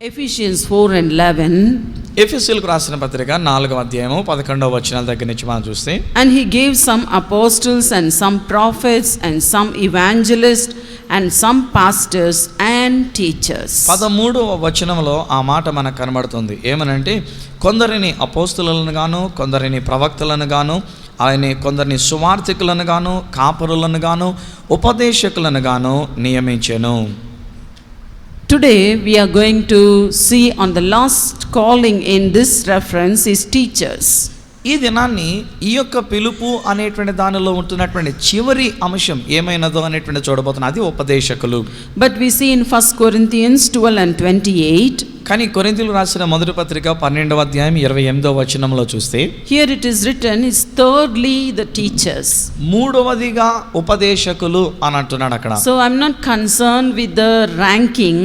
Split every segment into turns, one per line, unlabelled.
Ephesians 4:11.
ఎఫెసీయులకు రాసిన పత్రిక 4వ అధ్యాయము 11వ వచనాల దగ్గర నుంచి మనం చూస్తే,
And he gave some apostles and some prophets and some evangelists and some pastors and teachers.
13వ వచనంలో ఆ మాట మనకు కనబడుతుంది. ఏమనంటే, కొందరిని అపోస్తులను గాను, కొందరిని ప్రవక్తలను గాను, ఆయన కొందరిని సువార్థికులను గాను, కాపరులను గాను, ఉపదేశకులను గాను నియమించెను.
Today we are going to see on the last calling in this reference is teachers.
ఈ దినాన్ని ఈ యొక్క పిలుపు అనేటువంటి దానిలో ఉంటున్నటువంటి చివరి అంశం ఏమైనదో అనేటువంటి చూడబోతున్నాం. అది ఉపదేశకులు.
But we see in 1 Corinthians 12:28.
కానీ కొరింథీయులకు రాసిన మొదటి పత్రిక 12వ అధ్యాయం 28వ వచనంలో చూస్తే,
Here it is written is thirdly the teachers.
మూడవదిగా ఉపదేశకులు అని అంటున్నాడు అక్కడ.
So I'm not concerned with the ranking.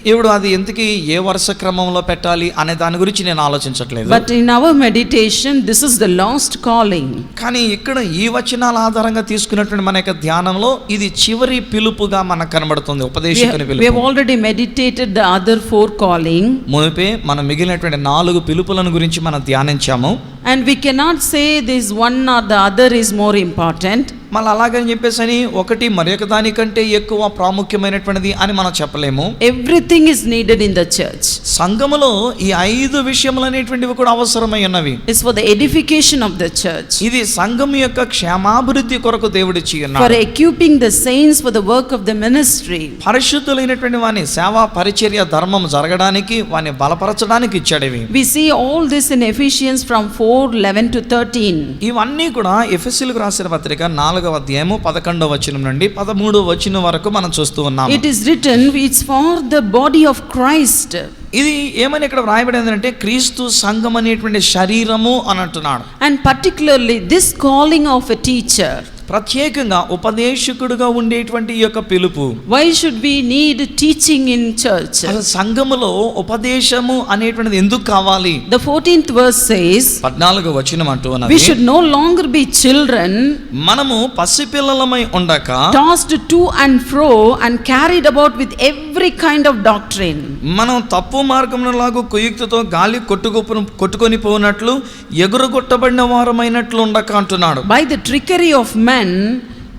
ఇప్పుడు అది ఎందుకు ఏ వరుస క్రమంలో పెట్టాలి అనే దాని గురించి నేను ఆలోచించట్లేదు.
But in our meditation this is the last calling.
కానీ ఇక్కడ ఈ వచనాల ఆధారంగా తీసుకున్నటువంటి మన యొక్క ధ్యానంలో ఇది చివరి పిలుపుగా మనకు కనబడుతుంది. ఉపదేశకుని పిలుపు.
We have already meditated the other 4 calling.
మునిపే మనం మిగిలినటువంటి 4 పిలుపులను గురించి మనం ధ్యానించాము.
And we cannot say this one or the other is more important.
మళ్ళీ అలాగని చెప్పేసి ఒకటి మరొక దానికంటే ఎక్కువ ప్రాముఖ్యమైనటువంటిది అని మనం చెప్పలేము.
Everything is needed in the church.
సంఘములో ఈ 5 విషయములు అనేటువంటివి కూడా అవసరమై ఉన్నవి.
It's for the edification of the church.
ఇది సంఘం యొక్క క్షేమాభివృద్ధి కొరకు దేవుడిచ్చి ఉన్నాడు.
For equipping the saints for the work of the ministry.
పరిశుద్ధులైనటువంటి వాని సేవా పరిచర్య ధర్మం జరగడానికి వాని బలపరచడానికి ఇచ్చాడివి.
We see all this in Ephesians from 4:11 to 13.
ఇవన్నీ కూడా ఎఫెసీయులకు రాసిన పత్రిక 4వ అధ్యాయము 11వ వచనం నుండి 13వ వచనం వరకు మనం చూస్తూ ఉన్నాం.
It is written it's for the body of Christ.
ఇది ఏమని ఇక్కడ వ్రాయబడింది అంటే, క్రీస్తు సంఘం అనేటువంటి శరీరము అని అంటున్నాడు.
And particularly this calling of a teacher.
ప్రత్యేకంగా ఉపదేశకుడుగా ఉండేటువంటి ఈ యొక్క పిలుపు.
Why should we need teaching in church?
అసలు సంఘములో ఉపదేశము అనేటువంటిది ఎందుకు కావాలి?
The 14th verse says
14వ వచనం అంటూ ఉన్నది,
we should no longer be children,
మనము పసిపిల్లలమై ఉండక
tossed to and fro and carried about with every kind of doctrine.
మనం తప్పు మార్గమునలాగు కుయుక్తితో గాలి కొట్టుకొని పోనట్లు ఎగురగొట్టబడిన వారమైనట్లు ఉండక అంటున్నాడు.
By the trickery of men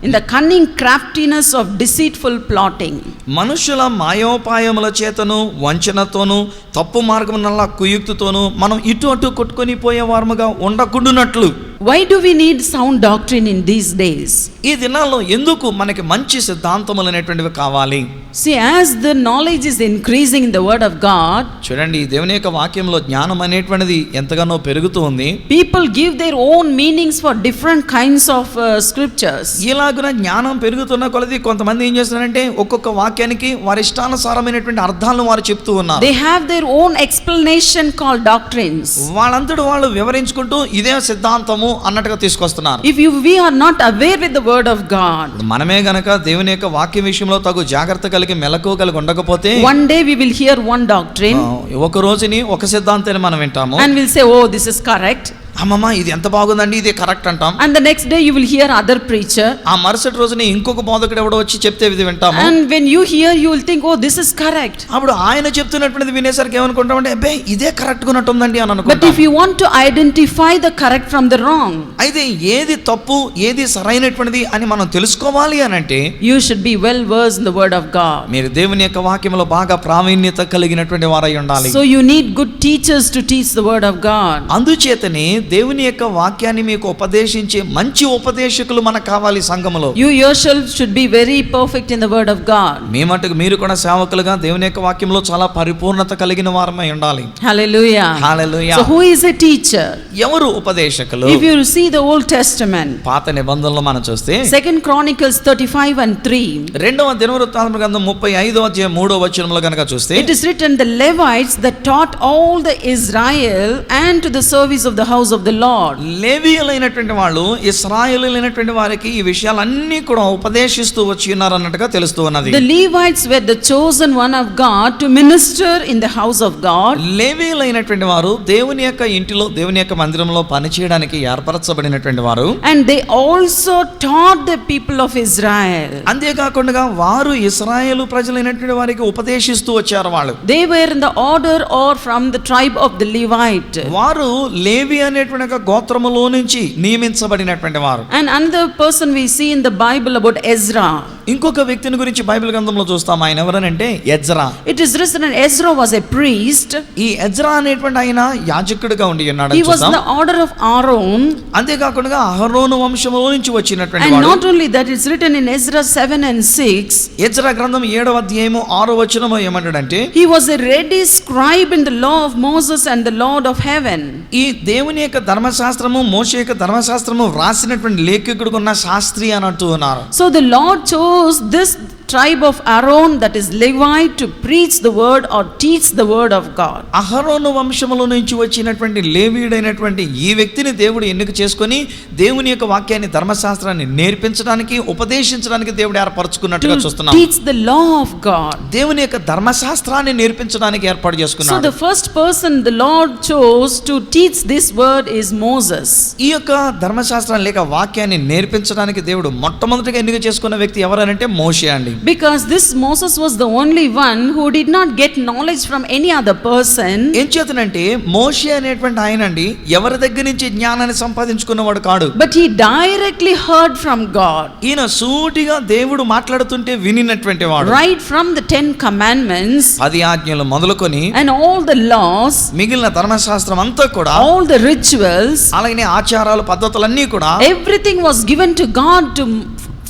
in the cunning craftiness of deceitful plotting.
మనుషుల మాయోపాయముల చేతను వంచనతోను తప్పు మార్గమునల్లా కుయుక్తితోను మనం ఇటు అటు కొట్టుకొని పోయేవారముగా ఉండకుండునట్లు.
Why do we need sound doctrine in these days?
ఈ దినాల్లో ఎందుకు మనకి మంచి సిద్ధాంతములు అనేటువంటివి కావాలి?
See, as the knowledge is increasing in the word of God,
చూడండి, ఈ దేవుని యొక్క వాక్యంలో జ్ఞానం అనేటువంటిది ఎంతగానో పెరుగుతూ ఉంది.
people give their own meanings for different kinds of scriptures.
ఇలాగున జ్ఞానం పెరుగుతున్న కొలది కొంతమంది ఏం చేస్తున్నారంటే ఒక్కొక్క వాక్యానికి వారి ఇష్టానుసారమైనటువంటి అర్థాలను వారు చెప్తూ ఉన్నారు.
They have their own explanation called doctrines.
వాళ్ళంతటి వాళ్ళు వివరించుకుంటూ ఇదే సిద్ధాంతము అన్నట్టుగా తీసుకొస్తున్నారు.
If we are not aware with the word of God,
మనమే గనక దేవుని యొక్క వాక్య విషయంలో తగు జాగ్రత్త కలిగి మెలకువ కలిగి ఉండకపోతే,
one day we will hear one doctrine
ఒక రోజుని ఒక సిద్ధాంతాన్ని మనం వింటాము
and we'll say, oh, this is correct.
అమ్మమ్మ ఇది ఎంత బాగుందండి, ఇది కరెక్ట్ అంటాం.
And the next day you will hear other preacher.
ఆ మరుసటి రోజున ఇంకొక బోధకుడు ఎవడో వచ్చి చెప్తే ఇది వింటాము.
And when you hear you will think, oh, this is correct.
అప్పుడు ఆయన చెప్తున్నటువంటిది వినేసరికి ఏమనుకుంటామంటే, అబ్బే ఇదే కరెక్ట్ గా ఉన్నట్టుందండి అని అనుకుంటాం.
But if you want to identify the correct from the wrong,
అయితే ఏది తప్పు ఏది సరైనటువంటిది అని మనం తెలుసుకోవాలి అని అంటే,
you should be well versed in the word of God.
మీరు దేవుని యొక్క వాక్యంలో బాగా ప్రావీణ్యత కలిగినటువంటి వారై ఉండాలి.
So you need good teachers to teach the word of God.
అందుచేతనే దేవుని యొక్క వాక్యాన్ని మీకు ఉపదేశించే మంచి ఉపదేశకులు మనకు కావాలి సంఘములో.
You yourself should be very perfect in the word of God.
మీ మట్టుకు మీరు కూడా సేవకులుగా దేవుని యొక్క వాక్యంలో చాలా పరిపూర్ణత కలిగిన వారమై ఉండాలి.
Hallelujah.
Hallelujah.
So who is a teacher?
ఎవరు ఉపదేశకులు?
If you see the Old Testament,
పాత నిబంధనలో మనం చూస్తే
2 Chronicles 35:3,
రెండవ దినవృత్తాంతముల గ్రంథం 35వ అధ్యాయం 3వ వచనంలో గనుక చూస్తే,
it is written, the Levites that taught all the Israel and to the service of the house of of the Lord.
లేవీయులైనటువంటి వాళ్ళు ఇశ్రాయేలీయులైనటువంటి వారికి ఈ విషయాలన్నీ కూడా ఉపదేశిస్తూ వచ్చి ఉన్నారు అన్నట్టుగా తెలుస్తూ ఉన్నది.
The Levites were the chosen one of God to minister in the house of God.
లేవీయులైనటువంటి వారు దేవుని యొక్క ఇంటిలో దేవుని యొక్క మందిరంలో పనిచేయడానికి ఏర్పరచబడినటువంటి వారు.
And they also taught the people of Israel.
అంతేకాకుండా వారు ఇశ్రాయేలు ప్రజలైనటువంటి వారికి ఉపదేశిస్తూ వచ్చారు. వాళ్ళు
They were in the order or from the tribe of the Levite.
వారు లేవి అనేటువంటి ఒక గోత్రములో నుంచి నియమించబడినటువంటి వారు.
And another person we see in the Bible about Ezra.
ఇంకొక వ్యక్తిని గురించి బైబిల్ గ్రంథంలో చూస్తాం. ఆయన ఎవరనంటే Ezra.
It is written that Ezra was a priest.
ఈ ఎజ్రా అనేటువంటి ఆయన యాజకుడిగా ఉండి ఉన్నాడు.
He was in the order of Aaron.
అంతేకాకుండా అహరోను వంశములో నుంచి వచ్చినటువంటి
And
వాడు.
not only that, it's written in Ezra 7 and 6.
Ezra గ్రంథం 7వ అధ్యాయము 6వ వచనము ఏమంటాడంటే
He was a ready scribe in the law of Moses and the Lord of heaven.
ఈ దేవుని యొక్క ధర్మశాస్త్రము మోషే యొక్క ధర్మశాస్త్రము వ్రాసినటువంటి లేఖకుడికి ఉన్న శాస్త్రి అని అంటూ ఉన్నారు.
So the Lord chose this tribe of Aaron, that is Levi, to preach the word or teach the word of God.
అహరోను వంశములో నుంచి వచ్చినటువంటి లేవీయుడైనటువంటి ఈ వ్యక్తిని దేవుడు ఎన్నిక చేసుకొని దేవుని యొక్క వాక్యాన్ని ధర్మశాస్త్రాన్ని నేర్పించడానికి ఉపదేశించడానికి దేవుడు ఏర్పరచుకున్నట్టుగా చూస్తున్నాం.
To teach the law of God.
దేవుని యొక్క ధర్మశాస్త్రాన్ని నేర్పించడానికి ఏర్పాటు
So
చేసుకున్నాడు.
the first person the Lord chose to teach this word is Moses.
ఈ యొక్క ధర్మశాస్త్రాన్ని లేక వాక్యాన్ని నేర్పించడానికి దేవుడు మొట్టమొదటిగా ఎన్నిక చేసుకున్న వ్యక్తి ఎవరనంటే మోషే అండి.
Because this Moses was the only one who did not get knowledge from any other person.
ఏం చేతనంటే మోషే అనేటువంటి ఆయనండి ఎవరి దగ్గర నుంచి జ్ఞానాన్ని సంపాదించుకున్నవాడు కాడు.
But he directly heard from God.
ఈయన సూటిగా దేవుడు మాట్లాడుతుంటే వినినటువంటి వాడు.
Right from the 10 commandments.
10 ఆజ్ఞలు మొదలుకొని
And all the laws.
మిగిలిన ధర్మశాస్త్రం అంతా కూడా
All the rituals.
అలాగే ఆచారాలు పద్ధతులన్నీ కూడా
Everything was given to God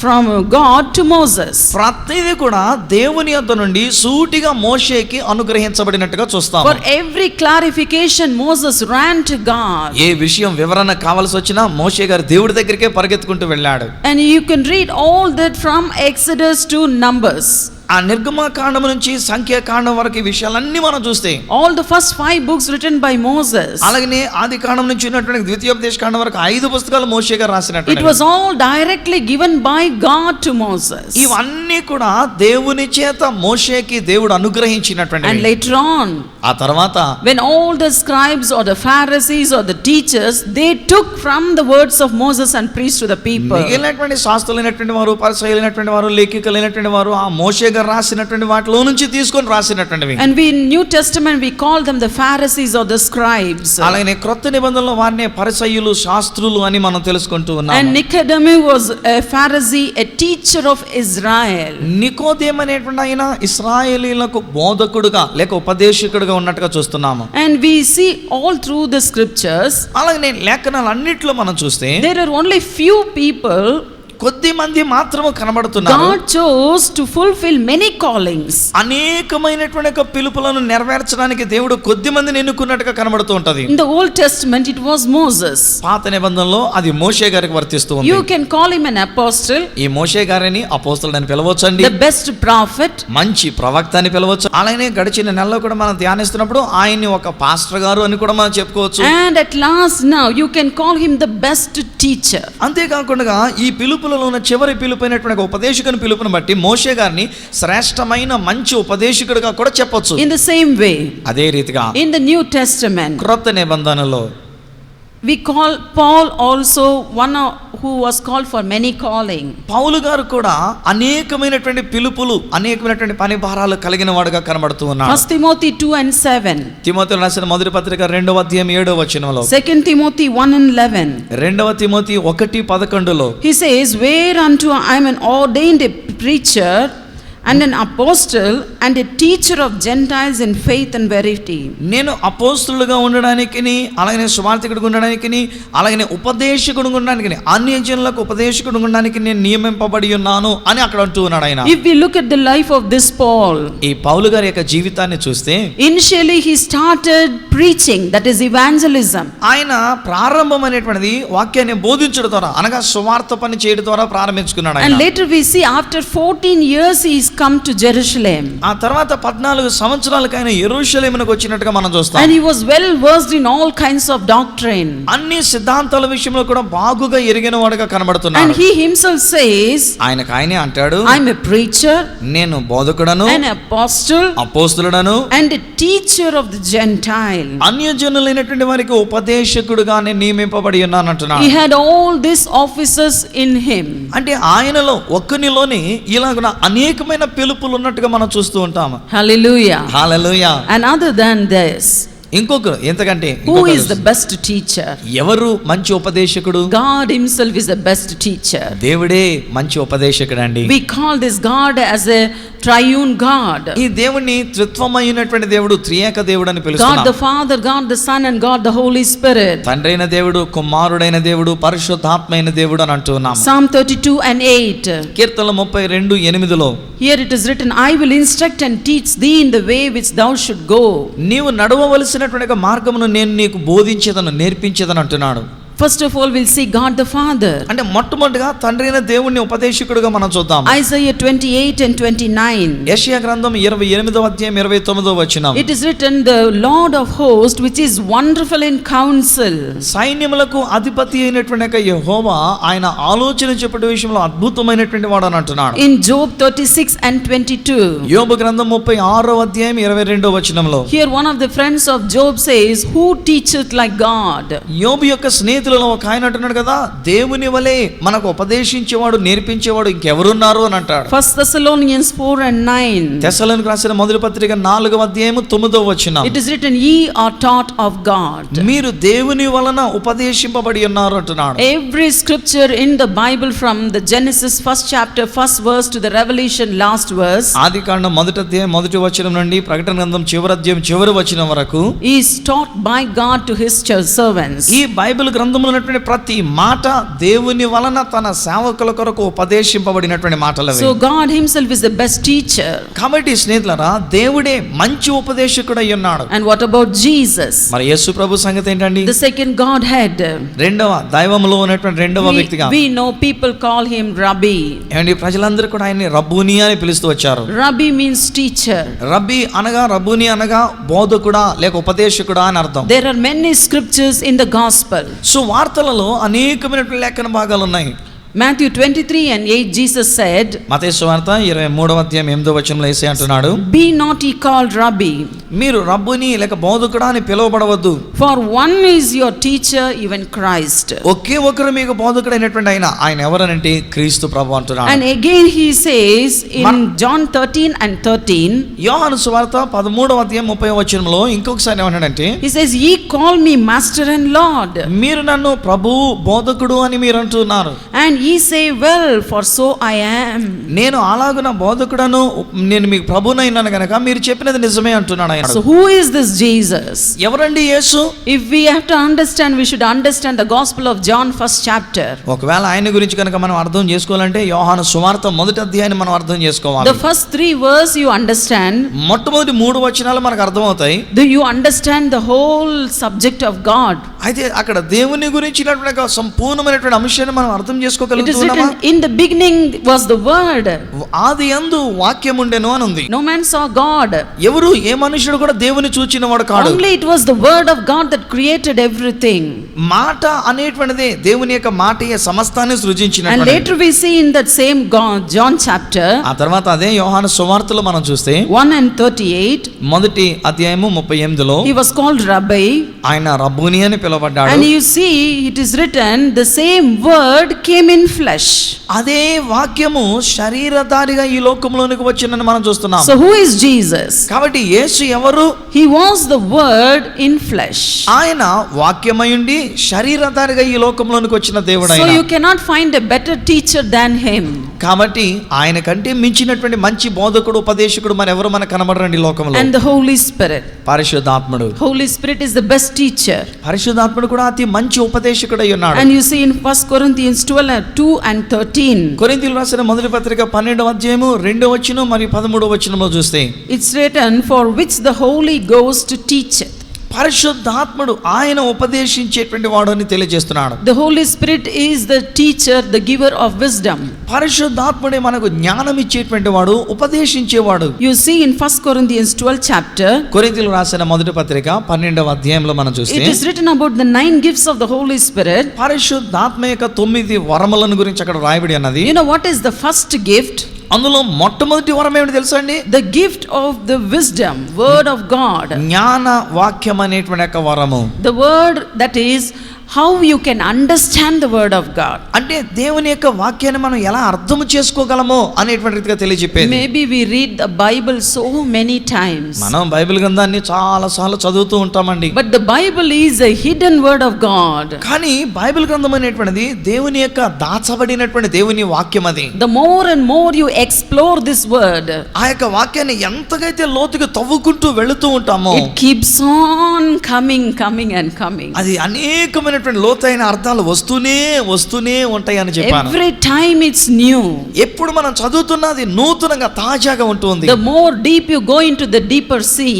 from God to Moses.
ప్రతిదీ కూడా దేవుని యొద్ద నుండి సూటిగా మోషేకి అనుగ్రహించబడినట్టుగా చూస్తాం.
For every clarification Moses ran to God.
ఏ విషయం వివరణ కావాల్సి వచ్చినా మోషే గారు దేవుడి దగ్గరికే పరిగెత్తుకుంటూ వెళ్ళాడు.
And you can read all that from Exodus to Numbers.
ఆ నిర్గమకాండం నుంచి సంఖ్యాకాండం వరకు ఈ విషయాలన్నీ మనం చూస్తే
All the first 5 books written by Moses.
అలాగే ఆది కాండం నుంచి ఉన్నటువంటి ద్వితీయోపదేశ కాండం వరకు 5 పుస్తకాలు మోషే గారు రాసినట్టు.
It was all directly given by God to Moses.
ఇవన్నీ కూడా దేవుని చేత మోషేకి దేవుడు అనుగ్రహించినటువంటి.
And later on,
ఆ తర్వాత
when all the scribes or the Pharisees or the teachers, they took from the words of Moses and preached to the people.
మిగిలినటువంటి శాస్త్రులైనటువంటి వారు పరిసయ్యులైనటువంటి వారు లేఖికులైనటువంటి వారు ఆ మోషే గారు రాసినటువంటి వాటిలో నుంచి తీసుకొని రాసినటువంటివి.
And we in New Testament we call them the Pharisees or the scribes.
అలాగే క్రొత్త నిబంధనలో వారిని పరిసయ్యులు శాస్త్రులు అని మనం తెలుసుకుంటూ ఉన్నాము.
And Nicodemus was a Pharisee, a teacher of Israel.
నికోదేము అనేటువంటి ఆయన ఇశ్రాయేలీయులకు బోధకుడుగా లేక ఉపదేశకుడుగా ఉన్నట్టుగా చూస్తున్నాము.
And we see all through the scriptures.
అలాగే లేఖనాలు అన్నిట్లో మనం చూస్తే
There are only few people
కొద్ది మంది మాత్రమే కనబడుతున్నారు.
God chose to fulfill many callings.
అనేకమైనటువంటి పిలుపులను నెరవేర్చడానికి దేవుడు కొద్ది మందిని ఎన్నుకున్నట్టుగా కనబడుతూ ఉంటది.
In the Old Testament it was Moses.
పాత నిబంధనలో అది మోషే గారికి వర్తిస్తూ ఉంది.
You can call him an apostle.
ఈ మోషే గారిని అపోస్తలుడని పిలవొచ్చండి.
The best prophet.
మంచి ప్రవక్త అని పిలవచ్చు. అలానే గడిచిన నెలలో కూడా మనం ధ్యానిస్తున్నప్పుడు ఆయన్ని ఒక పాస్టర్ గారు అని కూడా మనం చెప్పుకోవచ్చు.
And at last now you can call him the best teacher.
అంతేకాకుండా ఈ పిలుపులలో ఉన్న చివరి పిలుపైనటువంటి ఉపదేశకుని పిలుపుని బట్టి మోషే గారిని శ్రేష్టమైన మంచి ఉపదేశకుడిగా కూడా చెప్పొచ్చు.
In the same way,
అదే రీతిగా
in the New Testament,
క్రొత్త నిబంధనలో
we call Paul also one who was called for many calling.
పౌలు గారు కూడా అనేకమైనటువంటి పిలుపులు అనేకమైనటువంటి పని భారాలు కలిగిన వాడుగా కనబడుతూ ఉన్నాడు.
1 Timothy 2 and 7.
తిమోతికి రాసిన మొదటి పత్రిక 2వ అధ్యాయం 7వ వచనంలో
2 Timothy 1 and 11.
2వ Timothy 1:11లో
He says, whereunto I am an ordained a preacher and an apostle and a teacher of Gentiles in faith and verity.
నేను అపోస్తలుగా ఉండడానికిని అలాగే సువార్తికుడిగా ఉండడానికిని అలాగే ఉపదేశకుడిగా ఉండడానికిని అన్యజనులకు ఉపదేశకుడిగా ఉండడానికి నేను నియమింపబడి ఉన్నాను అని అక్కడ అంటూ ఉన్నాడు ఆయన.
If we look at the life of this Paul,
ఈ పౌలు గారి యొక్క జీవితాన్ని చూస్తే
initially he started preaching, that is evangelism.
ఆయన ప్రారంభం అనేటువంటిది వాక్యాన్ని బోధించడం ద్వారా అనగా సువార్త పని చేయడం ద్వారా ప్రారంభించుకున్నాడు ఆయన.
And later we see after 14 years he is come to Jerusalem.
ఆ తర్వాత 14 సంవత్సరాలకు ఆయన యెరూషలేమునకు వచ్చినట్టుగా మనం చూస్తాం.
And he was well versed in all kinds of doctrine.
అన్ని సిద్ధాంతాల విషయంలో కూడా బాగుగా ఎరిగిన వాడుగా కనబడుతున్నాడు.
And he himself says,
ఆయననే అంటాడు,
I'm a preacher,
నేను బోధకుడను,
an apostle,
అపోస్తలుడను,
and a teacher of the Gentile.
అన్యజనులైనటువంటి వారికి ఉపదేశకుడుగా నేను నియమింపబడి ఉన్నాను అంటున్నాడు.
He had all these offices in him.
అంటే ఆయనలో ఒక్కనిలోని ఇలాగున అనేకమైన పిలుపులు ఉన్నట్టుగా మనం చూస్తూ ఉంటాము.
Hallelujah.
Hallelujah.
And other than this,
ఇంకొకరు ఎంతకంటే
who is the best teacher?
ఎవరు మంచి ఉపదేశకుడు?
God himself is the best teacher.
దేవుడే మంచి ఉపదేశకుడు అండి.
We call this God as a triune God.
ఈ దేవుణ్ణి త్రిత్వమైనటువంటి దేవుడు, త్రియేక దేవుడు అని
God
పిలుస్తున్నాం.
the Father, God the Son, and God the Holy Spirit.
తండ్రైన దేవుడు, కుమారుడైన దేవుడు, పరిశుద్ధాత్మైన దేవుడు అని అంటున్నాం.
Psalm 32:8.
కీర్తనలు 32:8లో
Here it is written, I will instruct and teach thee in the way which thou should go.
నీవు నడవవలసినటువంటి మార్గమును నేను నీకు బోధించేదను, నేర్పించేదను అంటున్నాడు.
First of all, we'll see God the Father.
అంటే మొట్టమొదటిగా తండ్రైన దేవుణ్ణి ఉపదేశకుడుగా మనం చూద్దాం.
Isaiah 28:29.
యెషయా గ్రంథం 28:29.
It is written, the Lord of hosts, which is wonderful in counsel.
సైన్యములకు అధిపతి అయినటువంటి యెహోవా ఆయన ఆలోచన చెప్పే విషయంలో అద్భుతమైనటువంటి వాడు అని అంటున్నాడు.
In Job 36:22.
యోబు గ్రంథం 36:22.
Here one of the friends of Job says, who teacheth like God?
యోబు యొక్క స్నేహితులలో ఒక ఆయన అంటున్నాడు కదా, దేవుని వలె మనకు ఉపదేశించేవాడు, నేర్పించేవాడు ఇంకెవరున్నారు అని అంటాడు.
1 Thessalonians 4:9.
తెస్సలోనికీయులకు రాసిన మొదటి పత్రిక 4:9.
It is written, ye are taught of God.
మీరు దేవుని వలన ఉపదేశింపబడి ఉన్నారు అంటున్నాడు.
Every scripture in the Bible, from the Genesis 1st chapter 1st verse to the Revelation last verse,
ఆదికాండం 1వ అధ్యాయం 1వ వచనం నుండి ప్రకటన గ్రంథం చివరి అధ్యాయం చివరి వచనం వరకు
is taught by God to his servants.
ఈ బైబిల్ గ్రంథంలో ఉన్నటువంటి ప్రతి మాట దేవుని వలన తన సేవకుల కొరకు ఉపదేశింపబడినటువంటి మాటలు.
So God himself is the best teacher.
కాబట్టి స్నేహితులారా, దేవుడే మంచి ఉపదేశకుడై ఉన్నాడు.
And what about Jesus?
మరి యేసు ప్రభు సంగతి ఏంటండి?
The second Godhead.
రెండవ దైవములో ఉన్నటువంటి రెండవ వ్యక్తిగా
We know people call him Rabbi.
ఏమండి, ప్రజలందరూ కూడా ఆయన్ని రబ్బూని అని పిలుస్తూ వచ్చారు.
Rabbi means teacher.
రబ్బీ అనగా, రబ్బూని అనగా బోధకుడా లేక ఉపదేశకుడా అని అర్థం.
There are many scriptures in the gospel.
So వార్తలలో అనేకమైనటువంటి లేఖన భాగాలు ఉన్నాయి.
Matthew 23:8 Jesus said,
మత్తయి సువార్త 23:8 యేసు అంటున్నాడు,
be not ye called Rabbi,
మీరు రబ్బుని లేక బోధకుడా అని పిలువబడవద్దు.
for one is your teacher, even Christ.
ఒకే ఒకరు మీకు బోధకుడైనటువంటి ఆయన ఎవరనంటే క్రీస్తు ప్రభు అంటున్నాడు.
And again he says in John 13:13,
యోహాను సువార్త 13:30 ఇంకొకసారి ఏమన్నాడంటే,
he says, ye call me master and Lord,
మీరు నన్ను ప్రభువు, బోధకుడు అని మీరు అంటున్నారు.
and ye say, well, for so I am.
నేను అలాగున బోధకుడను, నేను మీకు ప్రభునైనాను గనక మీరు చెప్పినది నిజమే అంటున్నాడు ఆయన.
So who is this Jesus?
ఎవరండి యేసు?
If we have to understand, we should understand the Gospel of John 1st chapter.
ఒకవేళ ఆయన గురించి కనుక మనం అర్థం చేసుకోవాలంటే యోహాను సువార్త 1వ అధ్యాయాన్ని మనం అర్థం చేసుకోవాలి.
The first 3 verses you understand.
మొట్టమొదటి 3 వచనాలు మనకు అర్థమవుతాయి.
Do you understand the whole subject of God?
అయితే అక్కడ దేవుని గురించినటువంటి సంపూర్ణమైనటువంటి అంశాన్ని మనం అర్థం
It is
చేసుకోగలుగుతున్నామా?
written, in the beginning was the word.
ఆదియందు వాక్యం ఉండెను అని ఉంది.
No man saw God.
ఎవరు ఏ మనుషుడు కూడా దేవుని చూచినవాడు కాడు.
Only it was the word of God that created everything.
మాట అనేటువంటిదే దేవుని యొక్క మాటయే సమస్తాన్ని
And
సృజించినటువంటి.
later we see in that same John chapter
ఆ తర్వాత అదే యోహాను సువార్తలో మనం చూస్తే
1:38,
మొదటి అధ్యాయము 38లో
he was called Rabbi.
ఆయన రబ్బూని అని పిలువబడ్డాడు.
And you see, it is written, the same word came in flesh.
అదే వాక్యము శరీరధారిగా ఈ లోకంలోనికి వచ్చిందని మనం చూస్తున్నాం.
So who is Jesus?
కాబట్టి యేసు ఎవరు?
He was the word in flesh.
ఆయన వాక్యమయుండి శరీరధారిగా ఈ లోకంలోనికి వచ్చిన దేవుడు
So
ఆయన.
you cannot find a better teacher than him.
కాబట్టి ఆయన కంటే మించినటువంటి మంచి బోధకుడు, ఉపదేశకుడు మన ఎవరు మనకు కనబడరండి ఈ లోకంలో.
And the Holy Spirit.
పరిశుద్ధాత్ముడు.
Holy Spirit is the best teacher.
పరిశుద్ధాత్ముడు కూడా అతి మంచి ఉపదేశకుడై ఉన్నాడు.
And you see in 1 Corinthians 12:2-13.
కొరింథీయులకు రాసిన మొదటి పత్రిక 12వ అధ్యాయము 2వ వచనం మరియు 13వ వచనంలో చూస్తే,
It's written, for which the Holy Ghost teacheth.
పరిశుద్ధాత్ముడు ఆయన ఉపదేశించేటువంటి వాడు అని తెలియజేస్తున్నాడు.
The Holy Spirit is the teacher, the giver of wisdom.
పరిశుద్ధాత్ముడే మనకు జ్ఞానం ఇచ్చేటువంటి వాడు, ఉపదేశించేవాడు.
You see in 1 Corinthians 12 chapter,
కొరింథీయులకు రాసిన మొదటి పత్రిక 12వ అధ్యాయంలో మనం చూస్తే
it is written about the 9 gifts of the Holy Spirit.
పరిశుద్ధాత్మ యొక్క 9 వరములను గురించి అక్కడ రాయబడి ఉన్నది.
You know what is the first gift?
అందులో మొట్టమొదటి వరం ఏమిటి తెలుసా అండి?
The gift of the wisdom, word of God.
జ్ఞాన వాక్యం అనేటువంటి యొక్క వరము.
The word that is how you can understand the word of God.
అంటే దేవుని యొక్క వాక్యాన్ని మనం ఎలా అర్థం చేసుకోగలమో అనేటువంటి రీతిగా తెలియజెప్పేది.
Maybe we read the Bible so many times.
మనం బైబిల్ గ్రంథాన్ని చాలా సార్లు చదువుతూ ఉంటామండి.
But the Bible is a hidden word of God.
కానీ బైబిల్ గ్రంథం అనేటువంటిది దేవుని యొక్క దాచబడినటువంటి దేవుని వాక్యం అది.
The more and more you explore this word,
ఆ యొక్క వాక్యాన్ని ఎంతగైతే లోతుగా తవ్వుకుంటూ వెళుతూ ఉంటామో
it keeps on coming and coming.
అది అనేకమైన లోతైన అర్థాలు వస్తూనే ఉంటాయి అని చెప్పాను.
Every time it's new.
ఎప్పుడు మనం చదువుతున్నది నూతనంగా తాజాగా ఉంటుంది.
The more deep you go into the deeper sea,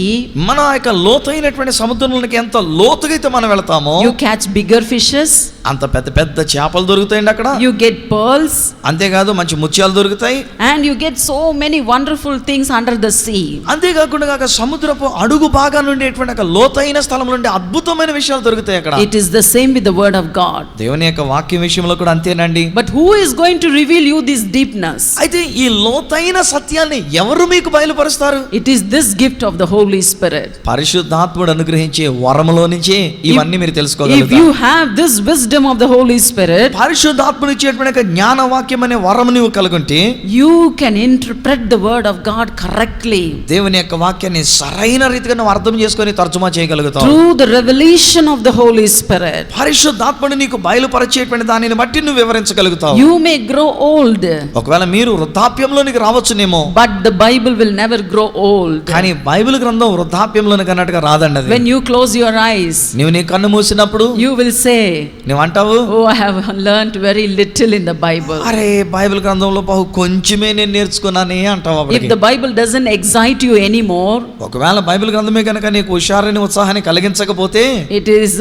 మన యొక్క లోతైనటువంటి సముద్రంలోకి ఎంత లోతుగా అయితే మనం వెళ్తామో
you catch bigger fishes,
అంత పెద్ద పెద్ద చేపలు దొరుకుతాయండి అక్కడ.
you get pearls,
అంతేకాదు మంచి ముత్యాలు దొరుకుతాయి.
and you get so many wonderful things under the sea.
అంతేకాకుండా సముద్రపు అడుగు భాగాన్ని ఉండేటువంటి ఒక లోతైన స్థలం నుండి అద్భుతమైన విషయాలు దొరుకుతాయి అక్కడ.
It is the same with the word of God.
దేవుని యొక్క వాక్యం విషయంలో కూడా అంతేనండి.
But who is going to reveal you this deepness?
అయితే ఈ లోతైన సత్యాన్ని ఎవరు మీకు బయలుపరుస్తారు?
It is this gift of the Holy Spirit.
పరిశుద్ధాత్ముడు అనుగ్రహించే వరములో నుంచే ఇవన్నీ మీరు
If
తెలుసుకోగలుగుతారు.
you have this wisdom of the Holy Spirit,
పరిశుద్ధాత్ముడు ఇచ్చేటువంటి జ్ఞాన వాక్యం అనే వరము నీవు కలుగుంటే
you can interpret the word of God correctly.
దేవుని యొక్క వాక్యాన్ని సరైన రీతిగా నువ్వు అర్థం చేసుకొని తర్జుమా చేయగలుగుతావు.
Through the revelation of the Holy Spirit.
పరిశుద్ధాత్ముడు నీకు బయలుపరిచేటువంటి దానిని బట్టి నువ్వు వివరించగలుగుతావు.
You may grow old,
ఒకవేళ మీరు వృద్ధాప్యంలోనికి రావచ్చునేమో,
but the Bible will never grow old.
కానీ బైబిల్ గ్రంథం వృద్ధాప్యంలోనికి అన్నట్టుగా రాదండి అది.
When you close your eyes,
నువ్వు నీ కన్ను మూసినప్పుడు
you will say,
నువ్వు అంటావు,
oh, I have learned very little in the Bible.
అరే బైబిల్ గ్రంథంలో బహు కొంచెమే నేను నేర్చుకున్నానే అంటావు.
If the Bible doesn't excite you anymore,
ఒకవేళ బైబిల్ గ్రంథమే కనుక నీకు హుషారుని ఉత్సాహాన్ని కలిగించకపోతే,
it is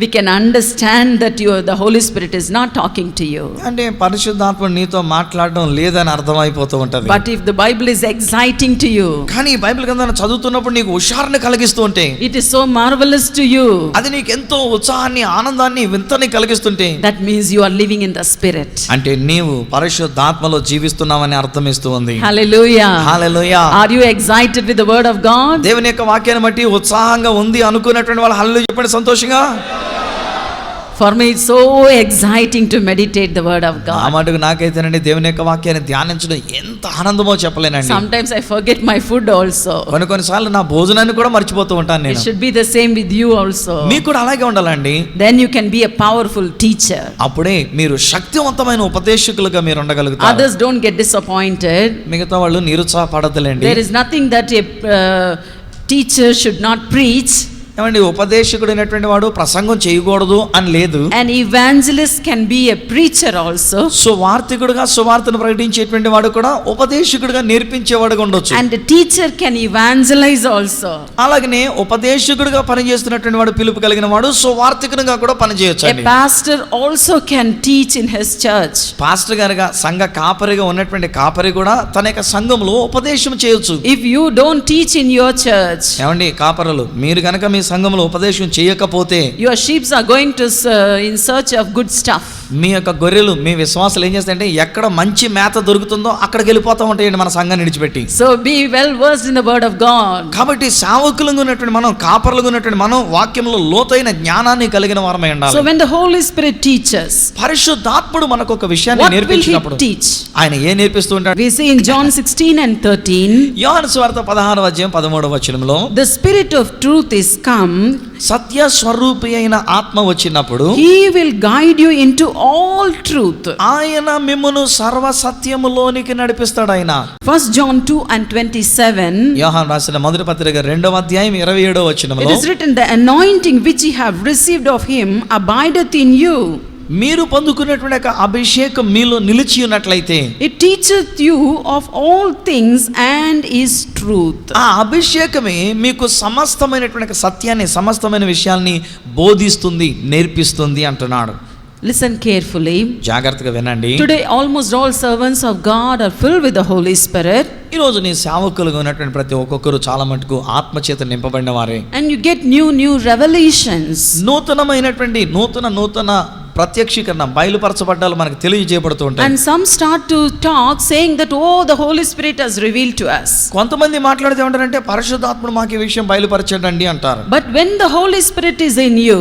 we can understand that the Holy Spirit is not talking to you.
అంటే పరిశుద్ధాత్మ నీతో మాట్లాడడం లేదని అర్థమైపోతూ ఉంటది.
But if the Bible is exciting to you,
కానీ బైబిల్ గ్రంథాన్ని చదువుతున్నప్పుడు నీకు హుషారుని కలిగిస్తూ ఉంటే,
it is so marvelous to you,
అది నీకు ఎంతో ఉత్సాహాన్ని ఆనందాన్ని వింతని కలిగిస్తుంటే,
that means you are living in the Spirit.
అంటే నీవు పరిశుద్ధాత్మలో జీవిస్తున్నావని అర్థమిస్తూ ఉంది.
Hallelujah.
Hallelujah.
Are you excited with the word of God?
దేవుని యొక్క వాక్యాన్ని బట్టి ఉత్సాహంగా ఉంది అనుకున్నటువంటి వాళ్ళు హల్లెలూయా చెప్పండి సంతోషంగా.
For me it's so exciting to meditate the word of
ఆ
God.
మటుకు నాకైతేనండి దేవుని యొక్క వాక్యాన్ని ధ్యానించడం ఎంత ఆనందమో చెప్పలేనండి.
Sometimes I forget my food also.
కొన్నిసార్లు నా భోజనాన్ని కూడా మర్చిపోతూ ఉంటాను
It
నేను.
should be the same with you also.
మీకు కూడా అలాగే ఉండాలండి.
Then you can be a powerful teacher.
అప్పుడే మీరు శక్తివంతమైన ఉపదేశకులుగా మీరు ఉండగలుగుతారు.
Others don't get disappointed.
మిగతా వాళ్ళు నిరుత్సాహపడద్దులేండి.
There is nothing that a teacher should not preach.
ఏమండి ఉపదేశకుడు అయినటువంటి వాడు ప్రసంగం చేయకూడదు అని లేదు.
An evangelist can be a preacher also.
సువార్తికుడుగా సువార్తను ప్రకటించేటువంటి వాడు కూడా ఉపదేశకుడుగా నేర్పించేవాడుగా ఉండొచ్చు.
And a teacher can evangelize also.
అలాగనే ఉపదేశకుడుగా పనిచేస్తున్నటువంటి వాడు పిలుపు కలిగిన వాడు సువార్తికునిగా కూడా పనిచేయొచ్చు.
A pastor also can teach in his church.
Pastor గారుగా సంఘ కాపరిగా ఉన్నటువంటి కాపరి కూడా తన యొక్క సంఘంలో ఉపదేశం చేయొచ్చు.
If you don't teach in your church,
ఏమండి కాపరులు మీరు కనుక మీ సంఘంలో ఉపదేశం చేయకపోతే,
your sheep are going to in search of good stuff.
మీ యొక్క గొర్రెలు మీ విశ్వాసాలు ఏం చేస్తాయంటే ఎక్కడ మంచి మేత దొరుకుతుందో అక్కడికి వెళ్ళిపోతూ ఉంటాయండి మన సంఘాన్ని విడిచిపెట్టి.
So be well versed in the word of God.
కాబట్టి సేవకులుగా ఉన్నటువంటి మనం, కాపరులుగా ఉన్నటువంటి మనం వాక్యంలో లోతైన జ్ఞానాన్ని కలిగిన వారమై ఉండాలి.
So when the Holy Spirit teaches,
పరిశుద్ధాత్ముడు మనకు ఒక విషయాన్ని
what will he
నేర్పించినప్పుడు
teach?
ఆయన ఏం నేర్పిస్తూ ఉంటాడు?
We see in John 16 and 13,
యోహాను సువార్త 16వ అధ్యాయం 13వ వచనంలో,
the Spirit of truth is come.
సత్య స్వరూపి అయిన ఆత్మ వచ్చినప్పుడు
He will guide you into all truth.
ఆయన మిమ్మును సర్వ సత్యములోనికి నడిపిస్తాడు. ఆయన
1 John 2 and 27,
యోహాను రాసిన మొదటి పత్రిక 2వ అధ్యాయం 27వ
it
వచనంలో,
is written, the anointing which ye have received of him abideth in you,
మీరు పొందుకున్నటువంటి యొక్క అభిషేకం మీలో నిలిచి ఉన్నట్లయితే,
it teacheth you of all things and is truth.
ఆ అభిషేకమే మీకు సమస్తమైనటువంటి సత్యాన్ని, సమస్తమైన విషయాల్ని బోధిస్తుంది, నేర్పిస్తుంది అంటున్నాడు.
Listen carefully.
జాగ్రత్తగా వినండి.
Today almost all servants of God are filled with the Holy Spirit.
ఈరోజు నీ సేవకులుగా ఉన్నటువంటి ప్రతి ఒక్కొక్కరు చాలా మటుకు ఆత్మచేత నింపబడిన వారే.
And you get new revelations.
నూతనమైనటువంటి నూతన ప్రత్యక్షీకరణ, బయలుపరచబడ్డాలు మనకు తెలియజేయబడుతూ ఉంటాయి.
And some start to talk saying that oh the Holy Spirit has revealed to us.
కొంతమంది మాట్లాడితే ఏమంటారంటే పరిశుద్ధాత్ముడు మాకు ఈ విషయం బయలుపరచండి అంటారు.
But when the Holy Spirit is in you,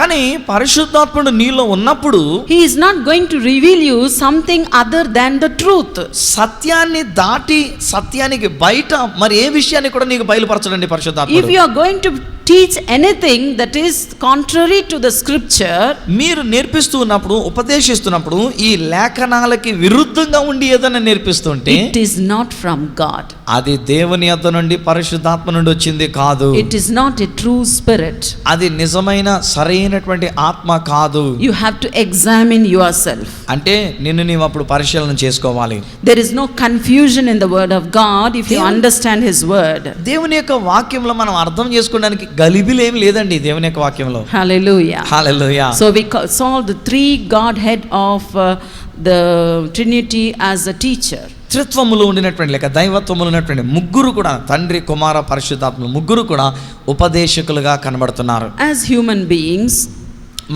కానీ పరిశుద్ధాత్ముడు నీలో ఉన్నప్పుడు
he is not going to reveal you something other than the truth.
సత్యాన్ని దాటి సత్యానికి బయట మరి ఏ విషయాన్ని కూడా నీకు బయలుపరచడండి పరిశుద్ధాత్ముడు.
If you are going to teach anything that is contrary to the scripture,
మీరు నేర్పిస్తూ ఉన్నప్పుడు, ఉపదేశిస్తున్నప్పుడు ఈ లేఖనాలకి విరుద్ధంగా ఉండి ఏదైనా నేర్పిస్తుంటే
it is not from God.
అది దేవుని యొద్ద నుండి, పరిశుద్ధాత్మ నుండి వచ్చింది కాదు.
It is not a true spirit.
అది నిజమైన సరైనటువంటి ఆత్మ కాదు.
You have to examine yourself.
అంటే నిన్ను నీవు అప్పుడు పరిశీలన చేసుకోవాలి.
There is no confusion in the word of God if you understand his word.
దేవుని యొక్క వాక్యంలో మనం అర్థం చేసుకోవడానికి గలిబిలేం లేదండి దేవుని యొక్క వాక్యంలో.
Hallelujah.
Hallelujah.
So we saw the three Godhead of the Trinity as a teacher.
త్రిత్వములు ఉండినటువంటి లేక దైవత్వములు ఉన్నటువంటి ముగ్గురు కూడా, తండ్రి, కుమార, పరిశుద్ధాత్మ ముగ్గురు కూడా ఉపదేశకులుగా కనబడుతున్నారు.
As human beings,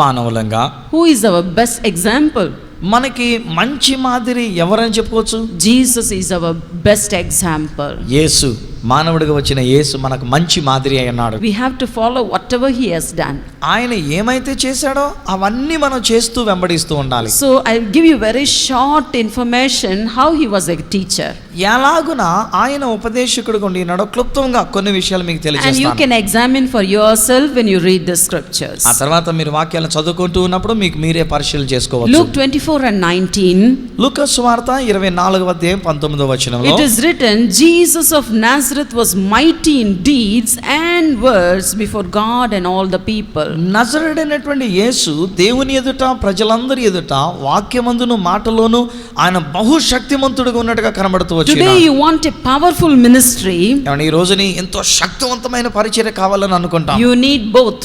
మానవులంగా
who is our best example?
మనకి మంచి మాదిరి ఎవరని చెప్పుకోవచ్చు?
Jesus is our best example.
యేసు, మానవుడిగా వచ్చిన యేసు మనకు మంచి మాదిరి అయి ఉన్నాడు.
We have to follow whatever he has done.
ఆయన ఏమైతే చేశాడో అవన్నీ మనం చేస్తూ వెంబడిస్తూ ఉండాలి.
So I'll give you very short information how he was a teacher.
ఎలాగున ఆయన ఉపదేశకుడిగా ఉండినాడో క్లుప్తంగా కొన్ని విషయాలు మీకు
And you
తెలియజేస్తాను.
can examine for yourself when you read the scriptures.
ఆ తర్వాత మీరు వాక్యాలను చదువుకుంటూ ఉన్నప్పుడు మీకు మీరే పరిశీలన చేసుకోవచ్చు.
Luke 24 and 19.
లూకా సువార్త 24వ అధ్యాయం 19వ వచనంలో
It is written, Jesus of Nazareth was mighty in deeds and words before God and all the people.
నజరేయుడైనటువంటి యేసు దేవుని ఎదుట, ప్రజలందరి ఎదుట వాక్యమందును మాటలోను ఆయన బహుశక్తిమంతుడిగా ఉన్నట్టుగా కనబడుతూ
Today
వచ్చినాడు.
you want a powerful ministry.
ఏమండి, ఈ రోజుని ఎంతో శక్తివంతమైన పరిచర్య కావాలని అనుకుంటాం.
You need both.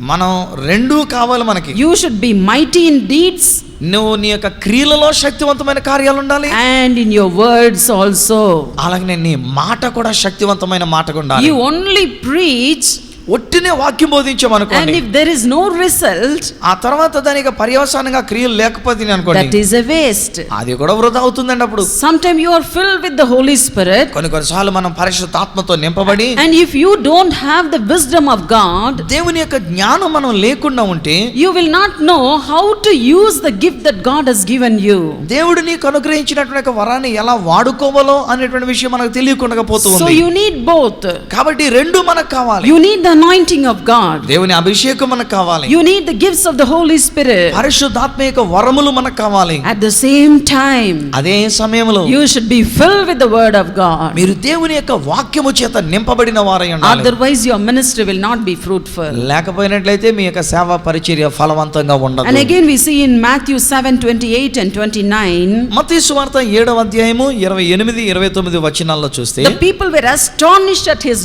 మనం రెండూ కావాలి మనకి.
You should be mighty in deeds
నువ్వు నీ యొక్క క్రియలలో శక్తివంతమైన కార్యాలు ఉండాలి,
and in your words also.
అలాగే నీ మాట కూడా శక్తివంతమైన మాటగా ఉండాలి.
You only preach,
ఒట్టినే వాక్యం
and
బోధించామనుకోండి,
if there is no result,
ఆ తర్వాత దానికి పర్యవసానంగా క్రియలు లేకపోతే
that
అనుకోండి,
is a waste.
అది కూడా వృధా అవుతుందండి. అప్పుడు
Sometimes you are filled with the Holy Spirit,
కొన్నిసార్లు మనం పరిశుద్ధాత్మతో నింపబడి,
and if you don't have the wisdom of God,
దేవుని యొక్క జ్ఞానం మనం లేకుండా ఉంటే
you will not know how to use the gift that God has given you.
దేవుడు నీకు అనుగ్రహించినటువంటి యొక్క వరాన్ని ఎలా వాడుకోవాలో అనేటువంటి విషయం మనకు తెలియకుండా పోతూ
So
ఉంది.
you need both.
కాబట్టి రెండు మనకు కావాలి.
You need the anointing of God.
దేవుని అభిషేకం మనకు కావాలి.
You need the gifts of the Holy Spirit.
పరిశుద్ధాత్మ యొక్క వరములు మనకు కావాలి.
At the same time,
అదే సమయంలో
you should be filled with the word of God.
మీరు దేవుని యొక్క వాక్యము చేత నింపబడిన వారై ఉండాలి.
Otherwise your ministry will not be fruitful.
లేకపోయినట్లయితే మీ యొక్క సేవా పరిచర్య ఫలవంతంగా ఉండదు.
And again we see in Matthew 7:28 and 29,
మత్తయి సువార్త 7వ అధ్యాయము 28, 29 వచనాల్లో చూస్తే
the people were astonished at his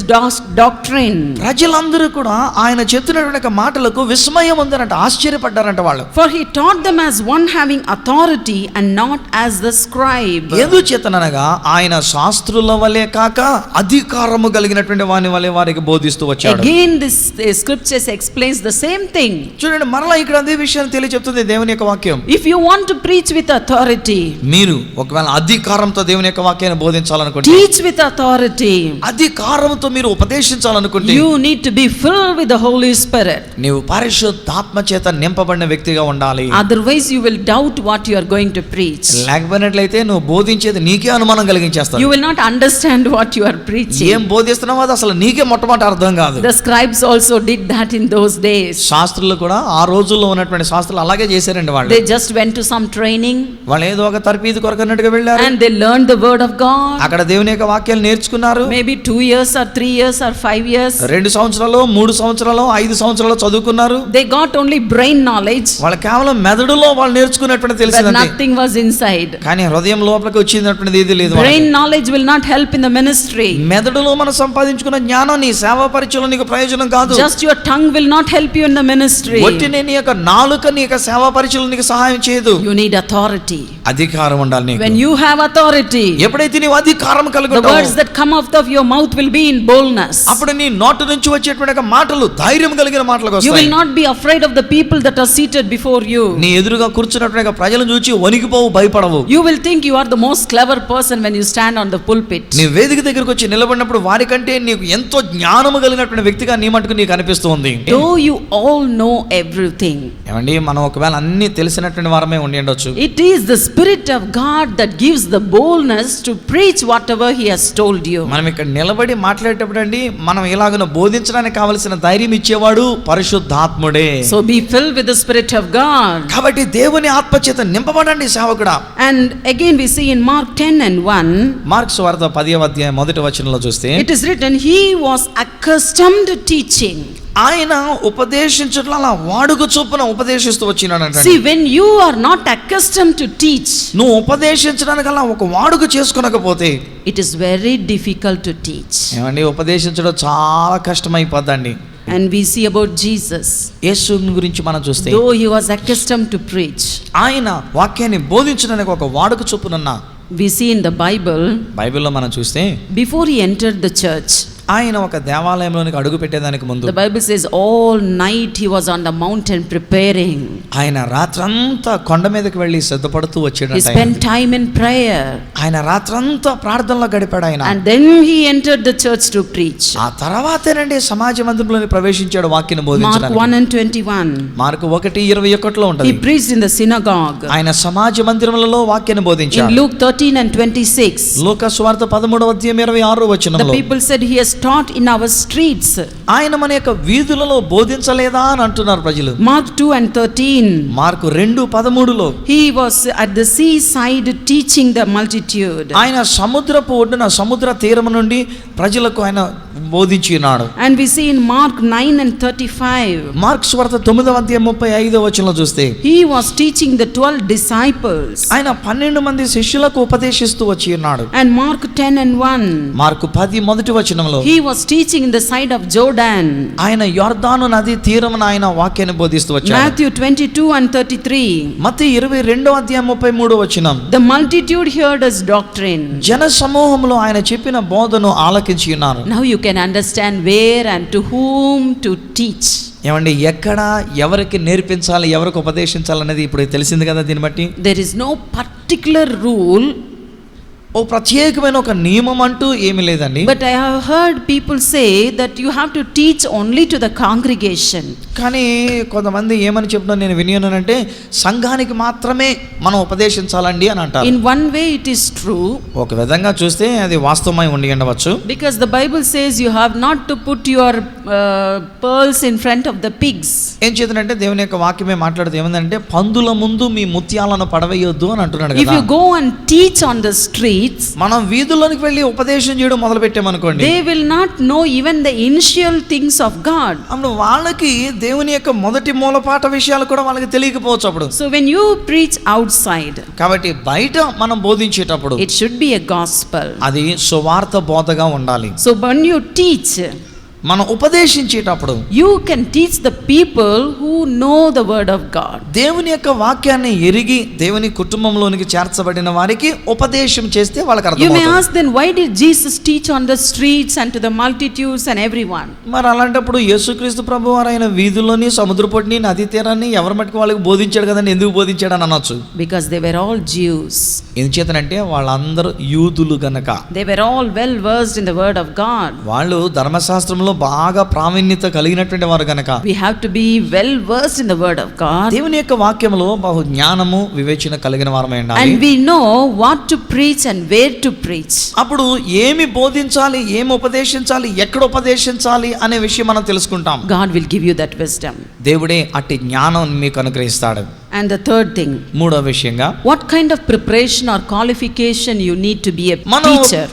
doctrine.
ప్రజలందరూ కూడా ఆయన చెప్పినటువంటి మాటలకు విస్మయం ఉందనంట, ఆశ్చర్యపడ్డారంట వాళ్ళు.
For he taught them as one having authority and not as the scribe.
ఎందుచేతనగా ఆయన శాస్త్రుల వలె కాక అధికారము కలిగినటువంటి వాని వలె వారికి బోధిస్తూ వచ్చాడు.
Again this scriptures explains the same thing.
చూడండి, మరలా ఇక్కడ అదే విషయాన్ని తెలియజెప్తుంది దేవుని యొక్క వాక్యం.
If you want to preach with authority,
మీరు ఒకవేళ అధికారంతో దేవుని యొక్క వాక్యాన్ని బోధించాలనుకుంటే,
teach with authority,
అధికారంతో మీరు ఉపదేశించాలనుకుంటే,
you need to be filled with the Holy Spirit.
నీవు పరిశుద్ధాత్మ చేత నింపబడిన వ్యక్తిగా ఉండాలి.
Otherwise you will doubt what you are going to preach.
లేకపోయినట్లయితే నువ్వు బోధించేది నీకే అనుమానం కలిగించేస్తావు.
You will not understand what you are preaching.
ఏం బోధిస్తున్నావో అది అసలు నీకే మొట్టమొదటి అర్థం కాదు.
The scribes also did that in those days.
శాస్త్రులు కూడా ఆ రోజుల్లో ఉన్నటువంటి శాస్త్రులు అలాగే చేశారండి. వాళ్ళు
They just went to some training
వాళ్ళు ఏదో ఒక తర్పీదు కొరకన్నట్టుగా వెళ్ళారు.
and they learned the word of God.
అక్కడ దేవుని యొక్క వాక్యాలు నేర్చుకున్నారు.
Maybe 2 years or 3 years or 5 years.
2 సంవత్సరాలు సంవత్సరాలు 3 సంవత్సరాలు 5 సంవత్సరాలు చదువుకున్నారు.
They got only brain knowledge.
వాళ్ళ కేవలం మెదడులో వాళ్ళు నేర్చుకున్నటువంటి
But
తెలిసిందంటే,
nothing was inside.
కానీ హృదయం లోపలికి వచ్చినటువంటిది ఏది లేదు.
Brain knowledge will not help in the ministry.
మెదడులో మనం సంపాదించుకున్న జ్ఞానం నీ సేవా పరిచయంలో నీకు ప్రయోజనం కాదు.
Just your tongue will not help you in the ministry.
ఒట్టినే నీ యొక్క నాలుక నీ యొక్క సేవా పరిచయంలో నీకు సహాయం చేయదు.
You need authority.
అధికారం ఉండాలి నీకు.
When you have authority,
ఎప్పుడైతే నీవు అధికారం కలిగి
the
ఉంటావో,
words that come out of your mouth will be in boldness.
అప్పుడు నీ నోటి నుంచి వచ్చేటువంటి మాటలు ధైర్యం కలిగిన మాటలుగా
You
వస్తాయి.
will not be afraid of the people that are seated before you.
నీ ఎదురుగా కూర్చున్నటువంటి ప్రజలను చూసి వణికిపోవు, భయపడవు.
You will think you are the most clever person when you stand on the pulpit.
నీ వేదిక దగ్గరికి వచ్చి నిలబడినప్పుడు వారికంటే నీకు ఎంతో జ్ఞానము కలిగినటువంటి వ్యక్తిగా నీ మటుకు నీకు అనిపిస్తుంది.
Though you all know everything,
ఏమండి, మనం ఒకవేళ అన్ని తెలిసినటువంటి వారమే ఉండి ఉండొచ్చు.
it is the Spirit of God that gives the boldness to preach whatever He has told you.
మనం ఇక్కడ నిలబడి మాట్లాడేటప్పుడు అండి, మనం ఇలాగ బోధించడానికి కావలసిన ధైర్యం ఇచ్చేవాడు పరిశుద్ధాత్ముడే.
So be filled with the Spirit of God.
కాబట్టి దేవుని ఆత్మచేత నింపబడండి సేవకుడా.
And again we see in Mark 10:1,
mark సువార్త 10వ అధ్యాయం 1వ వచనంలో చూస్తే,
it is written, He was accustomed to teaching.
ఆయన ఉపదేశించట్ల అలా వాడుక చొప్పున ఉపదేశిస్తూ వచ్చినాడంట.
See, when you are not accustomed to teach,
నువ్వు ఉపదేశించడానికి అలా ఒక వాడుక చేసుకొనకపోతే
it is very difficult to teach.
ఏమండి, ఉపదేశించడం చాలా కష్టమైపోద్దండి.
And we see about Jesus,
యేసు గురించి మనం చూస్తే,
though He was accustomed to preach,
ఆయన వాక్యాన్ని బోధించడానికి ఒక వాడుక చొప్పునన్న
we see in the Bible,
బైబిల్లో మనం చూస్తే,
before He entered the church,
ఆయన ఒక దేవాలయంలోనికి అడుగు పెట్టేదానికి ముందు
the Bible says all night He was on the mountain preparing.
ఆయన రాత్రంతా కొండ మీదకి వెళ్ళి సిద్ధపడుతూ
He
వచ్చాడు.
spent time in prayer.
ఆయన రాత్రంతా ప్రార్థనలో గడిపాడు ఆయన.
And then He entered the church to preach.
ఆ తర్వాతేనండి సమాజ మందిరంలోకి ప్రవేశించాడు వాక్యాన్ని
Mark
బోధించడానికి.
1:21.
మార్కు 1:21
He
ఉంటది.
preached in the synagogue.
ఆయన సమాజ మందిరములలో వాక్యాన్ని
In
బోధించాడు.
Luke 13:26,
లూకా సువార్త 13వ అధ్యాయం 26వ
the
వచనంలో,
people said He has taught in our streets.
ఆయన మన యొక్క వీధులలో బోధించలేదా అని అంటున్నారు ప్రజలు.
Mark 2:13,
మార్కు 2:13లో
He was at the seaside teaching the multitude.
ఆయన సముద్రపు ఒడ్డున సముద్ర తీరము నుండి ప్రజలకు ఆయన బోధించినాడు.
And we see in Mark 9:35,
mark సువార్త 9వ అధ్యాయం 35వ వచనంలో చూస్తే,
He was teaching the 12 disciples.
ఆయన 12 మంది శిష్యులకు ఉపదేశిస్తూ వచ్చి ఉన్నాడు.
And Mark 10:1,
మార్కు 10 మొదటి వచనంలో
He was teaching in the side of Jordan.
ఆయన యొర్దాను నది తీరమున ఆయన వాక్యాన్ని బోధిస్తూ వచ్చాడు.
Matthew 22:33,
మత్తయి 22వ అధ్యాయం 33వ వచనం,
the multitude heard His doctrine.
జన సమూహంలో ఆయన చెప్పిన బోధను ఆలకించి ఉన్నారు.
Now you can understand where and to whom to teach.
ఏమండి, ఎక్కడ ఎవరికి నేర్పించాలి, ఎవరికి ఉపదేశించాలి అనేది ఇప్పుడు తెలిసింది కదా. దీన్ని బట్టి
There is no particular rule,
ఓ ప్రత్యేకమైన ఒక నియమం అంటూ ఏమీ లేదండి.
but I have heard people say that you have to teach only to the congregation.
కానీ కొంతమంది ఏమని చెప్తున్నా నేను వినియోనంటే, సంఘానికి మాత్రమే మనం ఉపదేశించాలండి అని అంటారు.
In one way it is true,
ఒక విధంగా చూస్తే అది వాస్తవమై ఉండి ఉండవచ్చు.
because the Bible says you have not to put your pearls in front of the pigs.
ఏం చేతనంటే దేవుని యొక్క వాక్యమే మాట్లాడుతూ ఏమందంటే, పందుల ముందు మీ ముత్యాలను పడవేయొద్దు అని అంటున్నాడు
If
కదా.
you go and teach on the streets,
మనం వీధుల్లోనికి వెళ్ళి ఉపదేశం చేయడం మొదలు పెట్టామనుకోండి,
they will not know even the initial things of God.
అప్పుడు వాళ్ళకి దేవుని యొక్క మొదటి మూలపాట విషయాలు కూడా వాళ్ళకి తెలియకపోవచ్చు అప్పుడు.
So when you preach outside,
కాబట్టి బయట మనం బోధించేటప్పుడు
it should be a gospel.
అది సువార్త బోధగా ఉండాలి.
So when you teach,
మనం ఉపదేశించేటప్పుడు
you can teach the people who know the word of God.
దేవుని యొక్క వాక్యాన్ని ఎరిగి దేవుని కుటుంబంలోనికి చేర్చబడిన వారికి ఉపదేశం చేస్తే వాళ్ళకి
You may
అర్థమవుతుంది.
ask then, why did Jesus teach on the streets and to the multitudes and everyone?
మరి అలాంటప్పుడు యేసుక్రీస్తు ప్రభువారు ఆయన వీధుల్లోని సముద్రపొడిని నది తీరాన్ని ఎవరి మట్టుకు వాళ్ళకి బోధించాడు కదండి, ఎందుకు బోధించాడు అని అనొచ్చు.
Because they were all Jews.
ఎందుచేతనంటే వాళ్ళందరూ యూదులు గనక,
They were all well versed in the word of God.
వాళ్ళు ధర్మశాస్త్రంలో బాగా ప్రావీణ్యత కలిగినటువంటి వారు గనక
We have to be well versed in the word of God.
దేవుని యొక్క వాక్యములో బహు జ్ఞానము వివేచన కలిగిన వారమై ఉండాలి.
And we know what to preach and where to preach.
అప్పుడు ఏమి బోధించాలి, ఏమి ఉపదేశించాలి, ఎక్కడ ఉపదేశించాలి అనే విషయం మనం తెలుసుకుంటాం.
God will give you that wisdom.
దేవుడే అట్టి జ్ఞానం మీకు అనుగ్రహిస్తాడు.
And the third thing,
మూడో విషయంగా
what kind of preparation or qualification you need to be a
మనం
teacher?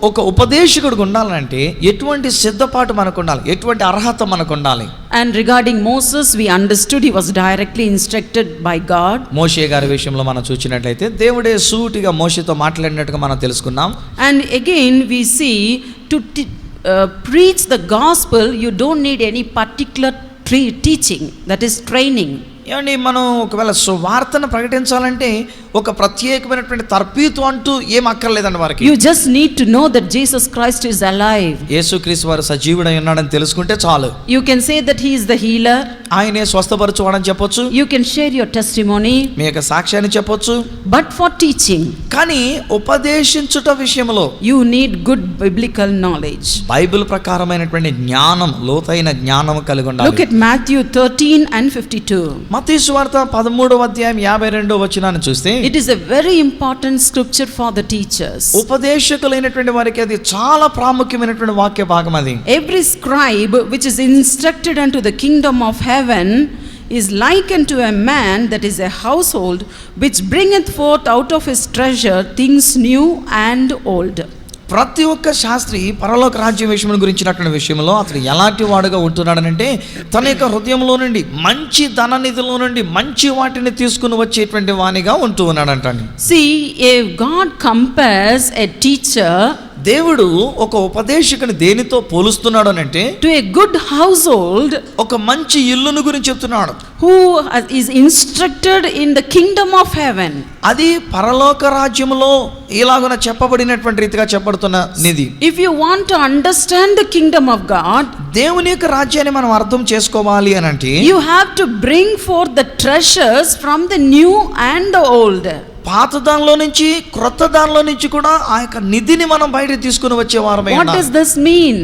ఒక ఉపదేశకుడిగా ఉండాలంటే ఎటువంటి సిద్ధపాటు మనకు ఉండాలి, ఎటువంటి అర్హత మనకు ఉండాలి.
And regarding Moses, we understood he was directly instructed by God.
మోషే గారి విషయంలో మనం చూసినట్లయితే దేవుడే సూటిగా మోషేతో మాట్లాడినట్టుగా మనం తెలుసుకున్నాం.
And again we see to preach the gospel, you don't need any particular teaching, that is training.
ఏమండి, మనం ఒకవేళ సువార్తను ప్రకటించాలంటే ఒక ప్రత్యేకమైనటువంటి తర్ఫీదు అంటూ ఏం అక్కర్లేదండి వారికి.
You just need to know that Jesus Christ is alive.
యేసుక్రీస్తు వారు సజీవుడై ఉన్నాడని తెలుసుకుంటే చాలు.
You can say that he is the healer.
ఆయనే స్వస్థపరచువాడని చెప్పొచ్చు.
You can share your testimony.
మీ యొక్క సాక్ష్యాన్ని చెప్పొచ్చు.
But for teaching,
కానీ ఉపదేశించుట విషయంలో
you need good biblical knowledge.
Bible ప్రకారమైనటువంటి జ్ఞానం, లోతైన జ్ఞానం కలిగి ఉండాలి.
Look at Matthew 13 and 52.
మత్తయి సువార్త 13వ అధ్యాయం 52వ వచనాన్ని చూస్తే
It is a very important scripture for the teachers.
ఉపదేశకులైనటువంటి వారికి అది చాలా ప్రాముఖ్యమైనటువంటి వాక్య భాగం అది.
Every scribe which is instructed unto the kingdom of heaven is likened to a man that is a household which bringeth forth out of his treasure things new and old.
ప్రతి ఒక్క శాస్త్రి పరలోక రాజ్య విషయం గురించినటువంటి విషయంలో అతను ఎలాంటి వాడుగా ఉంటున్నాడనంటే తన యొక్క హృదయంలో నుండి మంచి ధననిధిలో నుండి మంచి వాటిని తీసుకుని వచ్చేటువంటి వానిగా ఉంటూ ఉన్నాడంటండి.
See, if God compares a teacher,
దేవుడు ఒక ఉపదేశకుని దేనితో పోలుస్తున్నాడు అంటే
to a good household,
ఒక మంచి ఇల్లును గురించి చెప్తున్నాడు.
who is instructed in the kingdom of heaven.
అది పరలోక రాజ్యములో ఇలాగున చెప్పబడినటువంటి రీతిగా చెప్పబడుతున్న నిధి.
If you want to understand the kingdom of God,
దేవుని యొక్క రాజ్యాన్ని మనం అర్థం చేసుకోవాలి అని అంటే
you have to bring forth the treasures from the new and the old.
పాత దానిలో నుంచి క్రొత్త దానిలో నుంచి కూడా ఆ యొక్క నిధిని మనం బయట తీసుకుని వచ్చే వారమే.
What does this mean?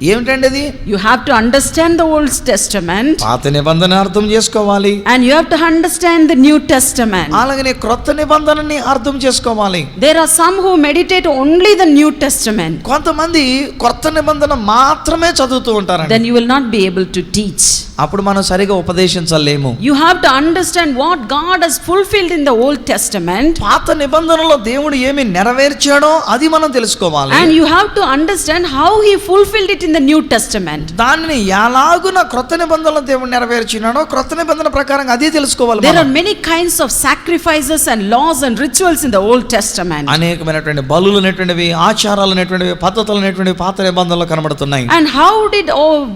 ఏమిటండి అది?
You have to understand the Old Testament,
పాత నిబంధన అర్థం చేసుకోవాలి,
and you have to understand the New Testament.
అలాగనే క్రొత్త నిబంధనని అర్థం చేసుకోవాలి.
There are some who meditate only the New Testament.
కొంతమంది కొత్త నిబంధన మాత్రమే చదువుతూ ఉంటారు.
Then you will not be able to teach.
అప్పుడు మనం సరిగా ఉపదేశించలేము.
You have to understand what God has fulfilled in the Old Testament,
పాత నిబంధనలో దేవుడు ఏమి నెరవేర్చాడో అది మనం తెలుసుకోవాలి.
and you have to understand how he fulfilled it in the New Testament.
దానిని ఎలాగున క్రొత్త నిబంధనలో దేవుడు నెరవేర్చినాడో క్రొత్త నిబంధన ప్రకారం అదే తెలుసుకోవాలి.
There are many kinds of sacrifices and laws and rituals in the Old Testament.
అనేకమైనటువంటి బలులు అనేటువంటివి, ఆచారాలు అనేటువంటివి, పద్ధతులు అనేటువంటివి పాత నిబంధనలో కనబడుతున్నాయి.
And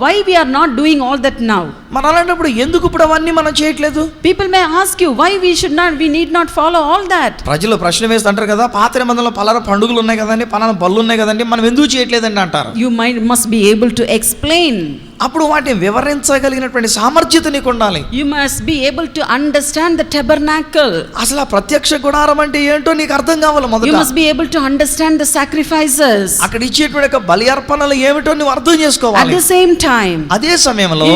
why we are not doing all that now?
మన అలాంటప్పుడు ఎందుకు ఇప్పుడు అవన్నీ మనం చేయట్లేదు?
People may ask you why we need not follow all that.
ప్రజలు ప్రశ్న వేస్తుంటారు కదా, పాత నిబంధనలో పలానా పండుగలు ఉన్నాయి కదండి, పలానా బళ్ళు ఉన్నాయి కదండి, మనం ఎందుకు చేయట్లేదండి అంటారు.
You must be able to explain.
అప్పుడు వాటిని వివరించగలిగినటువంటి సామర్థ్యత నీకు ఉండాలి.
You must be able to understand the tabernacle.
అసలు ఆ ప్రత్యక్ష గుడారం అంటే ఏంటో నీకు అర్థం కావాలి మొదట.
You must be able to understand the sacrifices.
అక్కడ ఇచ్చేటువంటి బలి అర్పణలు ఏమిటో నువ్వు అర్థం చేసుకోవాలి.
At the same time,
అదే సమయంలో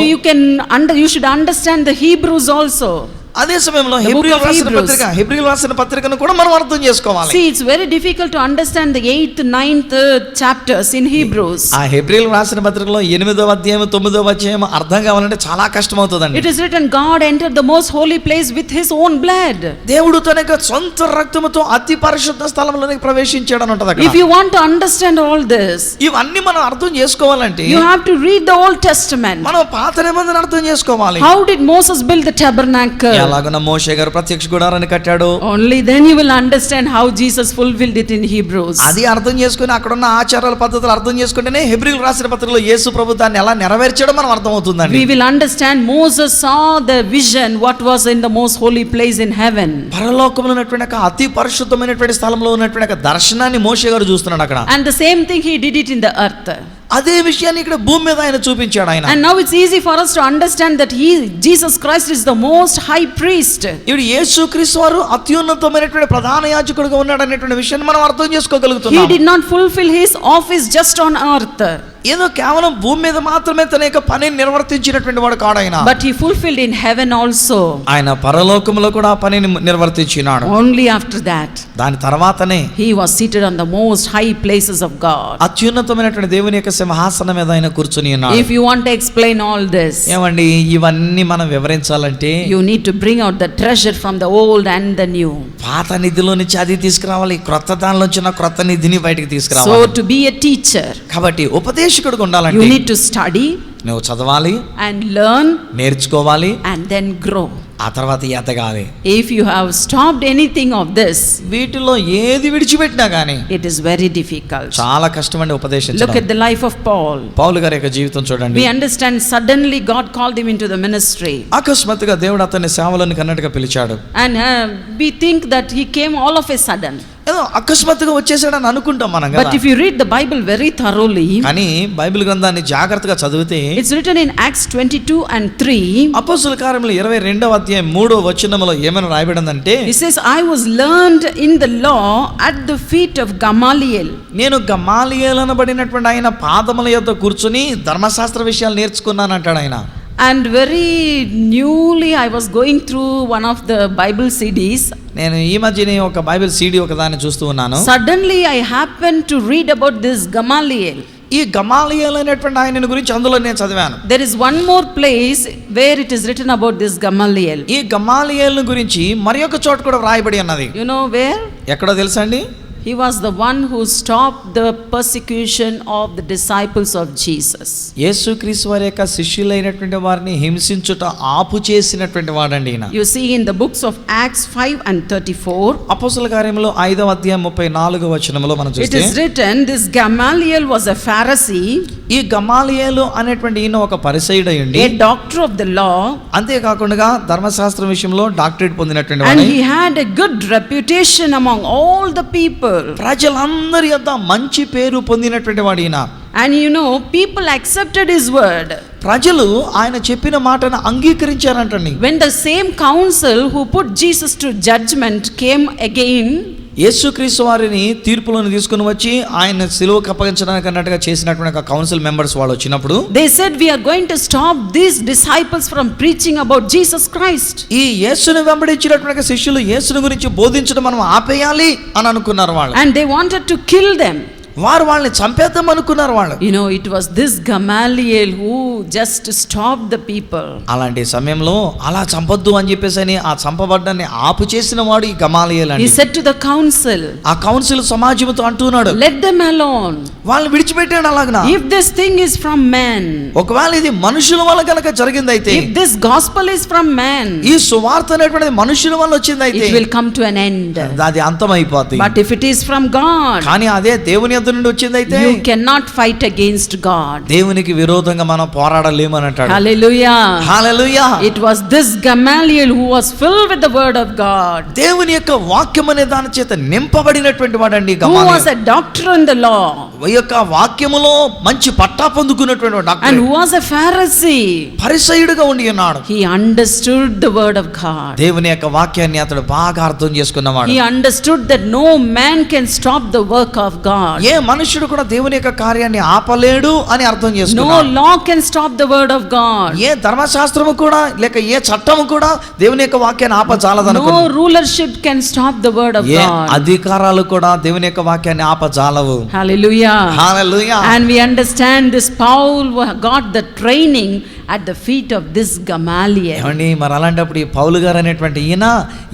you should understand the Hebrews also.
అదే సమయంలో హెబ్రీయులకు రాసిన పత్రికను కూడా మనం అర్థం చేసుకోవాలి.
See, it's very difficult to understand the 8th, 9th chapters in Hebrews.
ఆ హెబ్రీయులకు రాసిన పత్రికలో 8వ అధ్యాయం 9వ అధ్యాయం అర్థం కావాలంటే చాలా కష్టమవుతుందండి.
It is written, God entered the most holy place with his own blood.
దేవుడు తన యొక్క సొంత రక్తముతో అతి పరిశుద్ధ స్థలంలోకి ప్రవేశించాడు అని ఉంటది అక్కడ.
If you want to understand all this,
ఇవన్నీ మనం అర్థం చేసుకోవాలంటే
you have to read the Old Testament.
మనం పాత నిబంధన అర్థం చేసుకోవాలి.
How did Moses build the tabernacle?
ఎలాగన మోషే గారు ప్రత్యక్ష గుడారాన్ని కట్టాడు.
Only then you will understand how Jesus fulfilled it in Hebrews.
అది అర్థం చేసుకుని అక్కడ ఉన్న ఆచారాల పద్ధతులు అర్థం చేసుకుంటేనే హెబ్రీయులకు రాసిన పత్రికలో యేసు ప్రభు దాన్ని ఎలా నెరవేర్చాడో మనం అర్థం అవుతుందండి.
We will understand Moses saw the vision what was in the most holy place in heaven.
పరలోకంలో ఉన్నటువంటి అతి పరిశుద్ధమైనటువంటి స్థలంలో ఉన్నటువంటి దర్శనాన్ని మోషే గారు చూస్తున్నాడు అక్కడ.
And the same thing he did it in the earth.
అదే విషయాన్ని ఇక్కడ భూమి మీద ఆయన చూపించాడు ఆయన.
And now it's easy for us to understand that Jesus Christ is the most high priest.
ఇప్పుడు యేసుక్రీస్తు వారు అత్యున్నతమైనటువంటి ప్రధాన యాజకుడిగా ఉన్నాడు అనేటువంటి విషయాన్ని మనం అర్థం చేసుకోగలుగుతున్నాం.
He did not fulfill his office just on earth.
ఏదో కేవలం భూమి మీద మాత్రమే తన యొక్క పనిని నిర్వర్తించినటువంటి వాడు కాడు ఆయన.
But he fulfilled in heaven also.
ఆయన పరలోకములో కూడా ఆ పనిని నిర్వర్తించినాడు.
Only after that
దాని తర్వాతనే
he was seated on the most high places of God.
అత్యున్నతమైనటువంటి దేవుని యొక్క సింహాసనం మీద ఆయన కూర్చుని ఉన్నాడు.
If you want to explain all this,
ఏమండి ఇవన్నీ మనం వివరించాలంటే
you need to bring out the treasure from the old and the new.
పాత నిధిలో నుంచి అది తీసుకురావాలి, క్రొత్త దానిలో నుంచి క్రొత్త నిధిని బయటికి తీసుకురావాలి.
So to be a teacher,
కాబట్టి ఉపదేశకుడిగా
you
ఉండాలంటే
need to study
నువ్వు చదవాలి,
and learn
నేర్చుకోవాలి,
and then grow.
ఆ తర్వాత ఎదగాలి.
If you have stopped anything of this,
వీటిలో ఏది విడిచిపెట్టినా గానీ
it is very difficult.
చాలా కష్టమండి ఉపదేశించడం.
Look at the life of Paul.
పౌలు గారి యొక్క జీవితం చూడండి.
We understand suddenly God called him into the ministry.
అకస్మాత్తుగా దేవుడు అతన్ని సేవలను కన్నట్టుగా పిలిచాడు.
And we think that he came all of a sudden.
ఏదో అకస్మాత్తుగా వచ్చేసాడని అనుకుంటాం మనం కదా.
But if you read the Bible very thoroughly,
కానీ బైబిల్ గ్రంథాన్ని జాగ్రత్తగా చదివితే
it's written in Acts 22 and 3.
అపోస్తలుల కార్యములు 22వ అధ్యాయం 3వ వచనములో ఏమని రాయబడిందంటే,
It says, I was learned in the law at the feet of Gamaliel.
నేను గమాలియేలు అనబడినటువంటి ఆయన పాదముల యొద్ద కూర్చుని ధర్మశాస్త్ర విషయాలు నేర్చుకున్నాను అంటాడు ఆయన.
And very newly I was going through one of the Bible CDs.
నేను ఈ మధ్యనే ఒక బైబిల్ సీడీ ఒకదాన్ని చూస్తూ ఉన్నాను.
Suddenly I happened to read about this Gamaliel.
ఈ గమాలియేలు అనేటువంటి ఆయన గురించి అందులో నేను చదివాను.
There is one more place where it is written about this Gamaliel.
ఈ గమాలియేలు గురించి మరి ఒక చోట కూడా వ్రాయబడి ఉన్నది.
You know where?
ఎక్కడో తెలుసా అండి?
He was the one who stopped the persecution of the disciples of Jesus.
యేసుక్రీస్తు వారి యొక్క శిష్యులైనటువంటి వారిని హింసించుట ఆపు చేసినటువంటి వాడండి ఈయన.
You see in the books of Acts 5 and 34.
అపోస్తలుల కార్యములో 5వ అధ్యాయం 34వ వచనములో మనం చూస్తే,
It is written, this Gamaliel was a Pharisee.
ఈ గమాలియేలు అనేటువంటి ఈయన ఒక పరిసయ్యుడై ఉండి,
a doctor of the law.
అంతేకాకుండా ధర్మశాస్త్రం విషయంలో డాక్టరేట్ పొందినటువంటి
And
వాడు.
he had a good reputation among all the people.
ప్రజలందరి యొద్ద మంచి పేరు పొందినటువంటి వాడు ఈయన.
And you know, people accepted his word.
ప్రజలు ఆయన చెప్పిన మాటను అంగీకరించారంటండి.
When the same council who put Jesus to judgment came again,
యేసుక్రీస్తు వారిని తీర్పులను తీసుకుని వచ్చి ఆయన సిలువకు అప్పగించడానికి అన్నట్టుగా చేసినటువంటి కౌన్సిల్ మెంబర్స్ వాళ్ళు వచ్చినప్పుడు,
they said, we are going to stop these disciples from preaching about Jesus Christ.
ఈ యేసుని వెంబడించినటువంటి శిష్యులు యేసుని గురించి బోధించడం మనం ఆపేయాలి అని అనుకున్నారు వాళ్ళు.
And they wanted to kill them.
వారు వాళ్ళని చంపేద్దాం అనుకున్నారు వాళ్ళు.
You know, it was this Gamaliel who just stopped the people.
అలాంటి సమయంలో అలా చంపొద్దు అని చెప్పేసి ఆ చంపబడ్డాన్ని ఆపు చేసిన వాడు ఈ గమాలియేలు అండి.
He said to the council,
ఆ కౌన్సిల్ సమాజంతో అంటున్నాడు,
let them alone.
వాళ్ళని విడిచిపెట్టాడు అలాగనా.
If this thing is from man,
ఒకవేళ ఇది మనుషుల వల్ల కనుక జరిగిందైతే,
if this gospel is from man,
ఈ సువార్త అనేటువంటిది మనుషుల వల్ల వచ్చిందైతే,
it will come to an end.
అది అంతమైపోతుంది.
But if it is from God,
కానీ అదే దేవుని యొద్ద నుండి వచ్చిందైతే,
you cannot fight against God.
దేవునికి విరోధంగా మనం పోరాడలేము అని అంటాడు.
Hallelujah.
Hallelujah.
It was this Gamaliel who was filled with the word of God,
దేవుని యొక్క వాక్యం అనే దాని చేత నింపబడినటువంటి వాడండి
who
గమాలియేలు.
was a doctor in the law,
ఈ యొక్క వాక్యములో మంచి పట్టా పొందుకున్నటువంటి
and
doctor,
who was a Pharisee.
పరిసయ్యుడుగా ఉండి ఉన్నాడు.
He understood the word of God.
దేవుని యొక్క వాక్యాన్ని అతడు బాగా అర్థం చేసుకున్నవాడు.
He understood that no man can stop the work of God.
ఏ మనుషుడు కూడా దేవుని యొక్క కార్యాన్ని ఆపలేడు అని అర్థం
No
చేసుకున్నాడు.
law can stop the word of God.
ఏ ధర్మశాస్త్రము కూడా లేక ఏ చట్టము కూడా దేవుని యొక్క వాక్యాన్ని ఆపజాలదనుకున్నాడు.
No rulership can stop the word of
A
God.
అధికారాలు కూడా దేవుని యొక్క వాక్యాన్ని ఆపజాలవు.
Hallelujah.
Hallelujah.
And we understand this Paul got the training at the feet of this Gamaliel.
ఏమండి మరి అలాంటప్పుడు ఈ పౌలు గారు అనేటువంటి ఈయన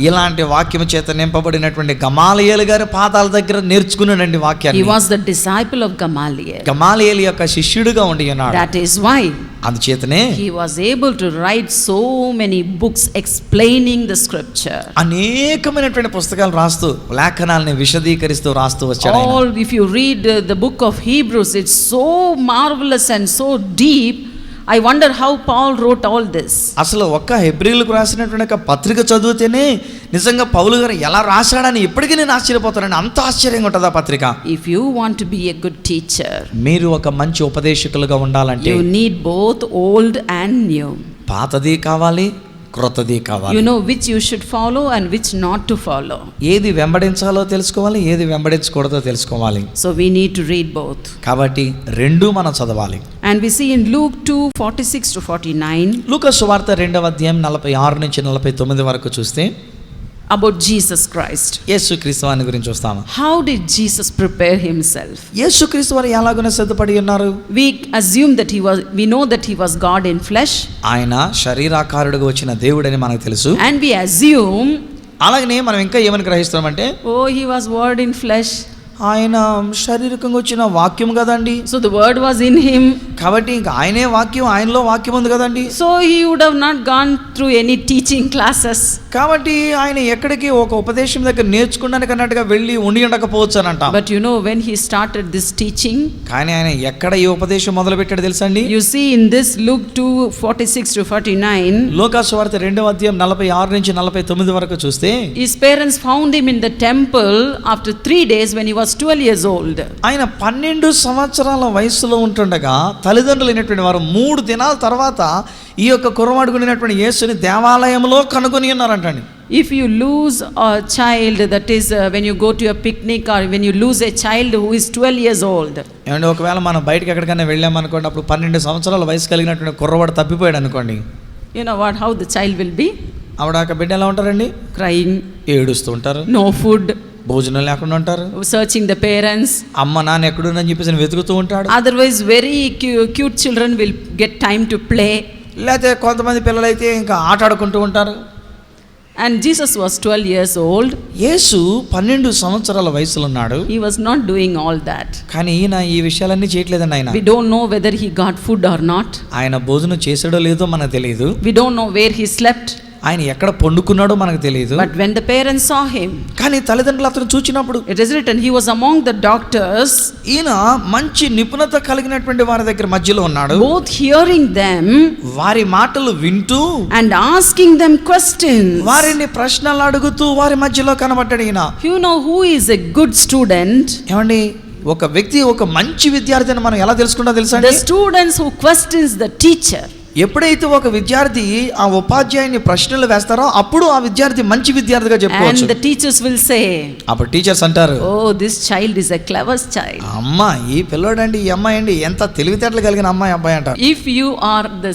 ఇలాంటి వాక్యం చేత నింపబడినటువంటి గమాలియేలు గారి పాదాల దగ్గర నేర్చుకున్నాడండి
He
వాక్యాన్ని.
was the disciple of Gamaliel.
గమాలియేలు యొక్క శిష్యుడిగా ఉండి ఉన్నాడు.
That is why
అందుచేతనే
he was able to write so many books explaining the scripture.
అనేకమైనటువంటి పుస్తకాలు రాస్తూ లేఖనాలని విశదీకరిస్తూ రాస్తూ వచ్చాడు ఆయన.
All, if you read the book of Hebrews, it's so marvelous and so deep. I wonder how Paul wrote all this.
అసలు ఒక్క హెబ్రీలకు రాసినటువంటి ఒక పత్రిక చదివితేనే నిజంగా పౌలు గారు ఎలా రాశాడని ఇప్పటికీ నేను ఆశ్చర్యపోతానండి. అంత ఆశ్చర్యంగా ఉంటుంది ఆ పత్రిక.
If you want to be a good teacher,
మీరు ఒక మంచి ఉపదేశకులుగా ఉండాలంటే
you need both old and new.
పాతది కావాలి, క్రొత్తది కావాలి.
You know which you should follow and which not to follow.
ఏది వెంబడించాలో తెలుసుకోవాలి, ఏది వెంబడించకూడదో తెలుసుకోవాలి.
So we need to read both.
కాబట్టి రెండు మనం చదవాలి.
And we see in Luke 2:46 to 49.
లూకా సువార్త 2వ అధ్యాయం 46 నుంచి 49 వరకు చూస్తే
about Jesus Christ.
యేసుక్రీస్తు వారి గురించి చూస్తాము.
How did Jesus prepare himself?
యేసుక్రీస్తు వారు ఎలాగున సిద్ధపడి ఉన్నారు?
We assume that we know that he was God in flesh.
ఆయన శరీరాకారుడుగా వచ్చిన దేవుడని మనకు తెలుసు.
And we assume,
అలాగనే మనం ఇంకా ఏమని గ్రహిస్తామంటే,
oh, he was word in flesh.
ఆయన శారీరకంగా వచ్చిన వాక్యం కదండి.
So the word was in him.
కాబట్టి ఇంకా ఆయనే వాక్యం, ఆయనలో వాక్యం ఉంది కదండి.
So he would have not gone through any teaching classes.
కాబట్టి ఆయన ఎక్కడికి ఒక ఉపదేశం దగ్గర నేర్చుకోవడానికి అన్నట్టుగా వెళ్ళి ఉండి ఉండకపోవచ్చు అని అంటాం.
But you know when he started this teaching,
కానీ ఆయన ఎక్కడ ఈ ఉపదేశం మొదలు పెట్టాడు తెలుసా అండి?
you see in this Luke 2:46 to 49,
లూకా సువార్త 2వ అధ్యాయం 46 నుంచి 49 వరకు చూస్తే,
his parents found him in the temple after 3 days when he was 12 years old.
ఆయన 12 సంవత్సరాల వయసులో ఉంటుండగా తల్లిదండ్రులు అయినటువంటి వారు 3 దినాల తర్వాత ఈ యొక్క కుర్రవాడుకునేటువంటి యేసుని దేవాలయంలో కనుగొని ఉన్నారంటండి.
If you lose a child, that is when you go to a picnic or when you lose a child who is 12 years old.
ఏమంటే ఒకవేళ మనం బయటకి ఎక్కడికైనా వెళ్ళామనుకోండి, అప్పుడు 12 సంవత్సరాల వయసు కలిగినటువంటి కుర్రవాడు తప్పిపోయాడు అనుకోండి,
you know what, how the child will be?
ఆవిడ బిడ్డ ఎలా ఉంటారండి?
Crying,
ఏడుస్తూ ఉంటారు,
no food,
భోజనం లేకుండా ఉంటారు,
searching the parents,
అమ్మ నాన్న ఎక్కడుందని చెప్పేసి వెతుకుతూ ఉంటాడు.
otherwise very cute children will get time to play.
లేకపోతే కొంతమంది పిల్లలైతే ఇంకా ఆట ఆడుకుంటూ ఉంటారు.
And Jesus was 12 years old.
యేసు 12 సంవత్సరాల వయసులో ఉన్నాడు.
He was not doing all that.
కానీ ఈయన ఈ విషయాలన్నీ చేయట్లేదండి. ఆయన
We don't know whether he got food or not.
ఆయన భోజనం చేసాడో లేదో మనకు తెలియదు.
We don't know where he slept.
ఆయన ఎక్కడ పండుకున్నాడో మనకు తెలియదు.
But when the parents saw him,
కానీ తల్లిదండ్రులు అతను చూచినప్పుడు,
it is written he was among the doctors.
ఈయన మంచి నిపుణత కలిగినటువంటి వారి దగ్గర మధ్యలో ఉన్నాడు.
Both hearing them,
వారి మాటలు వింటూ
and asking them questions.
వారిని ప్రశ్నలు అడుగుతూ వారి మధ్యలో కనబడ్డాడు ఈయన.
You know who is a good student?
ఏమండి, ఒక వ్యక్తి ఒక మంచి విద్యార్థి అని మనం ఎలా తెలుసుకుంటా తెలుసా?
The students who questions the teacher.
ఎప్పుడైతే ఒక విద్యార్థి ఆ ఉపాధ్యాయుని ప్రశ్నలు వేస్తారో అప్పుడు ఆ విద్యార్థి మంచి విద్యార్థిగా చెప్పుకోవచ్చు.
And the teachers will say,
అప్పుడు టీచర్స్ అంటారు,
oh, this child is a clever child.
అమ్మ ఈ పిల్లోడండి, ఈ అమ్మాయి అండి ఎంత తెలివితేటలు కలిగిన అమ్మాయి అబ్బాయి అంటారు.
If you are the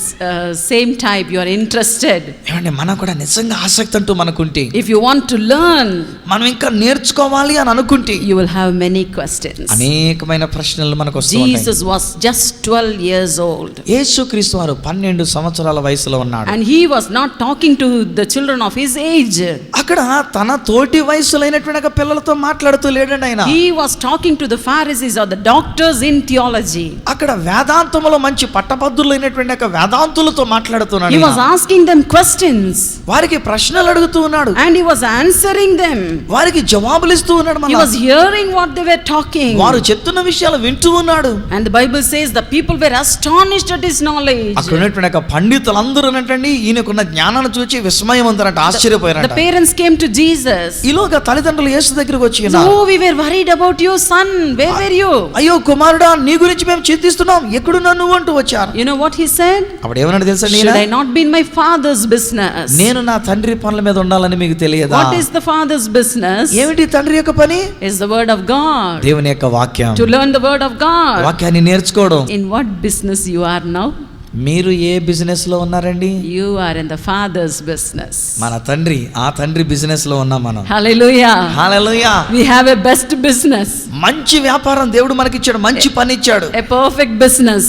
same type, you are interested,
ఏమండి మనం కూడా నిజంగా ఆసక్తి అంటూ మనకుంటే,
if you want to learn,
మనం ఇంకా నేర్చుకోవాలి అని అనుకుంటే,
you will have many questions.
అనేకమైన ప్రశ్నలు మనకు వస్తాయి.
Jesus was just 12 years old.
యేసుక్రీస్తు వారు 12 సంవత్సరాల వయసులో ఉన్నాడు.
And he was not talking to the children of his age.
అక్కడ తన తోటి వయసులైనటువంటి పిల్లలతో మాట్లాడుతూ లేడండి ఆయన.
He was talking to the Pharisees or the doctors in theology.
అక్కడ వేదాంతములో మంచి పట్టభద్రులైనటువంటి వేదాంతులతో మాట్లాడుతున్నాడు.
He was asking them questions.
వారికి ప్రశ్నలు అడుగుతూ ఉన్నాడు.
And he was answering them.
వారికి జవాబులు ఇస్తూ ఉన్నాడు.
He was hearing what they were talking.
వారు చెప్తున్న విషయాలు వింటూ ఉన్నాడు.
And the Bible says the people were astonished at his knowledge.
అక్కడ ఉన్నటువంటి పండితులందరూ అంటండి ఈయనకున్న జ్ఞానాన్ని చూసి విస్మయమంతారంట, ఆశ్చర్యపోయారంట.
The parents came to Jesus.
ఈలోగా తల్లిదండ్రులు యేసు దగ్గరికి వచ్చి,
"Oh, we were worried about your son. Where were you?"
అయ్యో కుమారుడా, నీ గురించి మేము చింతిస్తున్నాం, ఎక్కడున్నావు నువ్వు అంటూ వచ్చారు.
You know what he said?
అప్పుడు ఏమన్నాడు తెలుసా?
Should I not be in my father's business?
నేను నా తండ్రి పనుల మీద ఉండాలని మీకు తెలియదా?
What is the father's business?
ఏమిటి తండ్రి యొక్క పని?
Is the word of God.
దేవుని యొక్క వాక్యం.
To learn the word of God.
వాక్యాన్ని నేర్చుకోవడం.
In what business you are now?
మీరు ఏ బిజినెస్ లో ఉన్నారండి?
You are in the father's business.
మన తండ్రి, ఆ తండ్రి బిజినెస్ లో ఉన్నాం మనం.
Hallelujah.
Hallelujah.
We have a best business.
మంచి వ్యాపారం దేవుడు మనకి ఇచ్చాడు, మంచి పని ఇచ్చాడు.
A perfect business.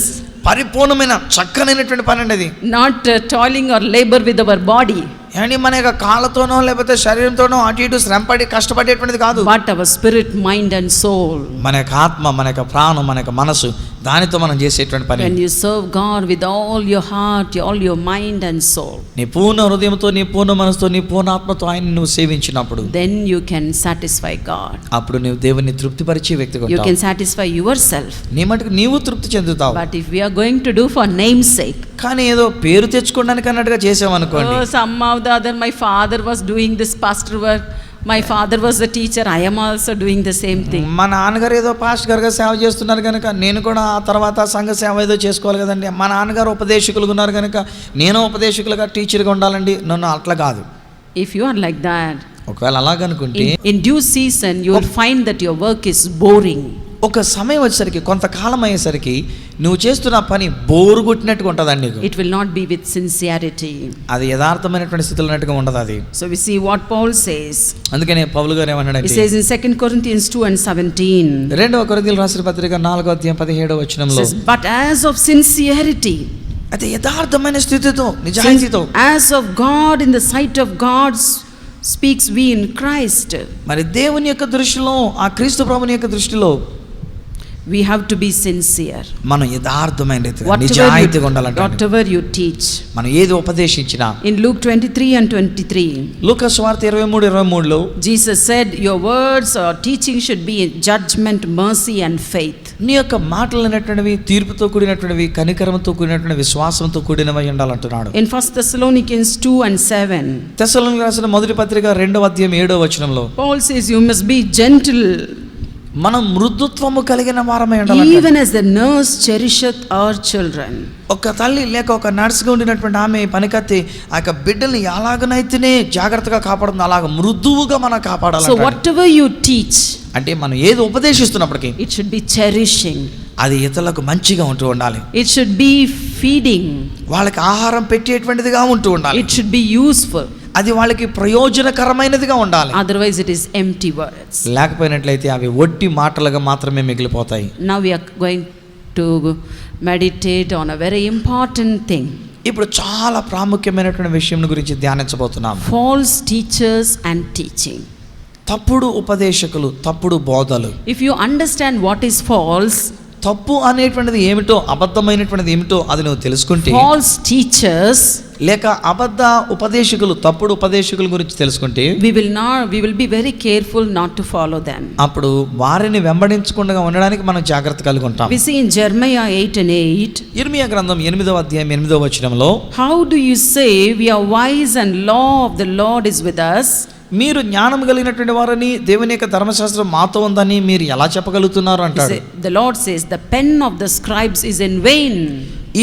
పరిపూర్ణమైన చక్కనైనటువంటి పని అండి అది.
Not toiling or labor with our body.
ఏమండి మన యొక్క కాళ్ళతోనో లేకపోతే శరీరంతోనో అటు ఇటు శ్రమపడి కష్టపడేటువంటిది కాదు.
But our spirit, mind and soul.
మన యొక్క ఆత్మ, మన యొక్క ప్రాణం, మన యొక్క మనసు, దానితో మనం చేసేటువంటి పని.
When you serve God with all your heart, all your mind and soul,
నీ పూర్ణ హృదయంతో, నీ పూర్ణ మనసుతో, నీ పూర్ణ ఆత్మతో ఆయన నువ్వు సేవించినప్పుడు,
then you can satisfy God.
అప్పుడు నువ్వు దేవుని తృప్తిపరిచే వ్యక్తిగా
You
ఉంటావు.
can satisfy yourself.
నీ మటుకు నీవు తృప్తి చెందుతావు.
But if we are going to do for name's sake,
కానీ ఏదో పేరు తెచ్చుకోవడానికి అన్నట్టుగా చేసామనుకోండి,
oh, somehow the other my father was doing this pastor work, My father was a teacher, I am also doing the same thing.
మా నాన్నగారు ఏదో pastor గారుగా సేవ చేస్తున్నారు కనుక నేను కూడా ఆ తర్వాత సంఘ సేవ ఏదో చేసుకోవాలి కదండి. మా నాన్నగారు ఉపదేశకులుగా ఉన్నారు కనుక నేను ఉపదేశకులుగా టీచర్గా ఉండాలండి. నన్ను అట్లా కాదు.
If you are like that,
ఒకవేళ అలాగనుకుంటే
in due season you will find that your work is boring.
ఒక సమయం వచ్చేసరికి, కొంతకాలం అయ్యేసరికి నువ్వు చేస్తున్న పని బోరు కొట్టినట్టుగా ఉంటుందండి నీకు.
It will not be with sincerity.
అది యథార్థమైనటువంటి స్థితిలో ఉన్నట్టుగా ఉండదు అది.
So we see what Paul says.
అందుకనే పౌలు గారు
He
ఏమన్నాడంటే,
says in 2 Corinthians 2:17.
2 కొరింథీయులకు రాసిన పత్రిక 4:17
says, but as of sincerity,
అయితే యథార్థమైన స్థితితో, నిజాయితీతో,
as of God in the sight of God speaks we in Christ.
మరి దేవుని యొక్క దృష్టిలో, ఆ క్రీస్తు ప్రభుని యొక్క దృష్టిలో
we have to be sincere.
మనం యథార్థమైన రీతిగా నిజాయితీగా ఉండాలంట.
Whatever you teach.
మనం ఏది ఉపదేశించినా.
In Luke 23:23.
లూకా సువార్త 23:23లో
Jesus said your words or teaching should be judgment, mercy and faith.
నీ యొక్క మాటలు అనేటువంటివి తీర్పుతో కూడినటువంటివి, కనికరంతో కూడినటువంటి, విశ్వాసంతో కూడినవి ఉండాలంటున్నాడు.
In 1 Thessalonians 2:7.
తెస్సలోనికీయులకు రాసిన మొదటి పత్రిక 2:7
Paul says you must be gentle.
మనం మృదుత్వము కలిగిన వారమై ఉండాలి.
Even as the nurse cherisheth her children.
ఒక తల్లి లేక ఒక నర్సుగా ఉండినటువంటి ఆమె పనికత్తి ఆ యొక్క బిడ్డల్ని ఎలాగనైతేనే జాగ్రత్తగా కాపాడుతుంది, అలాగ మృదువుగా మనం కాపాడాలి.
So whatever you teach,
అంటే మనం ఏది ఉపదేశిస్తున్నప్పటికీ
it should be cherishing.
అది ఇతరులకు మంచిగా ఉంటూ ఉండాలి.
It should be feeding.
వాళ్ళకి ఆహారం పెట్టేటువంటిదిగా ఉంటూ ఉండాలి.
It should be useful.
అది వాళ్ళకి ప్రయోజనకరమైనదిగా ఉండాలి.
Otherwise it is empty words.
లేకపోయినట్లయితే అవి ఒట్టి మాటలుగా మాత్రమే మిగిలిపోతాయి.
Now we are going to meditate on a very important thing.
ఇప్పుడు చాలా ప్రాముఖ్యమైనటువంటి విషయం గురించి ధ్యానించబోతున్నాం.
False teachers and teaching.
తప్పుడు ఉపదేశకులు, తప్పుడు బోధలు.
If you understand what is false,
తప్పు అనేటువంటిది ఏమిటో, అబద్ధమైనటువంటిది ఏమిటో అది నువ్వు తెలుసుకుంటే,
false teachers
లేక అబద్ధ ఉపదేశకులు, తప్పుడు ఉపదేశకుల గురించి తెలుసుకుంటే,
we will be very careful not to follow them.
అప్పుడు వారిని వెంబడించకుండా ఉండడానికి మనం జాగ్రత్త కలిగి ఉంటాం.
We see in Jeremiah 8:8.
ఇర్మియా గ్రంథం 8:8
How do you say we are wise and law of the Lord is with us?
మీరు జ్ఞానం కలిగినటువంటి వారని, దేవుని యొక్క ధర్మశాస్త్రం మాతో ఉందని మీరు ఎలా చెప్పగలుగుతున్నారు అంటాడు.
The Lord says the pen of the scribes is in vain.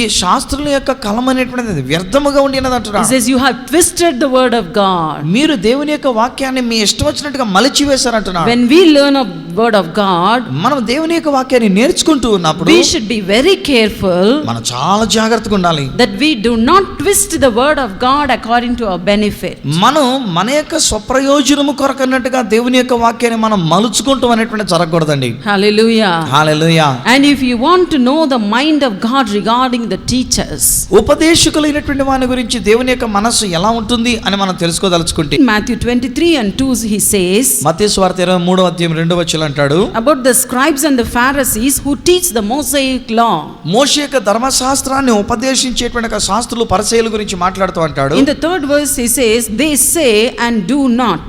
ఈ శాస్త్రుల యొక్క కలం అనేటువంటిది వ్యర్థముగా ఉండినది అంటున్నాడు.
He says you have twisted the word of God.
మీరు దేవుని యొక్క వాక్యాన్ని మీ ఇష్టం వచ్చినట్టుగా మలిచి వేశారు అంటున్నాడు.
When we learn of word of God,
మనం దేవుని యొక్క వాక్యాన్ని నేర్చుకుంటూ ఉన్నప్పుడు
we should be very careful.
మనం చాలా జాగ్రత్తగా ఉండాలి.
That we do not twist the word of God according to our benefit.
మనం మన యొక్క స్వప్రయోజనము కొరకు అన్నట్టుగా దేవుని యొక్క వాక్యాన్ని మనం మలుచుకుంటాం అనేటువంటి జరగకూడదండి.
Hallelujah.
Hallelujah.
And if you want to know the mind of God regarding the teachers,
ఉపదేశకులైనటువంటి వారి గురించి దేవుని యొక్క మనస్సు ఎలా ఉంటుంది అని మనం తెలుసుకోదలుచుకుంటే,
in Matthew 23:2 he says,
మత్తయి సువార్త 23:2 అంటాడు,
about the scribes and the Pharisees who teach the Mosaic law.
మోషే యొక్క ధర్మశాస్త్రాన్ని ఉపదేశించేటువంటి శాస్త్రులు, పరిసయ్యుల గురించి మాట్లాడుతూ అంటాడు.
In the 3rd verse he says, they say and do not.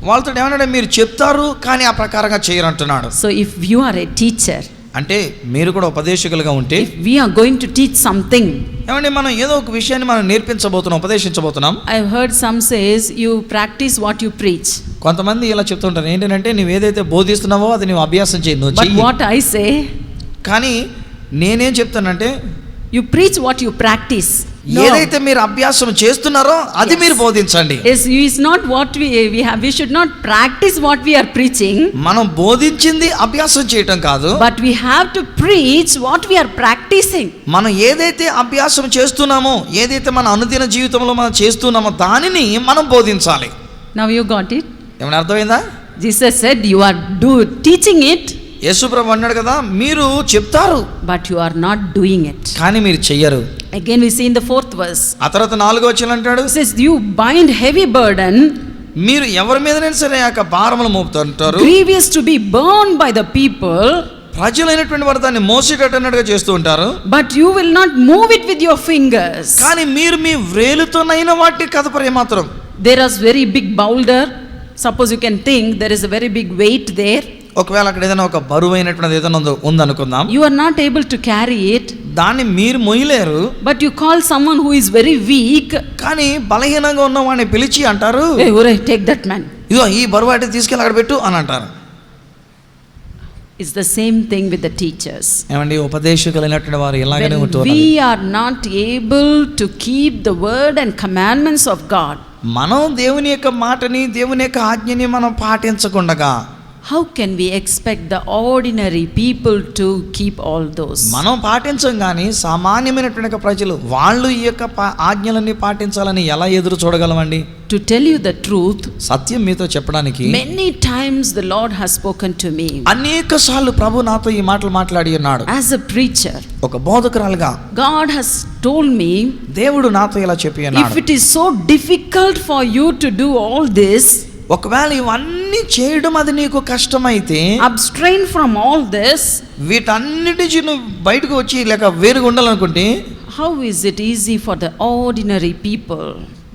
వాళ్ళతో ఏమన్నాడు, మీరు చెప్తారు కానీ ఆ ప్రకారంగా చేయరు అంటున్నాడు.
So if you are a teacher,
అంటే మీరు కూడా ఉపదేశకులుగా ఉంటే,
if we are going to teach something,
ఏమంటే మనం ఏదో ఒక విషయాన్ని మనం నేర్పించబోతున్నాం, ఉపదేశించబోతున్నాం.
I've heard some says you practice what you preach.
కొంతమంది ఇలా చెప్తుంటారు, ఏంటంటే నువ్వు ఏదైతే బోధిస్తున్నావో అది నువ్వు అభ్యాసం చేయి, నువ్వు చెయ్యి.
But what I say,
కానీ నేనేం చెప్తానంటే,
you preach what you practice. No.
ఏదైతే మీరు అభ్యాసం చేస్తున్నారో అది మీరు బోధించండి.
Is not what we should not practice what we are preaching.
మనం బోధించింది అభ్యాసం చేయటం కాదు,
but we have to preach what we are practicing.
మనం ఏదైతే అభ్యాసం చేస్తున్నామో, ఏదైతే మన అనుదిన జీవితంలో మనం చేస్తున్నామో దానిని మనం బోధించాలి.
Now you got it?
ఏమన్నా అర్థమైందా?
Jesus said you are teaching it.
యేసుప్రభు అన్నాడు కదా, మీరు చెప్తారు
but you are not doing it.
కానీ మీరు చెయ్యరు.
Again we see in the 4th verse.
ఆ తర్వాత 4వ వచనం అంటాడు,
he says you bind heavy burden,
మీరు ఎవరి మీదైనా సరే ఆ యొక్క భారములు మోపుతుంటారు,
grievous to be borne by the people,
ప్రజలైనటువంటి వారు దాన్ని మోసేటట్టుగా చేస్తూ ఉంటారు,
but you will not move it with your fingers.
కానీ మీరు మీ వ్రేలుతోనైనా వాటిని కదపరే మాత్రం.
There is very big boulder, suppose you can think there is a very big weight there.
ఒకవేళ అక్కడ ఏదైనా ఒక బరువైనటువంటిది ఏదైనా ఉందనుకుందాం,
you are not able to carry it,
దాన్ని మీరు మొయ్యలేరు,
but you call someone who is very weak,
కానీ బలహీనంగా ఉన్న వాడిని పిలిచి అంటారు,
hey ore take that man,
ఇదో ఈ బరువు అంటే తీసుకెళ్ళి అక్కడ పెట్టు అని అంటారు.
It's the same thing with the teachers.
ఏమండి, ఉపదేశకులైనటువంటి వారు ఇలాగనే
When
ఉంటున్నారు.
we are not able to keep the word and commandments of God,
మనం దేవుని యొక్క మాటని, దేవుని యొక్క ఆజ్ఞని మనం పాటించకుండగా
how can we expect the ordinary people to keep all those?
మనం పాటించం కానీ సామాన్యమైనటువంటి ప్రజలు వాళ్ళు ఈ యొక్క ఆజ్ఞలన్నీ పాటించాలని ఎలా ఎదురు చూడగలమండి?
To tell you the truth,
సత్యం మీతో చెప్పడానికి
many times the Lord has spoken to me.
అనేక సార్లు ప్రభు నాతో ఈ మాటలు మాట్లాడి ఉన్నాడు.
As a preacher,
ఒక బోధకురాలుగా
God has told me,
దేవుడు నాతో ఇలా చెప్పి
if
ఉన్నాడు,
it is so difficult for you to do all this,
ఒకవేళ ఇవన్నీ చేయడం అది నీకు కష్టమైతే,
abstain from all this,
వీటన్నిటి నుంచి నువ్వు బయటకు వచ్చి లేక వేరుగా ఉండాలనుకుంటే,
how is it easy for the ordinary people?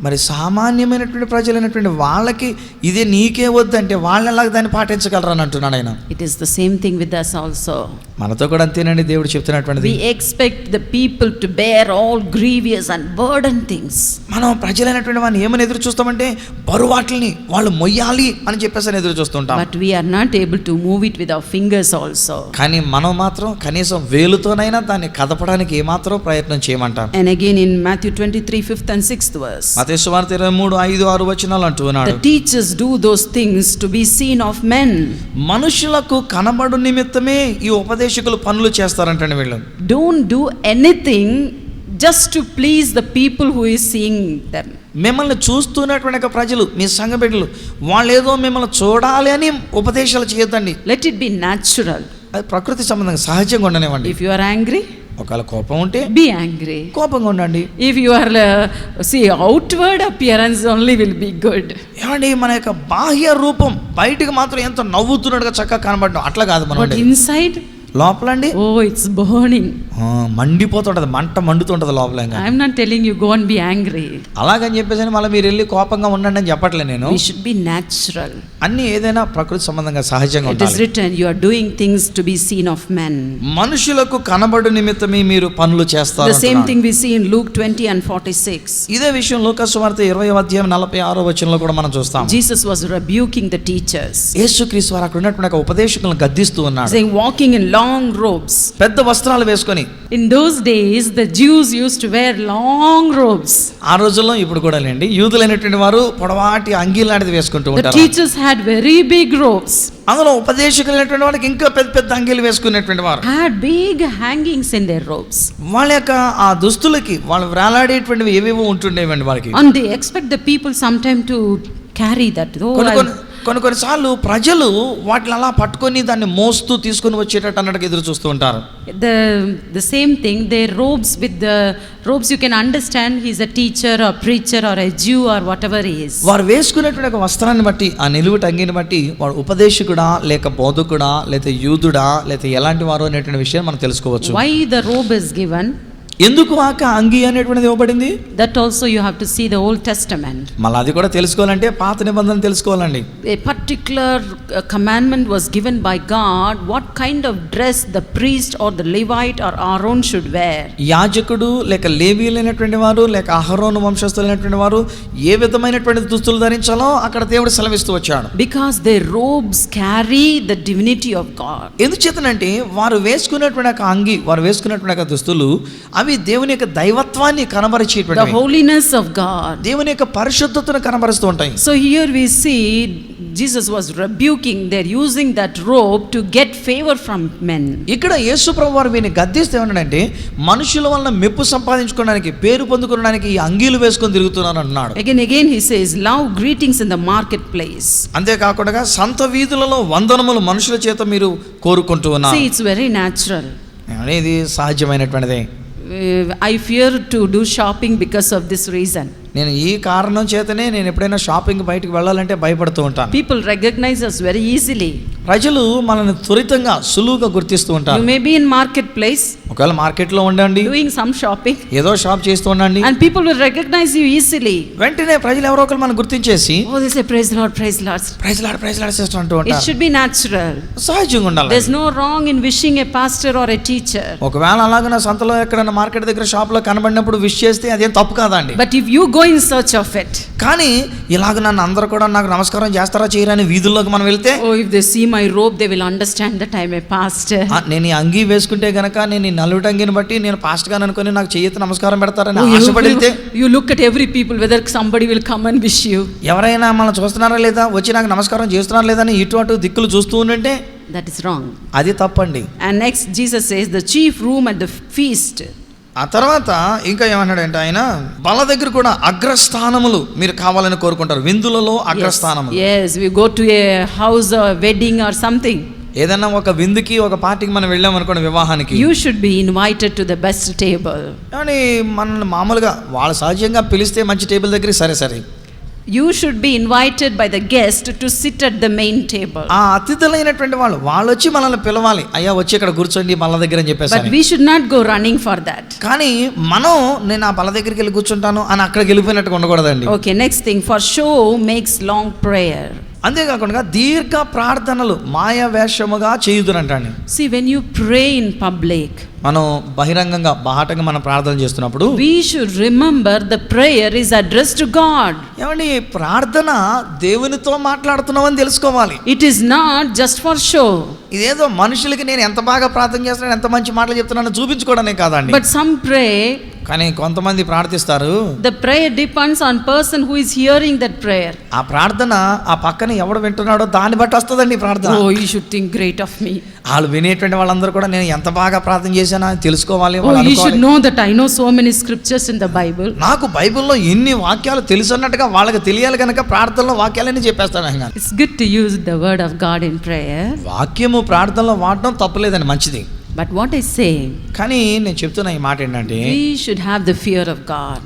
మరి సామాన్యమైనటువంటి ప్రజలైనటువంటి వాళ్ళకి ఇదే నీకే వద్దంటే వాళ్ళు ఎలాగ దాన్ని పాటించగలరని అంటున్నాడు ఆయన.
It is the same thing with us also.
మనతో కూడా అంతేనండి దేవుడు చెప్తున్నటువంటిది.
We expect the people to bear all grievous and burden things.
మనం ప్రజలైనటువంటి వారిని ఏమని ఎదురు చూస్తామంటే బరువాట్లని వాళ్ళు మొయ్యాలి అని చెప్పేసి ఎదురు చూస్తుంటాం.
But we are not able to move it with our fingers also.
కానీ మనం మాత్రం కనీసం వేలుతోనైనా దాన్ని కదపడానికి ఏమాత్రం ప్రయత్నం చేయమంటాం.
And again in Matthew 23, 5th and 6th verse.
మత్తయి సువార్త 23:5-6 వచనాలు అంటున్నాడు,
The teachers do those things to be seen of men.
మనుషులకు కనబడు నిమిత్తమే ఈ ఉపదేశకులు పనులు చేస్తారంటండి వీళ్ళు.
Don't do anything just to please the people who is seeing them.
మిమ్మల్ని చూస్తున్నటువంటి ప్రజలు, మీ సంఘ బిడ్డలు, వాళ్ళు ఏదో మిమ్మల్ని చూడాలి అని ఉపదేశాలు చేయొద్దండి.
Let it be natural.
అది ప్రకృతి సంబంధంగా సహజంగా ఉండనివ్వండి.
If you are angry,
ఒకవేళ కోపం ఉంటే
be angry.
కోపంగా ఉండండి.
If you are outward appearance only will be good.
ఏమండి, మన యొక్క బాహ్య రూపం బయటకు మాత్రం ఎంతో నవ్వుతున్నట్టుగా చక్కగా కనబడడం అట్లా కాదు. మనం
But inside,
లోపలండి
oh, it's burning.
మండిపోతుంటది, మంట మండుతుంటది లోపల.
I am not telling you go and be angry.
అలాగని చెప్పేసి మళ్ళీ మీరు వెళ్ళి కోపంగా ఉండండి అని చెప్పట్లే నేను.
We should be natural.
అన్ని ఏదైనా ప్రకృతి సంబంధంగా సహజంగా
It is
ఉండాలి.
written, you are doing things to be seen of men.
మనుషులకు కనబడు నిమిత్తమే మీరు పనులు చేస్తారు.
The same thing we see in Luke 20 and 46.
ఇదే విషయం లూకా సువార్త 20:46 వచనంలో కూడా మనం చూస్తాం.
Jesus was rebuking the teachers.
యేసుక్రీస్తు వారు అక్కడ ఉన్నటువంటి ఉపదేశకులను గద్దిస్తూ ఉన్నాడు.
Saying, walking in long robes.
పెద్ద వస్త్రాలు వేసుకొని.
In those days the Jews used to wear long robes.
ఆ రోజుల్లో ఇప్పుడు కూడా లేండి, యూదులైనటువంటి వారు పొడవాటి అంగీలు లాంటిది వేసుకుంటూ
The
ఉంటారు.
teachers had very big robes.
అందులో ఉపదేశకులైనటువంటి వాళ్ళకి ఇంకా పెద్ద పెద్ద అంగీలు వేసుకునేటువంటి వారు
Had big hangings in their robes.
వాళ్ళ యొక్క ఆ దుస్తులకి వాళ్ళు వేలాడేటువంటివి ఏవేవో ఉంటుండేవండి వాళ్ళకి.
And they expect the people sometime to carry that.
కొన్నిసార్లు ప్రజలు వాటిని అలా పట్టుకొని దాన్ని మోస్తూ తీసుకొని వచ్చేటట్టు అన్నట్టుగా ఎదురు చూస్తూ ఉంటారు.
The same thing, their robes, with the robes you can understand he's a teacher or preacher or a Jew or whatever he is.
వారు వేసుకునేటువంటి వస్త్రాన్ని బట్టి, ఆ నిలువుట అంగీని బట్టి వాడు ఉపదేశకుడా లేక బోధకుడా లేక యూదుడా లేక ఎలాంటి వారు అనేటువంటి విషయం మనం తెలుసుకోవచ్చు.
Why the robe is given?
ఎందుకు ఆక అంగీ అనేటువంటిది ఇవ్వబడింది?
That also you have to see the Old Testament.
మళ్ళీ అది కూడా తెలుసుకోవాలంటే పాత నిబంధన తెలుసుకోవాలండి.
A particular commandment was given by God what kind of dress the priest or the Levite or Aaron should wear.
యాజకుడు లేక లేవీయులైనటువంటి వారు లేక అహరోను వంశస్థులైనటువంటి వారు ఏ విధమైనటువంటి దుస్తులు ధరించాలో అక్కడ దేవుడు సెలవిస్తూ వచ్చాడు.
Because their robes carry the divinity of God.
ఎందుచేతనంటే వారు వేసుకున్నటువంటి అంగీ, వారు వేసుకున్నటువంటి దుస్తులు అవి దేవుని యొక్క దైవత్వాన్ని కనబరిచేటువంటి,
the holiness of God,
దేవుని యొక్క పరిశుద్ధతను కనబరుస్తూ ఉంటాయి.
So here we see Jesus was rebuking, they're using that robe to get favor from men.
ఇక్కడ యేసు ప్రభువు వారు వీరిని గద్దిస్తే ఏమన్నాడంటే మనుషుల వలన మెప్పు సంపాదించుకోవడానికి, పేరు పొందుకోవడానికి ఈ అంగీలు వేసుకొని తిరుగుతున్నారు అన్నాడు.
Again he says, love greetings in the marketplace.
అంతేకాకుండా సంత వీధులలో వందనములు మనుషుల చేత మీరు కోరుకుంటూ ఉన్నారు.
See, it's very natural.
అనేది సహజమైనటువంటిదే.
I fear to do shopping because of this reason.
నేను ఈ కారణం చేతనే నేను ఎప్పుడైనా షాపింగ్ బయటకు వెళ్ళాలంటే భయపడుతూ ఉంటాను.
People recognize us very easily.
ప్రజలు మనల్ని త్వరితంగా సులువుగా గుర్తిస్తూ ఉంటారు.
You may be in marketplace,
ఒకవేళ మార్కెట్లో ఉండండి,
doing some shopping,
ఏదో షాప్ చేస్తూ ఉండండి,
and people will recognize you easily.
వెంటనే ప్రజలు ఎవరో ఒకరు మనం గుర్తించేసి
Oh, they say praise the Lord, praise the Lord.
Praise lord sister అంటూ
It
ఉంటారు.
should be natural.
సహజంగా ఉండాలి.
There's no wrong in wishing a pastor or a teacher.
ఒకవేళ అలాగే నా సంతలో ఎక్కడైనా మార్కెట్ దగ్గర షాప్ లో కనబడినప్పుడు విష్ చేస్తే అదేం తప్పు కాదండి.
But if you go in search of it.
కానీ ఇలాగ నన్ను అందరూ కూడా నాకు నమస్కారం చేస్తారా చేయరా అని వీధుల్లోకి మనం వెళ్తే,
Oh, if they see my robe, they will understand that I am a pastor.
నేను ఈ అంగీ వేసుకుంటే గనక నేను ఈ నలుటి అంగిని బట్టి నేను పాస్ట్ గా అనుకుని నాకు చెయ్యెత్తి నమస్కారం పెడతారని
Oh,
ఆశపడితే,
you look at every people whether somebody will come and wish you.
ఎవరైనా మనం చూస్తున్నారా లేదా, వచ్చి నాకు నమస్కారం చేస్తున్నారా లేదా అని ఇటు అటు దిక్కులు చూస్తూ ఉంటే
That is wrong.
అది తప్పండి.
And next Jesus says the chief room at the feast.
ఆ తర్వాత ఇంకా ఏమన్నాడంటే ఆయన, బల దగ్గర కూడా అగ్రస్థానములు మీరు కావాలని కోరుకుంటారు, విందులలో అగ్రస్థానములు.
Yes, we go to a house or wedding or something.
ఏదైనా ఒక విందుకి ఒక పార్టీకి మనం వెళ్ళాం అనుకోండి, వివాహానికి,
You should be invited to the best table.
కానీ మనల్ని మామూలుగా వాళ్ళు సహజంగా పిలిస్తే మంచి టేబుల్ దగ్గరికి సరే
You should be invited by the guest to sit at the main table.
ఆ అతిథులైనటువంటి వాళ్ళు వచ్చి మనల్ని పిలవాలి, అయ్యా వచ్చి ఇక్కడ కూర్చోండి బల్ల దగ్గర అని చెప్పేసి.
But we should not go running for that.
కానీ మనం నేను ఆ బల్ల దగ్గరికి వెళ్ళి కూర్చుంటాను అని అక్కడికి వెళ్ళిపోయినట్టుగా ఉండకూడదండి.
Okay, next thing, for show makes long prayer.
అంతేకాకుండా దీర్ఘ ప్రార్థనలు మాయా వేషముగా చేయుదునంటాండి.
See, when you pray in public,
మనం బహిరంగంగా బాహటంగా మనం ప్రార్థన చేస్తున్నప్పుడు
we should remember the prayer is addressed to God.
ఏమండి, ప్రార్థన దేవునితో మాట్లాడుతున్నామని తెలుసుకోవాలి.
It is not just for show.
ఇదేదో మనుషులకి నేను ఎంత బాగా ప్రార్థన చేస్తున్నాను, ఎంత మంచి మాటలు చెప్తున్నాను చూపించుకోవడానికి కాదండి.
But some pray,
కానీ కొంతమంది ప్రార్థిస్తారు,
the prayer depends on person who is hearing that prayer.
ఆ ప్రార్థన ఆ పక్కన ఎవడు వింటున్నాడో దాన్ని బట్టి వస్తుందండి ప్రార్థన.
Oh, you should think great of me.
వాళ్ళు వినేటువంటి వాళ్ళందరూ కూడా నేను ఎంత బాగా ప్రార్థన చేశానా అని తెలుసుకోవాలి.
Oh, you should know that I know so many scriptures in the Bible.
నాకు బైబిల్లో ఎన్ని వాక్యాలు తెలుసు అన్నట్టుగా వాళ్ళకి తెలియాలి కనుక ప్రార్థనలో వాక్యాలన్నీ చెప్పేస్తాను ఆయన.
It's good to use the word of God in prayer.
వాక్యము ప్రార్థనలో వాడడం తప్పులేదండి, మంచిది.
But what I say,
కానీ నేను చెప్తున్న ఈ మాట ఏంటంటే,
we should have the fear of God.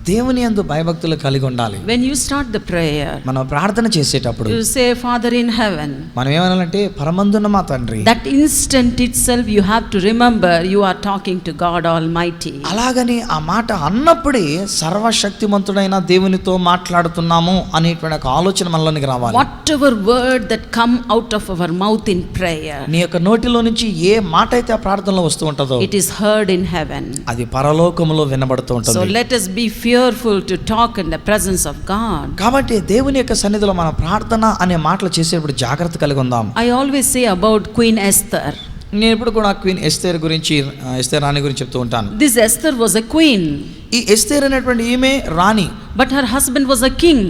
దేవుని యందు భయభక్తులు కలిగి ఉండాలి.
When you start the prayer,
మనం ప్రార్థన చేసేటప్పుడు
you say, Father in heaven.
మనం ఏమనాలంటే, పరమందున్న మా తండ్రి.
That instant itself you have to remember you are talking to God Almighty.
అలాగని ఆ మాట అన్నప్పుడే సర్వశక్తిమంతుడైన దేవునితో మాట్లాడుతున్నాము అనేటువంటి ఒక ఆలోచన మనలోనికి రావాలి.
Whatever word that come out of our mouth in prayer,
నీ యొక్క నోటిలో నుంచి ఏ మాట అయితే ఆ ప్రార్థనలో వస్తూ ఉంటుందో
it is heard in heaven.
అది పరలోకములో వినబడుతూ
So
ఉంటుంది.
let us be fearful to talk in the presence of God.
కాబట్టి దేవుని యొక్క సన్నిధిలో మన ప్రార్థన అనే మాటలు చేసేటప్పుడు జాగ్రత్త కలిగి ఉందాం.
I always say about Queen Esther.
నేను ఇప్పుడు కూడా క్వీన్ ఎస్తేర్ గురించి, ఎస్తేర్ రాణి గురించి చెప్తూ ఉంటాను.
This Esther was a queen,
ఈ ఎస్తేర్ అనేటువంటి ఈమె రాణి,
but her husband was a king.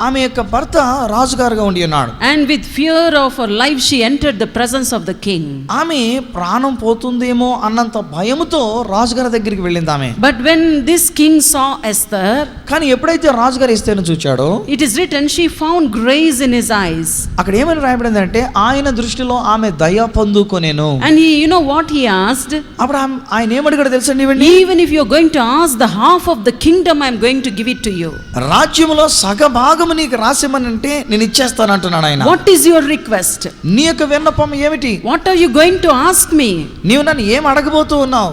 ఆమె యొక్క భర్త రాజుగారుగా ఉండి ఉన్నాడు.
And with fear of her life she entered the presence of the king.
ఆమె ప్రాణం పోతుందేమో అన్నంత భయముతో రాజుగారి దగ్గరికి వెళ్ళింది ఆమె.
But when this king saw Esther,
కానీ ఎప్పుడైతే రాజుగారు ఎస్తేర్ను చూచాడో,
it is written she found grace in his eyes.
అక్కడ ఏమని రాయబడింది అంటే, ఆయన దృష్టిలో ఆమె దయ పొందుకొనెను.
And he, you know what he asked?
అప్పుడు ఆయన ఏమడిగాడు తెలుసండి, ఇవ్వండి,
Even if you are going to ask the half of the kingdom, I am going to give it to you.
రాజ్యములో సగ భాగము నీకు రాసిమనంటే నేను ఇచ్చేస్తాను అంటున్నాడు ఆయన.
What is your request?
నీ యొక్క విన్నపం ఏమిటి?
What are you going to ask me?
నీవు నన్ను ఏం అడగబోతూ ఉన్నావు?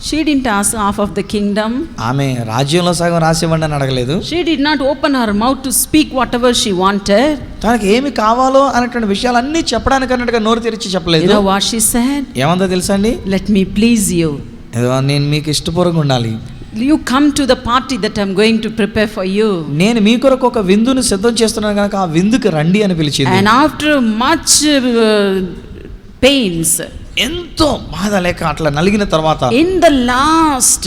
She didn't ask half of the kingdom.
ఆమె రాజ్యంలో సగం రాసివ్వండి అని అడగలేదు.
She did not open her mouth to speak whatever she wanted.
తనకి ఏమి కావాలో అనేటువంటి విషయాలన్నీ చెప్పడానికి అన్నట్టుగా నోరు తెరిచి
You
చెప్పలేదు.
know what she said?
ఏమందో తెలుసా అండి,
Let me please you.
నేను మీకు ఇష్టపూర్వకంగా ఉండాలి,
You come to the party that I'm going to prepare for you.
నేను మీ కొరకు ఒక విందును సిద్ధం చేస్తున్నాను కనుక ఆ విందుకి రండి అని పిలిచింది.
And after much pains,
ఎంతో బాధ లేక అట్లా నలిగిన తర్వాత
in the last,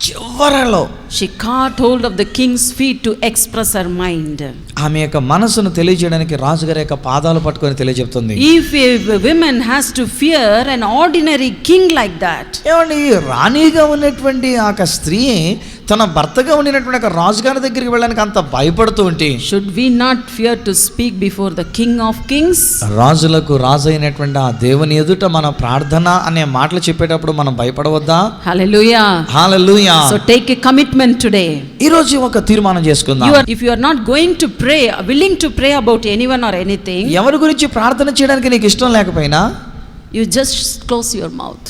చివరలో
she caught hold of the king's feet to express her mind.
ఆమె యొక్క మనసును తెలియజేయడానికి రాజుగారి యొక్క పాదాలు పట్టుకొని తెలియజెప్తుంది.
If a woman has to fear an ordinary king like that,
ఏమండి, రాణిగా ఉన్నటువంటి ఆ స్త్రీ తన భర్తగా ఉండినటువంటి ఒక రాజుగారి దగ్గరికి వెళ్ళడానికి అంత భయపడుతూ ఉంటే,
should we not fear to speak before the King of Kings?
రాజులకు రాజు అయినటువంటి ఆ దేవుని ఎదుట మన ప్రార్థన అనే మాటలు చెప్పేటప్పుడు మనం భయపడవద్దా?
Hallelujah.
Hallelujah.
So take a commitment today.
ఈ రోజు ఒక తీర్మానం చేసుకుందాం.
If you are not going to pray, willing to pray about anyone or anything,
ఎవరి గురించి ప్రార్థన చేయడానికి నీకు ఇష్టం లేకపోయినా
you just close your mouth.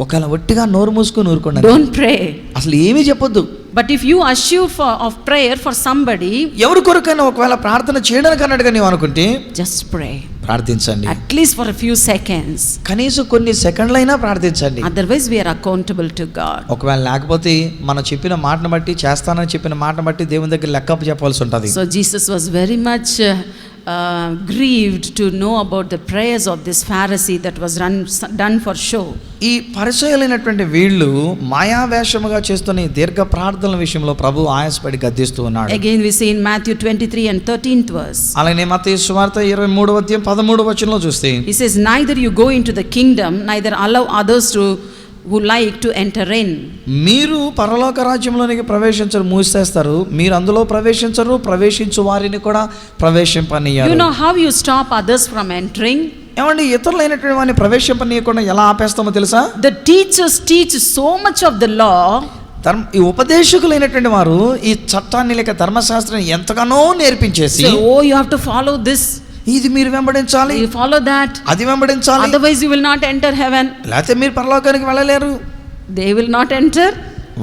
ఒకవేళ ఒట్టిగా నోరు మూసుకొని ఊరుకోండి,
Don't pray.
అసలు ఏమీ చెప్పొద్దు.
But if you assure of prayer for somebody,
ఎవరి కొరకైనా ఒకవేళ ప్రార్థన చేయడానికి అన్నట్టుగా నీవు అనుకుంటే
just pray.
ప్రార్థించండి.
At least for a few seconds.
కనీసం కొన్ని సెకండ్లైనా ప్రార్థించండి.
Otherwise we are accountable to God.
ఒకవేళ లేకపోతే మనం చెప్పిన మాటను బట్టి, చేస్తానని చెప్పిన మాటను బట్టి దేవుని దగ్గర లెక్క చెప్పాల్సి ఉంటుంది.
So Jesus was very much grieved to know about the prayers of this Pharisee that was done for show.
ఈ పరిచయులైనటువంటి వీళ్ళు మాయావేషముగా చేస్తున్న ఈ దీర్ఘ ప్రార్థనల విషయంలో ప్రభు ఆయాసపడి గద్దిస్తూ ఉన్నాడు.
Again we see in Matthew 23 and 13th verse.
అలానే మత్తయి సువార్త 23వ అధ్యాయం 13వ వచనంలో చూస్తే
He says, neither you go into the kingdom, neither allow others to who like to enter in.
మీరు పరలోక రాజ్యంలోనికి ప్రవేశించరు, మూసేస్తారు. మీరు అందులో ప్రవేశించరు, ప్రవేశించు వారిని కూడా ప్రవేశింపనీయరు.
You know how you stop others from entering?
ఏమండి, ఇతరులైనటువంటి వారిని ప్రవేశింపనీయకుండా ఎలా ఆపేస్తామో తెలుసా?
The teachers teach so much of the law.
ఈ ఉపదేశకులైనటువంటి వారు ఈ చట్టాన్ని లేక ధర్మశాస్త్రాన్ని ఎంతగానో నేర్పించేసి,
oh you have to follow this,
ఇది మీరు వెంబడించాలి,
you follow that,
అది వెంబడించాలి,
otherwise you will not enter heaven.
లేకపోతే మీరు పరలోకానికి వెళ్ళలేరు.
They will not enter,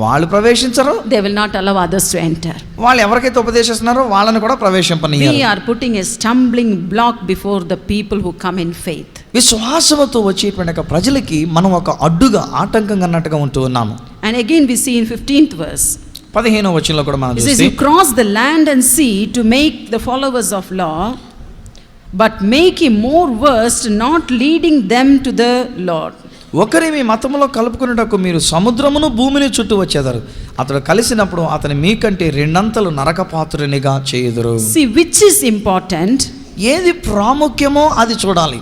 వాళ్ళు ప్రవేశించరు,
they will not allow others to enter.
వాళ్ళు ఎవరికైతే ఉపదేశిస్తున్నారో వాళ్ళని కూడా ప్రవేశింపనీయరు.
We are putting a stumbling block before the people who come in faith.
విశ్వాసముతో వచ్చేటువంటి ప్రజలకి మనం ఒక అడ్డుగా, ఆటంకంగా అన్నట్టుగా ఉంటూ ఉన్నాము.
And again we see in 15th verse.
15వ వచనంలో కూడా మనం
It says,
చూస్తే,
you cross the land and sea to make the followers of law, but make him more worst, not leading them to the Lord.
ఒకరి మీ మతములో కలుపుకున్నటకు మీరు సముద్రమును భూమిని చుట్టూ వచ్చేదారు. అతడు కలిసినప్పుడు అతని మీకంటే రెండంతలు నరకపాత్రునిగా చేయుదురు.
See which is important,
ఏది ప్రాముఖ్యమో అది చూడాలి.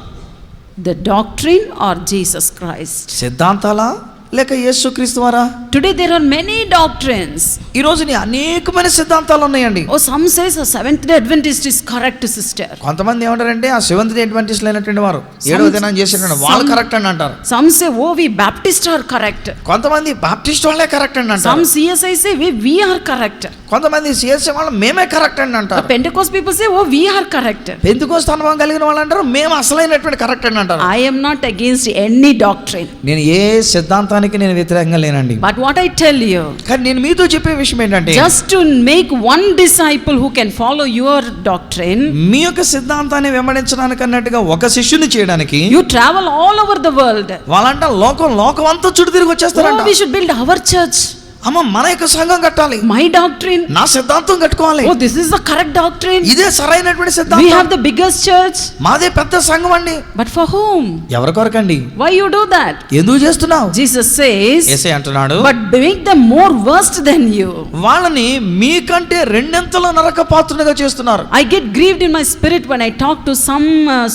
the doctrine or Jesus Christ.
సిద్ధాంతాలా లేక యేసుక్రీస్తు వారా?
Today there are many doctrines.
ఈ రోజు అనేకమైన సిద్ధాంతాలు ఉన్నాయండి.
Oh, some says a Seventh-day Adventist is correct, sister.
కొంతమంది ఏమంటారంటే ఆ సెవెంత్ డే అడ్వెంటిస్ట్ అయినటువంటి వారు ఏడవ దినం చేసిన వాళ్ళు కరెక్ట్ అని అంటారు.
Some say, oh we Baptist are correct.
కొంతమంది బాప్టిస్ట్ వాళ్ళే కరెక్ట్ అని అంటారు.
Some CSI say we are correct.
కొంతమంది సిఎస్ఐ వాళ్ళు మేమే కరెక్ట్ అని అంటారు.
The Pentecost people say, oh we are correct.
Pentecost అనుభవం కలిగిన వాళ్ళు అంటారు మేము అసలైనటువంటి కరెక్ట్ అని అంటారు.
I am not against any doctrine.
నేను ఏ సిద్ధాంతానికి నేను వ్యతిరేకంగా లేనండి.
But what I tell you,
కానీ నేను మీతో చెప్పే విషయం ఏంటంటే,
just to make one disciple who can follow your doctrine,
మీ యొక్క సిద్ధాంతాన్ని వెంబడించడానికి అన్నట్టుగా ఒక శిష్యుని చేయడానికి
you travel all over the world.
వాళ్ళంట లోకం అంతా చుట్టూ తిరిగి వచ్చేస్తారంట.
Oh, we should build our church.
అమ్మ మన యొక్క సంఘం కట్టాలి,
My doctrine,
నా సిద్ధాంతం కట్టుకోవాలి,
oh this is the correct doctrine,
ఇదే సరైనటువంటి
we
సిద్ధాంతం,
have the biggest church.
మాదే పెద్ద సంఘం అండి.
But for whom?
ఎవరి కొరకండి?
Why you do that?
ఎందుకు చేస్తున్నావు?
Jesus says,
యేసయ్య అంటున్నాడు,
but make them more worst than you.
వాళ్ళని మీకంటే రెండంతల నరకపాత్రునిగా చేస్తున్నారు.
I get grieved in my spirit when I talk to some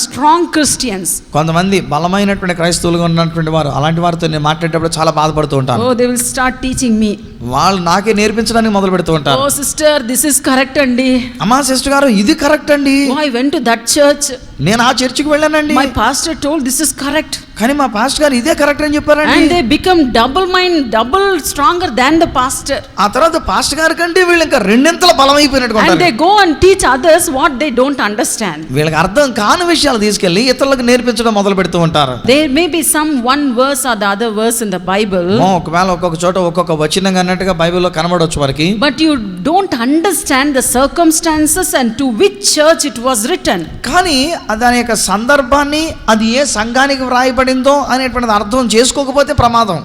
strong Christians.
కొంతమంది బలమైనటువంటి క్రైస్తవులుగా ఉన్నటువంటి వారు, అలాంటి వారితో నేను మాట్లాడేటప్పుడు చాలా బాధపడుతూ ఉంటాను.
Oh, they will start teaching me.
వాళ్ళు నాకే నేర్పించడానికి మొదలు పెడుతూ ఉంటారు.
Oh sister, this is correct andi.
అమ్మా సిస్టర్ గారు ఇది కరెక్ట్ అండి.
Oh, I went to that church.
నేను ఆ చర్చికి వెళ్ళానండి.
My pastor told this is correct.
కానీ మా పాస్టర్ గారు ఇదే కరెక్ట్ అని చెప్పారండి.
And they become double stronger than the pastor.
ఆ తర్వాత పాస్టర్ గారి కంటే వీళ్ళు ఇంకా రెండింతల బలమైపోయినట్టు
And
ఉంటారు.
they go and teach others what they don't understand.
వీళ్ళకి అర్థం కాని విషయాలు తీసుకెళ్లి ఇతరులకు నేర్పించడం మొదలు పెడుతూ ఉంటారు.
There may be some one verse or the other verse in the Bible.
ఒకవేళ ఒక్కొక్క చోట ఒక్కొక్క వచనంగా అన్నట్టుగా బైబిల్లో కనబడవచ్చు వారికి.
But you don't understand the circumstances and to which church it was written.
కానీ దాని యొక్క సందర్భాన్ని, అది ఏ సంఘానికి వ్రాయబడిందో అనేటువంటిది అర్థం చేసుకోకపోతే ప్రమాదం.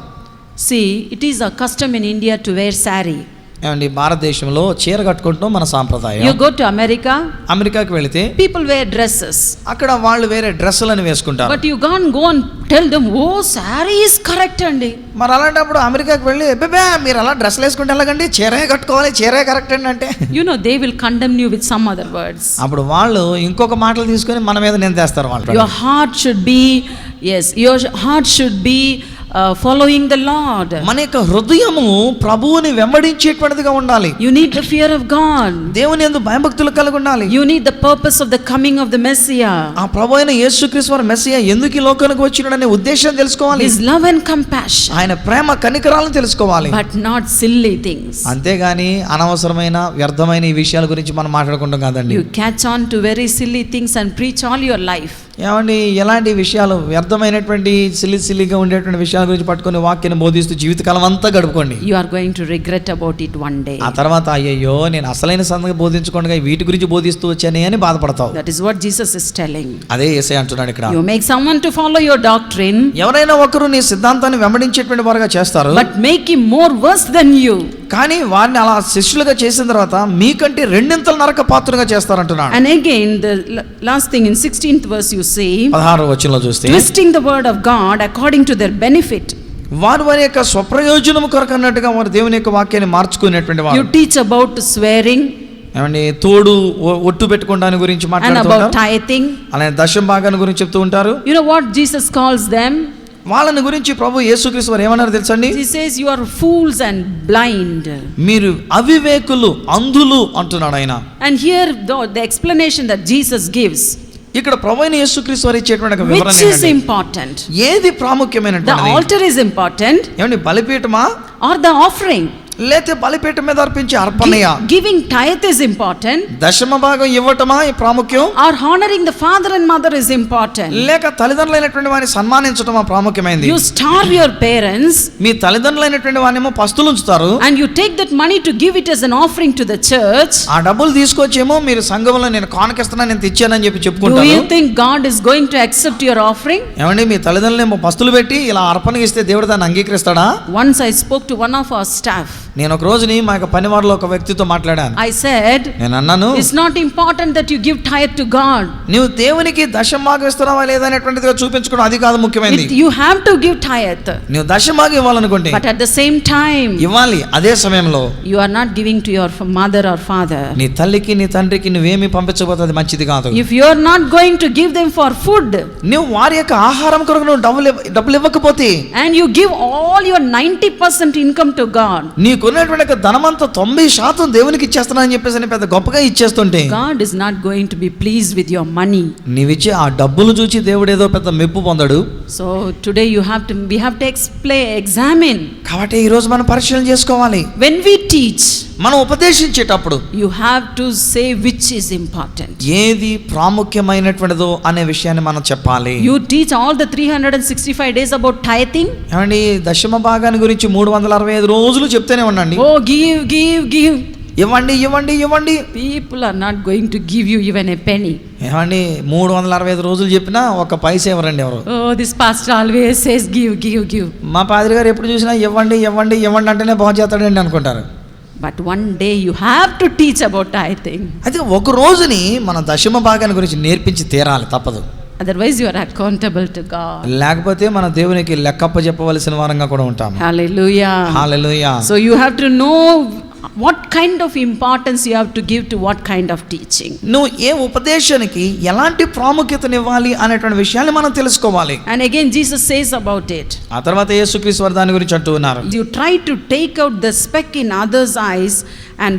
See, it is a custom in India to wear sari.
ఏమండి, భారతదేశంలో చీర కట్టుకుంటాం మన సాంప్రదాయం.
You go to America,
అమెరికాకి వెళితే
people wear dresses.
అక్కడ వాళ్ళు వేరే డ్రెస్సులను వేసుకుంటారు.
But you can't go and tell them, oh sari is correct andi.
మరి అలాంటప్పుడు అమెరికాకి వెళ్ళి అబ్బే మీరు అలా డ్రెస్సులు వేసుకుంటే ఎలాగండి, చీరే కట్టుకోవాలి, చీరే కరెక్ట్ అండి అంటే,
You know, they will condemn you with some other words.
అప్పుడు వాళ్ళు ఇంకొక మాటలు తీసుకొని మన మీద నిందేస్తారు వాళ్ళు.
Your heart should be, yes, your heart should be following the Lord.
మన యొక్క హృదయము ప్రభువుని వెంబడించేటువంటిదిగా ఉండాలి.
You need the fear of God.
దేవుని యందు భయభక్తులు కలిగి ఉండాలి.
You need the purpose of the coming of the Messiah.
ఆ ప్రభువైన యేసుక్రీస్తు వారు మెస్సియా ఎందుకు ఈ లోకానికి వచ్చినాడనే ఉద్దేశం తెలుసుకోవాలి.
His love and compassion.
ఆయన ప్రేమ కనికరాలను తెలుసుకోవాలి.
But not silly things.
అంతేగాని అనవసరమైన వ్యర్థమైన ఈ విషయాల గురించి మనం మాట్లాడుకుంటాం కాదండి.
You catch on to very silly things and preach all your life.
ఏమండి ఎలాంటి విషయాలు వ్యర్థమైనటువంటి సిల్లిగా ఉండేటువంటి విషయాల గురించి పట్టుకొని వాక్యాన్ని బోధిస్తూ జీవితకాలం అంతా గడుపుకోండి.
You are going to regret about it one day.
ఆ తర్వాత అయ్యయ్యో నేను అసలైన సంగతి బోధించుకోండి వీటి గురించి బోధిస్తూ వచ్చానే అని బాధపడతావు.
That is what Jesus is telling.
అదే యేసయ్య అంటున్నాడు ఇక్కడ.
You make someone to follow your doctrine.
ఎవరైనా ఒకరు నీ సిద్ధాంతాన్ని వెంబడించేటువంటి వారుగా చేస్తారు.
But make him more worse than you.
కానీ వారిని అలా శిష్యులుగా చేసిన తర్వాత మీకంటే రెండింతల నరక పాత్రగా చేస్తారంటున్నాడు.
And again the last thing in 16th verse you see,
16వ వచనంలో చూస్తే,
twisting the word of God according to their benefit.
వారి వారి యొక్క స్వప్రయోజనం కొరకు అన్నట్టుగా వారు దేవుని యొక్క వాక్యాన్ని మార్చుకునేటువంటి వారు.
You teach about swearing,
ఏమండి తోడు ఒట్టు పెట్టుకోవడానికి గురించి
and
మాట్లాడుతుంటారు.
about tithing.
అలానే దశమ భాగాన్ని గురించి చెప్తూ ఉంటారు.
You know what Jesus calls them?
వాళ్ళని గురించి ప్రభు యేసుక్రీస్తు వారు ఏమన్నారు తెలుసండి?
He says you are fools and blind.
మీరు అవివేకులు అంధులు అంటున్నాడు ఆయన.
And here the explanation that Jesus gives,
ఇక్కడ ప్రభువైన యేసుక్రీస్తు వారు ఇచ్చేటువంటి వివరణ
which is important.
ఏది
The
ప్రాముఖ్యమైనటువంటిది?
altar is important,
ఏమండి బలిపీఠమా
or the offering?
లేతే బలిపీఠం మీద అర్పించే అర్పణయా?
Giving tithe is important,
దశమ భాగం ఇవ్వటమా ఈ ప్రాముఖ్యం?
or honoring the father and mother is important.
లేక తల్లిదండ్రులైనటువంటి వారిని సన్మానించటమా ప్రాముఖ్యమైనది?
You starve your parents,
మీ తల్లిదండ్రులైనటువంటి వారినేమో పస్తులు ఉంచుతారు.
and you take that money to give it as an offering to the church.
ఆ డబ్బులు తీసుకొచ్చేమో మీరు సంఘంలో నేను కానుకిస్తున్నా నేను తెచ్చానని చెప్పి
Do
చెప్పుకుంటారు.
you think God is going to accept your offering?
ఏమండి మీ తల్లిదండ్రులేమో పస్తులు పెట్టి ఇలా అర్పణ ఇస్తే దేవుడు దాన్ని అంగీకరిస్తాడా?
Once I spoke to one of our staff.
నేను ఒక రోజుని మా యొక్క పనివారిలో ఒక వ్యక్తితో మాట్లాడాను.
I said,
నేను అన్నాను,
it's not important that you give tithe to God.
నీవు దేవునికి దశమభాగం ఇస్తున్నావా లేదా అనేటువంటిదిగా చూపించుకోవడం అది కాదు ముఖ్యమైనది.
You have to give tithe.
నీవు దశమభాగం ఇవ్వాలనుకుంటే
But at the same time,
ఇవ్వాలి. అదే సమయంలో
you are not giving to your mother or father.
నీ తల్లికి నీ తండ్రికి నువ్వేమి పంపించకపోతే అది మంచిది కాదు.
If you are not going to give them for food,
నువ్వు వారి యొక్క ఆహారం కొరకు నువ్వు డబ్బులు ఇవ్వకపోతే,
and you give all your 90% income to God,
నీకున్నటువంటి ధనమంతా 90% దేవునికి ఇచ్చేస్తున్నానని చెప్పేసి పెద్ద గొప్పగా ఇచ్చేస్తుంటే,
God is not going to be pleased with your money.
నీవిచ్చే ఆ డబ్బులు చూసి దేవుడు ఏదో పెద్ద మెప్పు పొందడు.
So today we have to examine.
కాబట్టి ఈ రోజు మనం పరిశీలన చేసుకోవాలి.
When we teach,
మనం ఉపదేశించేటప్పుడు
you have to say which is important.
ఏది ప్రాముఖ్యమైనటువంటిదో అనే విషయాన్ని మనం చెప్పాలి.
You teach all the 365 days about tithing.
ఏమండి దశమ భాగాన్ని గురించి 365 రోజులు చెప్తూనే ఉండండి.
Oh, give.
ఇవ్వండి ఇవ్వండి ఇవ్వండి.
People are not going to give you even a penny.
ఏమండి 365 రోజులు చెప్పినా ఒక పైసా ఎవరండి ఎవరు?
Oh, this pastor always says give.
మా పాదిరి గారు ఎప్పుడు చూసినా ఇవ్వండి ఇవ్వండి ఇవ్వండి అంటేనే బాగు చేస్తాడండి అనుకుంటారు.
But one day you have to teach about tithing.
అయితే ఒక రోజుని మన దశమ భాగాన్ని గురించి నేర్పించి తీరాలి, తప్పదు.
Otherwise you are accountable to God.
లేకపోతే మన దేవునికి లెక్కప్ప చెప్పవలసిన వారంగా కూడా ఉంటాం.
Hallelujah.
Hallelujah.
So you have to know what kind of importance you have to give to what kind of teaching.
నువ్వు ఏ ఉపదేశానికి ఎలాంటి ప్రాముఖ్యతనివ్వాలి అనేటువంటి విషయాన్ని మనం తెలుసుకోవాలి.
And again Jesus says about it.
ఆ తర్వాత యేసుక్రీస్తు వారు దాని గురించి అంటూ ఉన్నారు.
You try to take out the speck in others' eyes,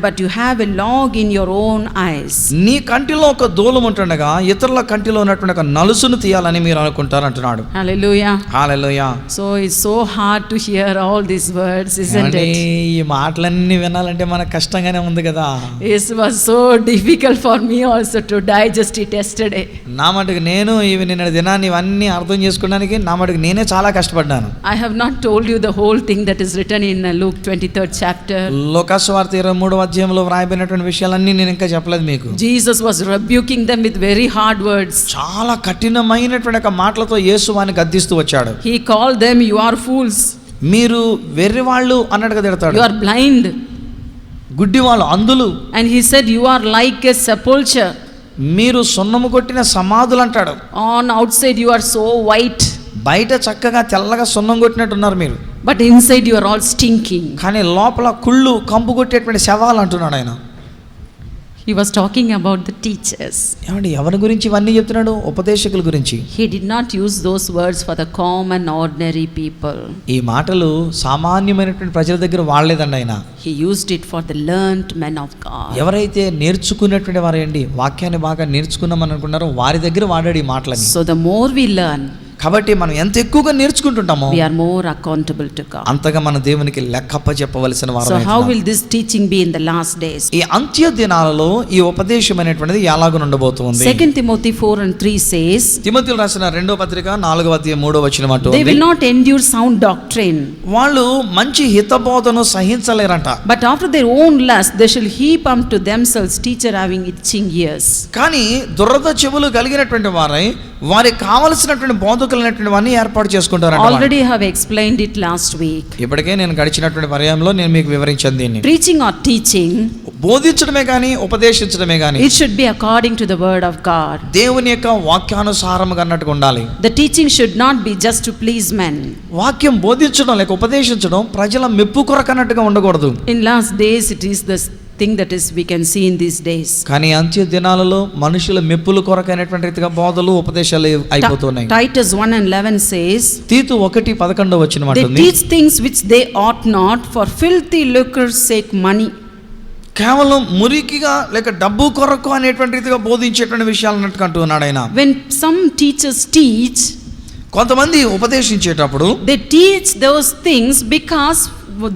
but you have a log in your own eyes.
నీ కంటిలో ఒక దూలం ఉంటుండగా ఇతరుల కంటిలో ఉన్నటువంటి ఒక నలుసును తీయాలని మీరు అనుకుంటారు అంటున్నాడు.
Hallelujah.
Hallelujah.
So it's so hard to hear all these words, isn't it?
ఈ మాటలన్నీ వినాలంటే మనకు కష్టంగానే ఉంది కదా.
It was so difficult for me also to digest it yesterday.
నా మటుకు నేను ఇవి నిన్న దినాన్ని ఇవన్నీ అర్థం చేసుకోవడానికి నా మటుకు నేనే చాలా కష్టపడ్డాను.
I have not told you the whole thing that is written in Luke 23rd chapter.
లూకా సువార్త 23వ అధ్యాయంలో వ్రాయబడినటువంటి విషయాలన్నీ నేను ఇంకా చెప్పలేదు మీకు.
Jesus was rebuking them with very hard words.
చాలా కఠినమైనటువంటి మాటలతో యేసు వారిని గద్దిస్తూ వచ్చాడు.
He called them, you are fools.
మీరు వెర్రివాళ్ళు అన్నట్టుగా తిడతాడు.
You are blind.
గుడ్డివాళ్ళు, అందులు.
And he said, you are like a sepulchre.
మీరు సున్నము కొట్టిన సమాధులు అంటాడు.
On outside you are so white,
బయట చక్కగా తెల్లగా సున్నం కొట్టినట్టున్నారు మీరు,
but inside you are all stinking.
కానీ లోపల కుళ్ళు కంపు కొట్టేటువంటి శవాలు అంటున్నాడు ఆయన.
He was talking about the teachers.
ఏమండి ఎవరి గురించి ఇవన్నీ చెప్తున్నాడు? ఉపదేశకుల గురించి.
He did not use those words for the common ordinary people.
ఈ మాటలు సామాన్యమైనటువంటి ప్రజల దగ్గర వాడలేదండి ఆయన.
He used it for the learned men of God.
ఎవరైతే నేర్చుకున్నటువంటి వారండి, వాక్యాన్ని బాగా నేర్చుకున్నామని అనుకున్నారో వారి దగ్గర వాడాడు ఈ మాటలని.
So the more we learn,
కాబట్టి మనం ఎంత ఎక్కువగా నేర్చుకుంటుంటామో
we are more accountable to God.
అంతగా మన దేవునికి లెక్కప్ప చెప్పవలసిన
So
వారమై
how
ఉన్నాం.
will this teaching be in the last days?
ఈ అంత్య దినాలలో ఈ ఉపదేశం అనేటువంటిది ఎలాగ ఉండబోతుంది?
2 Timothy 4:3 says,
తిమోతిలో రాసిన 2వ పత్రిక 4వ అధ్యాయం 3వ వచనం అంటూ
they
ఉంది,
will not endure sound doctrine,
వాళ్ళు మంచి హితబోధను సహించలేరంట.
but after their own lust they shall heap unto themselves teacher having itching ears.
కానీ దురద చెవులు కలిగినటువంటి వారై వారికి కావలసినటువంటి బోధకులైనటువంటి వారిని ఏర్పాటు చేసుకుంటారంట.
Already I have explained it last week.
ఇప్పటికే నేను గడిచినటువంటి పర్యాయంలో నేను మీకు వివరించాను దీన్ని.
Preaching or teaching,
బోధించడమే కానీ ఉపదేశించడమే కానీ
it should be according to the word of God.
దేవుని యొక్క వాక్యానుసారముగా అన్నట్టుగా ఉండాలి.
The teaching should not be just to please men.
వాక్యం బోధించడం లేక ఉపదేశించడం ప్రజల మెప్పు కొరకు అన్నట్టుగా ఉండకూడదు.
In last days it is the thing that is we can see in these days.
కానీ అంత్య దినాలలో మనుషుల మెప్పుల కొరకైనటువంటి రీతిగా బోధలు ఉపదేశాలు అయిపోతున్నాయి.
Titus 1:11 says,
తీతు 1:11 వచ్చిన మాట
they
ఉంది,
teach things which they ought not for filthy lucre's sake money.
కేవలం మురికిగా లేక డబ్బు కొరకు అనేటువంటి రీతిగా బోధించేటువంటి విషయాలు అన్నట్టు అంటూ ఉన్నాడు ఆయన.
When some teachers teach,
కొంతమంది ఉపదేశించేటప్పుడు
they teach those things because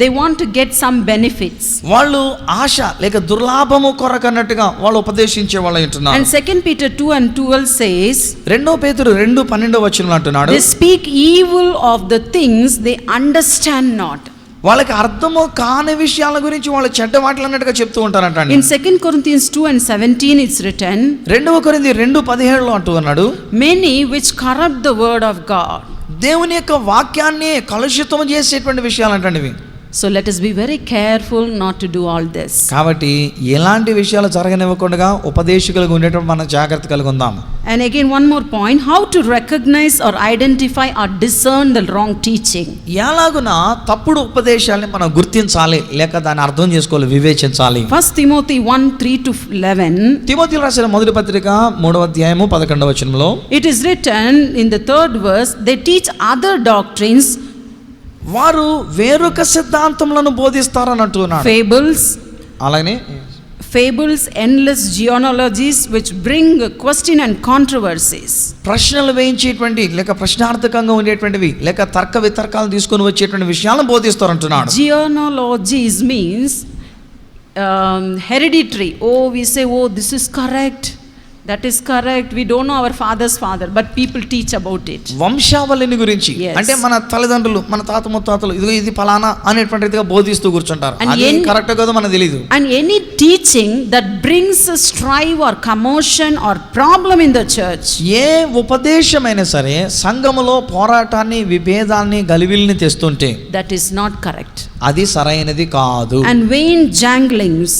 they want to get some benefits.
వాళ్ళు ఆశ లేక దుర్లాభము కొరకు అన్నట్టుగా వాళ్ళు ఉపదేశించే వాళ్ళు అంటున్నారు.
And 2 Peter 2:12 says,
2 పేతురు 2:12 వచనంలో అంటున్నాడు,
they speak evil of the things they understand not.
వాళ్ళకి అర్థము కాని విషయాల గురించి వాళ్ళు చెడ్డ మాటలు అన్నట్టుగా చెప్తూ ఉంటారంట.
In 2 Corinthians 2:17 it's written,
2 కొరింథీ 2:17 అంటూ ఉన్నాడు,
many which corrupt the word of God.
దేవుని యొక్క వాక్యాన్ని కలుషితం చేసేటువంటి విషయాలు అంటండి ఇవి.
So let us be very careful not to do all this.
కాబట్టి ఎలాంటి విషయాలు జరగనివ్వకుండా ఉపదేశకులుగా ఉండేటప్పుడు మనం జాగ్రత్త కలిగి ఉందాం.
And again one more point, how to recognize or identify or discern the wrong teaching.
ఎలాగున తప్పుడు ఉపదేశాలని మనం గుర్తించాలి లేక దాన్ని అర్థం చేసుకోవాలి, వివేచించాలి.
1 Timothy 1:3-11,
తిమోతిలో రాసిన మొదటి పత్రిక 3వ అధ్యాయము 11వ వచనంలో,
it is written in the 3rd verse, they teach other doctrines,
వారు వేరొక సిద్ధాంతములను బోధిస్తారని అంటున్నాడు. అలాగే
fables, endless genealogies which bring question and controversies.
ప్రశ్నలు వేయించేటువంటి లేక ప్రశ్నార్థకంగా ఉండేటువంటివి లేక తర్క వితర్కాలు తీసుకొని వచ్చేటువంటి విషయాలను బోధిస్తారు అంటున్నాడు.
Genealogies means hereditary. Oh, we say, oh, this is correct, that is correct, we don't know our father's father, but people teach about it.
వంశావళిని గురించి,
Yes.
అంటే మన తల్లిదండ్రులు మన తాత ముత్తాతలు ఇది ఫలానా అనేటువంటి రీతిగా బోధిస్తూ కూర్చుంటారు. అది కరెక్ట్ కాదో మనకు తెలియదు.
And any teaching that brings a strife or commotion or problem in the church,
ఏ ఉపదేశమైనా సరే సంఘములో పోరాటాన్ని విభేదాన్ని గలిబిలిని తెస్తుంటే
that is not correct.
అది సరైనది కాదు.
And vain janglings,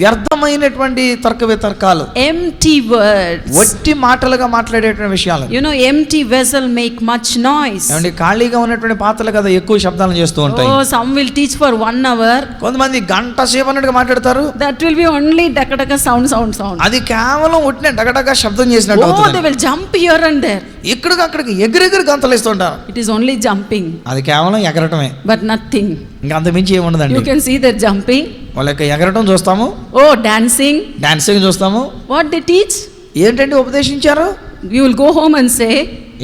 వ్యర్థమైనటువంటి తర్క వితర్కాలు,
empty words,
వట్టి మాటలుగా మాట్లాడేటువంటి విషయాలు.
you know, empty vessel make much noise.
ఏమండి, ఖాళీగా ఉన్నటువంటి పాత్రలు కదా ఎక్కువ శబ్దాలు చేస్తూ ఉంటాయి.
Oh, some will teach for 1 hour,
కొంతమంది గంట సేపు అన్నట్టుగా మాట్లాడతారు.
that will be only dakadaka sound.
అది కేవలం ఉట్టిన డగడగా శబ్దం చేసినట్టు
Oh,
అవుతుంది.
they will jump here and there.
ఇక్కడికి అక్కడికి ఎగిరెగిరి గంతలు ఇస్తుంటారు.
It is only jumping,
అది కేవలం ఎగరటమే,
but nothing.
ఇంకా అంత మించి ఏముండదండి.
You can see their jumping.
వాళ్ళ యొక్క ఎగరటం చూస్తాము,
Oh, dancing.
డాన్సింగ్ చూస్తాము.
What they teach?
ఏంటంటే ఉపదేశించారు.
You will go home and say,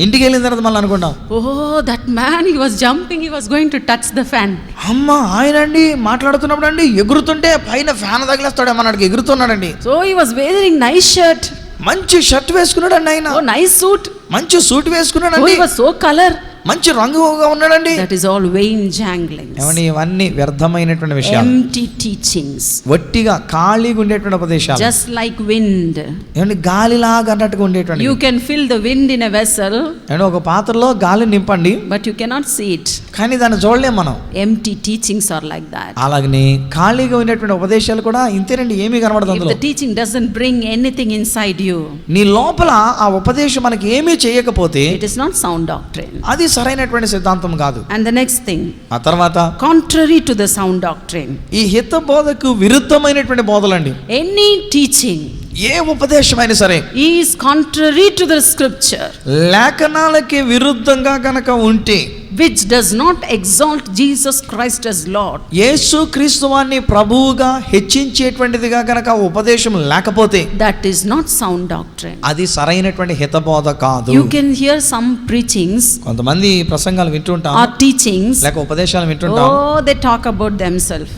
ఇంటికి వెళ్ళిన తర్వాత మళ్ళీ అనుకుంటాం,
oh, that man, he was jumping, he was going to touch the fan.
అమ్మ ఆయనండి మాట్లాడుతున్నప్పుడు అండి ఎగురుతుంటే పైన ఫ్యాన్ తగిలేస్తాడేమన్నాడు, ఎగురుతున్నాడండి.
So he was wearing nice shirt.
మంచి షర్ట్ వేసుకున్నాడు అండి ఆయన.
Oh, nice suit.
మంచి సూట్ వేసుకున్నాడు
Oh,
అండి.
he was so color.
మంచి రంగుగా ఉన్నాడండి.
That is all vain janglings.
ఏమండి, ఇవన్నీ వ్యర్థమైనటువంటి విషయాలు,
Empty teachings.
వట్టిగా ఖాళీగా ఉండేటువంటి ఉపదేశాలు.
Just like wind.
ఏమండి, గాలిలాగా అన్నట్టుగా ఉండేటువంటి.
You can fill the wind in a vessel,
ఏమండి, ఒక పాత్రలో గాలి నింపండి,
but you cannot see it.
కానీ దాన్ని చూడలేం మనం.
Empty teachings are like that.
అలాగనే ఖాళీగా ఉండేటువంటి ఉపదేశాలు కూడా ఇంతేనండి, ఏమీ కనబడదు
If
అందులో.
the teaching doesn't bring anything inside you,
నీ లోపల ఆ ఉపదేశం మనకి ఏమీ చేయకపోతే
it is not sound doctrine.
అది సరైనటువంటి సిద్ధాంతం కాదు.
And the next thing,
ఆ తర్వాత
contrary to the sound doctrine,
ఈ హిత బోధకు విరుద్ధమైనటువంటి బోధలండి.
any teaching
ఏ ఉపదేశమైనా సరే
is contrary to the scripture,
లేఖనాలకి విరుద్ధంగా గనక ఉంటే
which does not exalt Jesus Christ as Lord,
యేసు క్రీస్తు వారిని ప్రభువుగా హెచ్చించేటువంటిదిగా గనక ఉపదేశం లేకపోతే,
that is not sound doctrine.
అది సరైనటువంటి హితబోధ కాదు.
You can hear some preachings
కొంతమంది ప్రసంగాలు వింటుంటాం,
or teachings,
లేక ఉపదేశాలు వింటుంటాం.
oh, they talk about themselves.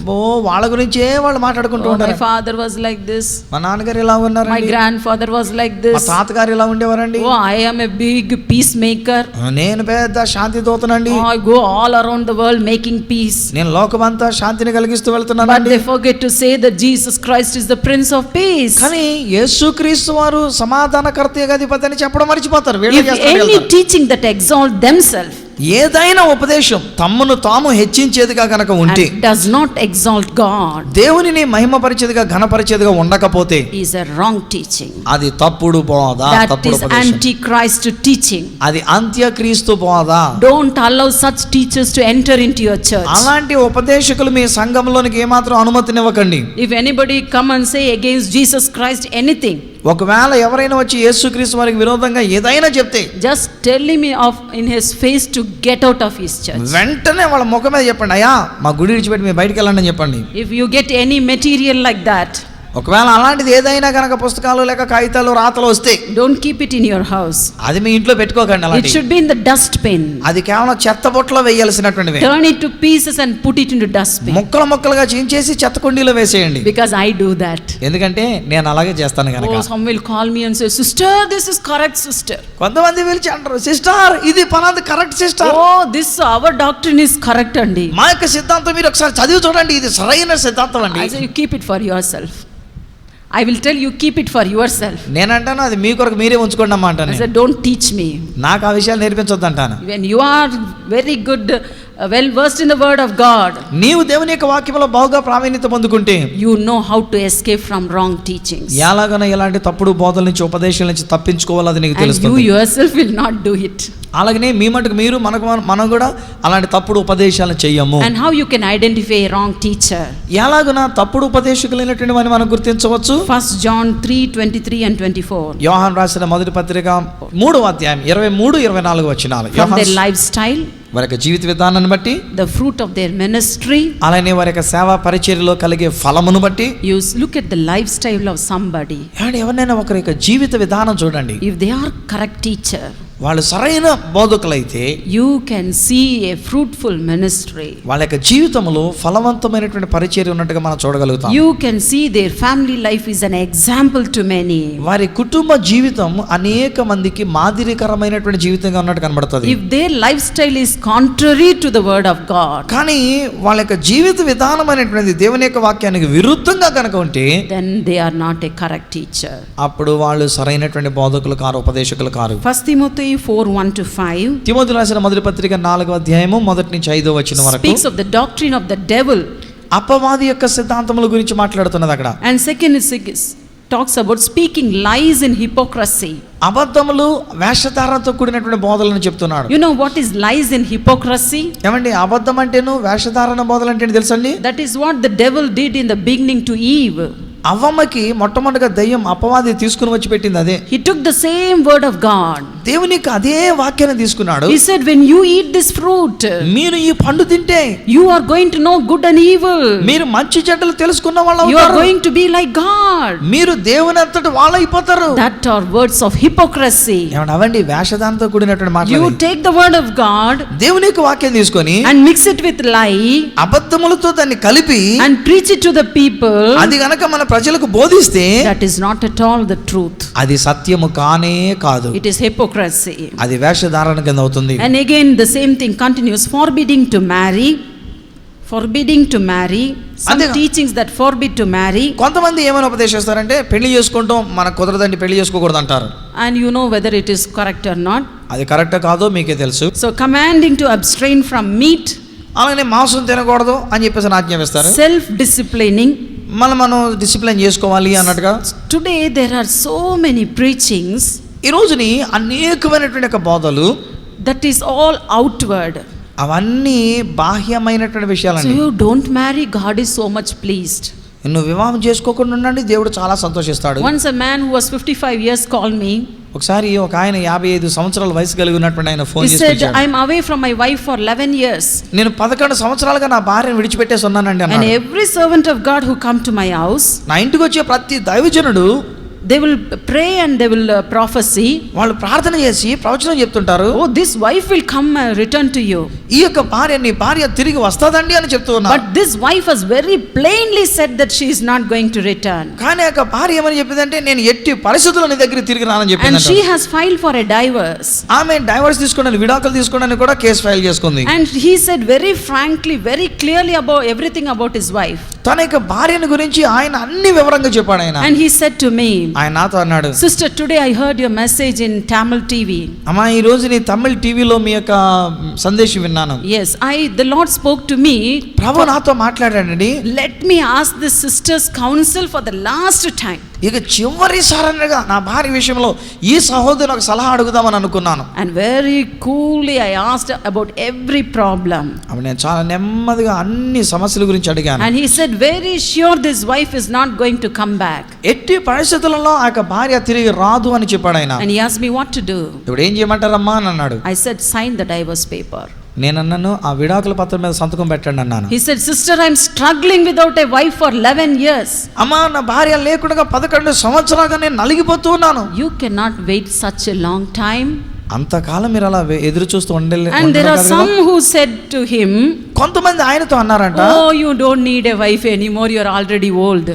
వాళ్ళ గురించే వాళ్ళు మాట్లాడుకుంటూ
Oh, my
ఉంటారు.
father was like this,
మా నాన్నగారు ఇలా
my
ఉన్నారండి,
grandfather was like
మా
this,
తాతగారు ఇలా ఉండేవారండి,
oh, I am a big peacemaker,
నేను పెద్ద శాంతి దూతనండి,
oh, I go all around the world making peace.
నేను లోకమంతా శాంతిని కలిగిస్తూ
But
వెళ్తున్నానండి.
they forget to say that Jesus Christ is the Prince of Peace.
కానీ యేసుక్రీస్తు వారు సమాధానకర్త అధిపతి అని చెప్పడం మర్చిపోతారు. వీళ్ళు
If
చేస్తారు,
any
వెళ్తారు.
teaching that exalt themselves
ఏదైనా ఉపదేశం తమ్మును తాము హెచ్చించేదిగా కనుక ఉంటే,
and does not exalt God,
దేవునిని మహిమపరిచేదిగా ఘనపరిచేదిగా ఉండకపోతే,
is a wrong teaching.
అది తప్పుడు బోధ,
That
తప్పుడు
is
ఉపదేశం.
antichrist teaching.
అది అంత్యక్రీస్తు బోధ.
Don't allow such teachers to enter into your church.
అలాంటి ఉపదేశకులు మీ సంఘంలోనికి ఏమాత్రం అనుమతినివ్వకండి.
If anybody come and say against Jesus Christ anything,
ఒకవేళ ఎవరైనా వచ్చి యేసుక్రీస్తు వారికి విరోధంగా ఏదైనా చెప్తే,
just tell him off in his face to get out of his church.
వెంటనే వాళ్ళ ముఖం మీద చెప్పండి, అయ్యా మా గుడి విడిచిపెట్టి మీరు బయటికి వెళ్ళండి అని చెప్పండి.
If you get any material like that,
ఒకవేళ అలాంటిది ఏదైనా కనుక పుస్తకాలు లేక కాగితాలు రాతలు వస్తే,
don't keep it in your house.
అది మీ ఇంట్లో పెట్టుకోకండి.
It
అలాంటి
should be in the dustbin.
అది కేవలం చెత్త బొట్టలో వేయాల్సినటువంటివి.
Turn it to pieces and put it into dustbin.
ముక్కలు ముక్కలుగా చించేసి చెత్త కుండీలో వేసేయండి.
Because I do that.
ఎందుకంటే నేను అలాగే చేస్తాను కనుక.
Oh, some will call me and say, sister, this is correct, sister.
కొంతమంది పిలిచి అంటారు, సిస్టర్ ఇది పలాంటి correct sister,
Oh, this our doctrine is correct andi.
మా యొక్క సిద్ధాంతం మీరు ఒకసారి చదివి చూడండి, ఇది సరైన సిద్ధాంతం అండి.
I say, you keep it for yourself. I will tell you, keep it for yourself.
నేనంటాను అది మీ కొరకు మీరే ఉంచుకోండి అమ్మా
I
అంటాను.
said, don't teach me.
నాకు ఆ విషయాలు నేర్పించొద్దు అంటాను.
When you are very good, well versed in the word of God,
నీవు దేవుని యొక్క వాక్యంలో బాగా ప్రావీణ్యత పొందుకుంటే,
you know how to escape from wrong teachings.
ఎలాగైనా ఇలాంటి తప్పుడు బోధల నుంచి ఉపదేశాల నుంచి తప్పించుకోవాలో అది నీకు
And you
తెలుస్తుంది.
yourself will not do it.
అలాగనే మీ మటుకు మీరు మనం కూడా అలాంటి తప్పుడు ఉపదేశాలను చెయ్యము.
And how you can identify a wrong teacher?
ఎలాగునా తప్పుడు ఉపదేశకులైనటువంటి వారిని మనం గుర్తించవచ్చు.
1 John 3:23 and 24.
యోహాను రాసిన మొదటి పత్రిక 3వ అధ్యాయం 23-24 వచనాలు.
From their lifestyle,
వారి యొక్క జీవిత విధానాన్ని బట్టి,
the fruit of their ministry,
అలానే వారి యొక్క సేవా పరిచర్యలో కలిగే ఫలమును బట్టి,
you look at the lifestyle of somebody.
ఎవరినైనా ఒకరి యొక్క జీవిత విధానం చూడండి.
If they are correct teacher,
వాళ్ళు సరైన బోధకులైతే
you can see a fruitful ministry.
వాళ్ళ యొక్క జీవితంలో ఫలవంతమైనటువంటి పరిచర్య ఉన్నట్టుగా మనం చూడగలుగుతాం.
You can see their family life is an example to many.
వారి కుటుంబ జీవితం అనేక మందికి మాదిరికరమైనటువంటి జీవితంగా ఉన్నట్టు కనబడుతుంది.
If their lifestyle is contrary to the word of God,
కానీ వాళ్ళ యొక్క జీవిత విధానం అనేటువంటిది దేవుని యొక్క వాక్యానికి విరుద్ధంగా కనుక ఉంటే,
then they are not a correct teacher.
అప్పుడు వాళ్ళు సరైనటువంటి బోధకులు కారు, ఉపదేశకులు కారు.
1 Timothy 4:1-5
తిమోతి రాసిన మొదటి పత్రిక 4వ అధ్యాయము 1 నుంచి 5వ వచనం వరకు
speaks of the doctrine of the devil,
అపవాది యొక్క సిద్ధాంతముల గురించి మాట్లాడుతున్నది అక్కడ.
and second is talks about speaking lies in hypocrisy.
అబద్ధములు వేషధారణతో కూడినటువంటి బోధలను చెప్తున్నాడు.
You know what is lies in hypocrisy?
ఏమండి, అబద్ధం అంటేను వేషధారణ బోధలు అంటే తెలుసండి?
That is what the devil did in the beginning to Eve.
అవ్వమ్మకి మొట్టమొదటిగా దయ్యం అపవాది తీసుకుని వచ్చి పెట్టింది అదే.
He took the same word of God.
దేవునికి అదే వాక్యాన్ని తీసుకున్నాడు.
He said, when you eat this fruit,
మీరు ఈ పండు తింటే
you are going to know good and evil.
మీరు మంచి చెడ్డలు తెలుసుకున్న వాళ్ళు
You are
అవుతారు.
going to be like God.
మీరు దేవుని అంతటి వాళ్ళు అయిపోతారు.
That are words of hypocrisy.
ఏమండి, అవండి వేషధారణతో కూడినటువంటి మాటలు.
You take the word of God
దేవుని యొక్క వాక్యం తీసుకొని
and mix it with lie
అబద్ధములతో దాన్ని కలిపి
and preach it to the people.
అది గనక మన ప్రజలకు బోధిస్తే
That is not at all the truth.
అది సత్యము కానే కాదు.
It is hypocrisy.
అది వేషధారణ కింద అవుతుంది.
And again the same thing continues, forbidding to marry. Some
అంతేగా.
teachings that forbid to marry.
కొంతమంది ఏమైనా ఉపదేశిస్తారంటే పెళ్లి చేసుకుంటాం, మనకు కుదరదండి, పెళ్లి చేసుకోకూడదు అంటారు.
And you know whether it is correct or not.
అది కరెక్ట్ కాదో మీకే తెలుసు.
So commanding to abstain from meat,
అలానే మాంసం తినకూడదు అని చెప్పేసి ఆజ్ఞాపిస్తారు.
self disciplining.
మనం డిసిప్లిన్ చేసుకోవాలి అన్నట్టుగా.
Today there are so many preachings
ఈ రోజుని అనేకమైనటువంటి యొక్క బోధలు,
that is all outward.
అవన్నీ బాహ్యమైనటువంటి
So
విషయాలండి.
you don't marry, God is so much pleased.
నువ్వు వివాహం చేసుకోకుండా ఉండండి, దేవుడు చాలా సంతోషిస్తాడు.
Once a man who was 55 years called me.
ఒకసారి ఒక ఆయన 55 సంవత్సరాల వయసు కలిగి ఉన్నటువంటి ఆయన ఫోన్
He
చేసి
said,
వచ్చాడు.
I am away from my wife for 11 years.
నేను 11 సంవత్సరాలుగా నా భార్యను విడిచిపెట్టేసి ఉన్నానండి
And
అన్నాడు.
every servant of God who come to my house,
నా ఇంటికి వచ్చే ప్రతి దైవజనుడు
they will pray and they will prophesy.
వాళ్ళు ప్రార్థన చేసి ప్రవచనం చెప్తుంటారు.
Oh, this wife will come return to you.
ఈ యొక్క నీ భార్య తిరిగి వస్తాదండి అని చెప్తూ ఉన్నారు.
But this wife has very plainly said that she is not going to return.
కానీ ఆ భార్య ఏమని చెప్పిందంటే నేను ఎట్టి పరిస్థితుల్లో నీ దగ్గరికి తిరిగి రానని చెప్పింది.
And she has filed for a divorce.
ఆమె డైవర్స్ తీసుకోవడానికి, విడాకులు తీసుకోవడానికి కూడా కేసు ఫైల్ చేసుకుంది.
And he said very frankly, very clearly about everything about his wife.
తన యొక్క భార్యను గురించి ఆయన అన్ని వివరంగా చెప్పాడు ఆయన.
And he said to me,
ఆయన నాతో అన్నాడు,
Sister, today I heard your message in Tamil TV.
అమ్మా ఈ రోజు నీ తమిళ టీవీలో మీ యొక్క సందేశం విన్నాను.
Yes, the Lord spoke to me.
ప్రభు నాతో మాట్లాడాడండి.
Let me ask the sisters counsel for the last time.
ఇక చివరిసారిగా నా భార్య విషయంలో ఈ సహోదరుని ఒక సలహా అడుగుదామని అనుకున్నాను.
And very coolly I asked about every problem.
అప్పుడు నేను చాలా నెమ్మదిగా అన్ని సమస్యల గురించి అడిగాను.
And he said very sure this wife is not going to come back.
ఎట్టి పరిస్థితులలో ఆ భార్య తిరిగి రాదు అని చెప్పాడు ఆయన.
And he asked me what to do.
ఇప్పుడు ఏం చేయమంటారమ్మా అని అన్నాడు.
I said sign the divorce paper.
నేను అన్నాను ఆ విడాకుల పత్రం మీద సంతకం పెట్టండి అన్నాను.
He said, Sister, I am struggling without a wife for 11 years.
అమ్మా నా భార్య లేకుండా 11 సంవత్సరాలుగా నేను నలిగిపోతూ ఉన్నాను.
You cannot wait such a long time.
అంతకాలం మీరు అలా ఎదురు చూస్తూ ఉండలేదు.
And there are some who said to him,
కొంతమంది ఆయనతో అన్నారంట,
oh, you don't need a wife anymore, you are already old.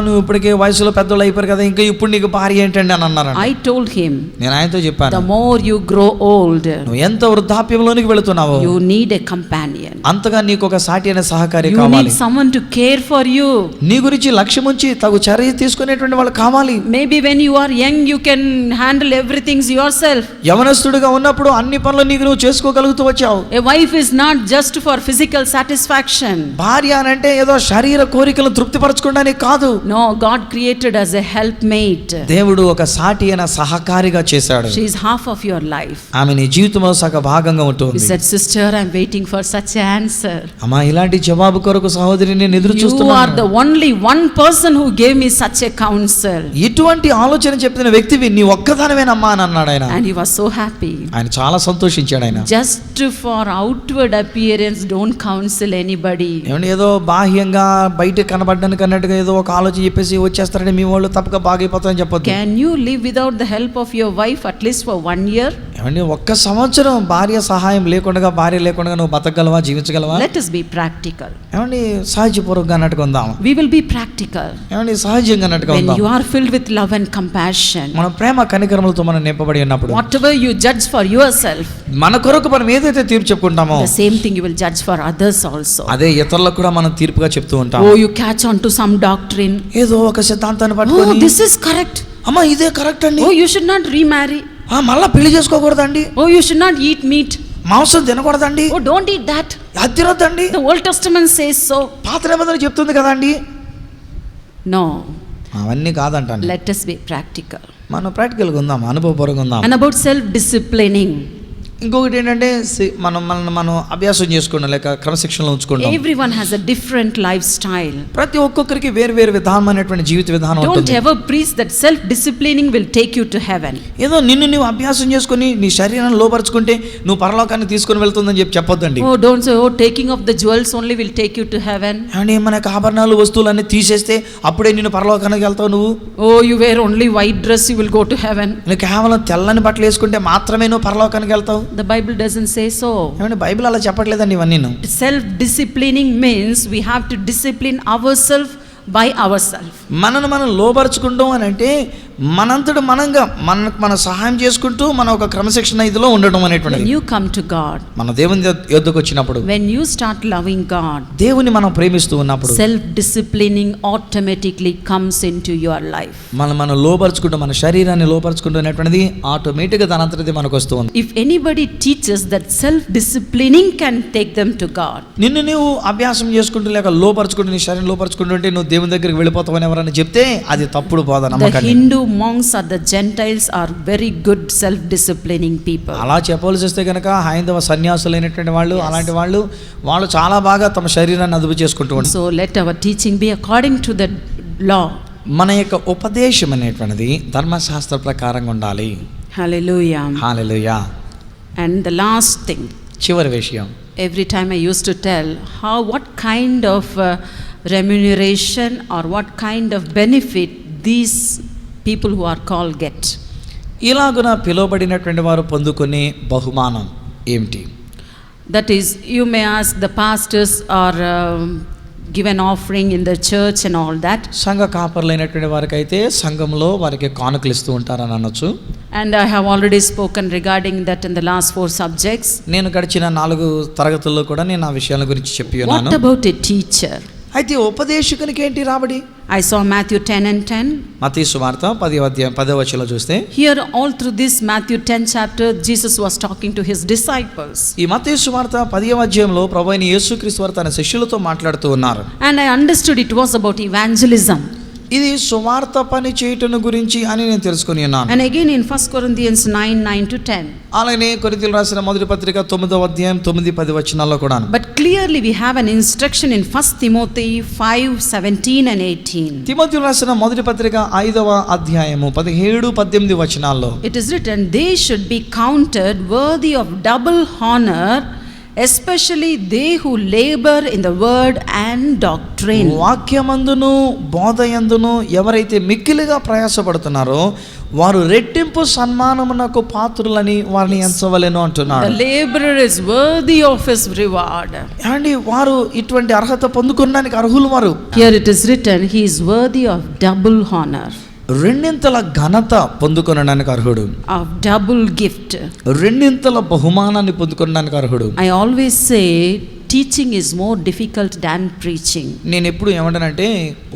నువ్వు ఇప్పటికే వయసులో పెద్దోళ్ళు అయిపోయారు కదా, ఇంకా ఇప్పుడు నీకు భార్య ఏంటండి అని అన్నారంట.
I told him,
నేను ఆయనతో చెప్పాను,
the more you grow old,
నువ్వు ఎంత వృద్ధాప్యంలోనికి వెళుతున్నావో
you need a companion.
అంతగా నీకు ఒక సాటి అయిన సహకారి
You
కావాలి.
need someone to care for you.
నీ గురించి లక్ష్యం ఉంచి తగు చర్య తీసుకునేటువంటి వాళ్ళు కావాలి.
Maybe when you are young you can handle everything yourself.
యవనస్తుడిగా ఉన్నప్పుడు అన్ని పనులు నీకు నువ్వు చేసుకోగలుగుతూ వచ్చావు.
A wife is not just for physical satisfaction.
భార్య అంటే ఏదో శరీర కోరికలను తృప్తిపరచుకోవడానికి కాదు.
No, God created as a helpmate.
దేవుడు ఒక సాటి అయిన సహకారిగా చేశాడు.
She is half of your life.
ఆమె నీ జీవితంలో సగ భాగంగా ఉంటుంది.
He said, Sister, I am waiting for such an answer.
అమ్మా ఇలాంటి జవాబు కొరకు సహోదరి నేను ఎదురు
You
చూస్తున్నాను.
are the only one person who gave me such a counsel.
ఇటువంటి ఆలోచన చెప్పిన వ్యక్తివి నీ ఒక్కదానివేనమ్మా అని అన్నాడు ఆయన.
And he was so happy.
ఆయన చాలా సంతోషించాడు ఆయన.
Just for outward appearance, don't counsel anybody.
ఏమంటే ఏదో బాహ్యంగా బయట కనబడడానికి అన్నట్టుగా ఏదో ఒక ఆలోచన చెప్పేసి వచ్చేస్తారని మీ వాళ్ళు తప్పక బాగైపోతారని చెప్పొద్దు.
Can you live without the help of your wife at least for 1 year?
ఏమంటే ఒక్క సంవత్సరం భార్య సహాయం లేకుండా, భార్య లేకుండా నువ్వు బతకగలవా, జీవించగలవా?
Let us be practical.
ఏమండి సహజపూర్వకంగా అన్నట్టుగా ఉందాం.
We will be practical.
ఏమండి సహజంగా అన్నట్టుగా
When
ఉందాం.
you are filled with love and compassion,
మన ప్రేమ కనికరములతో మనం నింపబడి ఉన్నప్పుడు
whatever you judge for yourself,
మన కొరకు మనం ఏదైతే తీర్పు చెప్పుకుంటామో
the same thing you will judge for others also.
అదే ఇతరులకు కూడా మనం తీర్పుగా చెప్తూ ఉంటాం.
Oh, you catch on to some doctrine.
ఏదో ఒక సిద్ధాంతాన్ని
Oh,
పట్టుకొని
this is correct.
అమ్మా ఇదే కరెక్ట్ అండి.
Oh, you should not remarry.
మళ్ళా పెళ్లి చేసుకోకూడదండి.
Oh, you should not eat meat.
మాంసం తినకూడదండి.
Oh, don't eat that.
అది తినొద్దండి.
The Old Testament says so.
పాత నిబంధన చెప్తుంది కదండి.
No.
అవన్నీ కాదంటాను.
Let us be practical.
మనం ప్రాక్టికల్గా ఉందాం, అనుభవపూర్వకంగా ఉందాం.
And about self-disciplining.
ఇంకొకటి ఏంటంటే మనం అభ్యాసం చేసుకోవడం లేక క్రమశిక్షణలో ఉంచుకోవడం.
Everyone has a different lifestyle.
ప్రతి ఒక్కొక్కరికి వేరు వేరు విధానమైనటువంటి జీవిత విధానం
Don't
ఉంటుంది.
ever preach that self-disciplining will take you to heaven.
ఏదో నిన్ను నువ్వు అభ్యాసం చేసుకొని నీ శరీరాన్ని లోపరుచుకుంటే నువ్వు పరలోకాన్ని తీసుకొని వెళ్తుందని చెప్పొద్దండి.
Oh, don't say, oh, taking of the jewels only will take you to heaven.
అంటే మన ఆభరణాలు వస్తువులన్నీ తీసేస్తే అప్పుడే నిన్ను పరలోకానికి వెళ్తావు నువ్వు.
Oh, you wear only white dress, you will go to heaven.
నువ్వు కేవలం తెల్లని బట్టలు వేసుకుంటే మాత్రమే నువ్వు పరలోకానికి వెళ్తావు.
The Bible doesn't say so.
ఏమంటే బైబిల్ అలా చెప్పట్లేదండి ఇవన్నీ.
Self-disciplining means we have to discipline ourselves by ourselves.
మనను మనం లోపరుచుకుంటాం అని అంటే మనంతట మనంగా మన సహాయం చేసుకుంటూ మన ఒక క్రమశిక్షణ ఇదిలో ఉండడం అనేటువంటిది.
When you come to God,
మన దేవుని యొద్దకు వచ్చినప్పుడు,
when you start loving God,
దేవుని మనం ప్రేమిస్తూ ఉన్నప్పుడు
self-disciplining automatically comes into your life.
మనం లోపరుచుకుంటూ మన శరీరాన్ని లోపరుచుకుంటూ అనేటువంటిది ఆటోమేటిక్గా దానంతటిది మనకు వస్తూ ఉంది.
If anybody teaches that self-disciplining can take them to God,
నిన్ను నువ్వు అభ్యాసం చేసుకుంటూ లేక లోపరుచుకుంటూ నీ శరీరం లోపరుచుకుంటూ ఉంటే నువ్వు దేవుని దగ్గరికి వెళ్ళిపోతావని ఎవరైనా చెప్తే అది తప్పుడు బోధ,
the
నమ్మకండి.
Hindu monks or the Gentiles are very good self-disciplining people.
అలా చెప్పవలసి వస్తే కనుక హైందవ సన్యాసులైనటువంటి వాళ్ళు అలాంటి వాళ్ళు చాలా బాగా తమ శరీరాన్ని అదుపు చేసుకుంటూ ఉంటారు.
So let our teaching be according to the law.
మన యొక్క ఉపదేశం అనేటువంటిది ధర్మశాస్త్ర ప్రకారంగా ఉండాలి.
Hallelujah.
Hallelujah.
And the last thing,
చివరి విషయం,
every time I used to tell what kind of remuneration or what kind of benefit these people who are called get.
ఇలాగున పిలువబడినటువంటి వారు పొందుకునే బహుమానం ఏమిటి?
That is, you may ask, the pastors are given offering in the church and all that.
సంఘ కాపరులైనటువంటి వారికి అయితే సంఘంలో వారికి కానుకలు ఇస్తూ ఉంటారని అనొచ్చు.
And I have already spoken regarding that in the last 4 subjects.
నేను గడిచిన 4 తరగతుల్లో కూడా నేను ఆ విషయాల గురించి చెప్పి ఉన్నాను.
What about a teacher?
అయితే ఉపదేశకునికి ఏంటి రాబడి?
I saw Matthew 10 and 10.
మత్తయి సువార్త 10వ అధ్యాయం 10వ వచనంలో చూస్తే,
Here all through this Matthew 10 chapter, Jesus was talking to his disciples.
ఈ మత్తయి సువార్త 10వ అధ్యాయంలో ప్రభువైన యేసుక్రీస్తు వారు తన శిష్యులతో మాట్లాడుతూ ఉన్నారు.
And I understood it was about evangelism.
ఇది సువార్త పని చేయటం గురించి అని నేను తెలుసుకుని ఉన్నాను.
And again in 1 Corinthians 9 to 10.
అలాగే కొరింథీయులకు రాసిన మొదటి పత్రిక 9వ అధ్యాయం 9-10 వచనాల్లో కూడా.
But clearly we have an instruction in 1 Timothy 5:17 and 18.
తిమోతికి రాసిన మొదటి పత్రిక 5వ అధ్యాయము 17-18 వచనాల్లో
It is written, they should be counted worthy of double honor, especially they who labor in the word and doctrine.
వాక్యమందును బోధయందును ఎవరైతే మిక్కిలిగా ప్రయాసపడుతున్నారో వారు రెట్టింపు సన్మానమునకు పాత్రులని వారిని ఎంచవలెను అంటున్నాడు.
The laborer is worthy of his reward.
అండి వారు ఇటువంటి అర్హత పొందుకోవడానికి అర్హులు వారు.
Here it is written, he is worthy of double honor.
రెండింతల ఘనత పొందుకొనడానికి అర్హుడు.
Of double gift.
రెండింతల బహుమానాన్ని పొందుకొనడానికి అర్హుడు.
I always say teaching is more difficult than preaching.
నేను ఎప్పుడు ఏమంటానంటే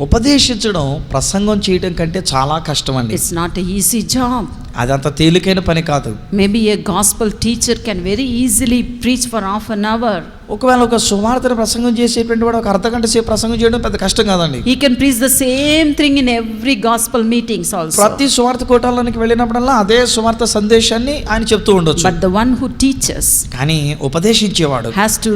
ఉపదేశించడం ప్రసంగం చేయడం కంటే చాలా కష్టం అండి.
It's not an easy job.
అదంత తేలికైన పని కాదు.
Maybe a gospel teacher can very easily preach for half an hour.
ఒకవేళ ఒక సువార్తను ప్రసంగం చేసేటువంటి వాడు ఒక అర్ధగంట సేపు ప్రసంగం చేయడం పెద్ద కష్టం కాదండి.
He can preach the same thing in every gospel meetings also.
ప్రతి సువార్త కూటాలకు వెళ్ళినప్పుడల్లా అదే సువార్త సందేశాన్ని ఆయన చెప్తూ ఉండొచ్చు.
But the one who teaches
కానీ ఉపదేశించేవాడు
has to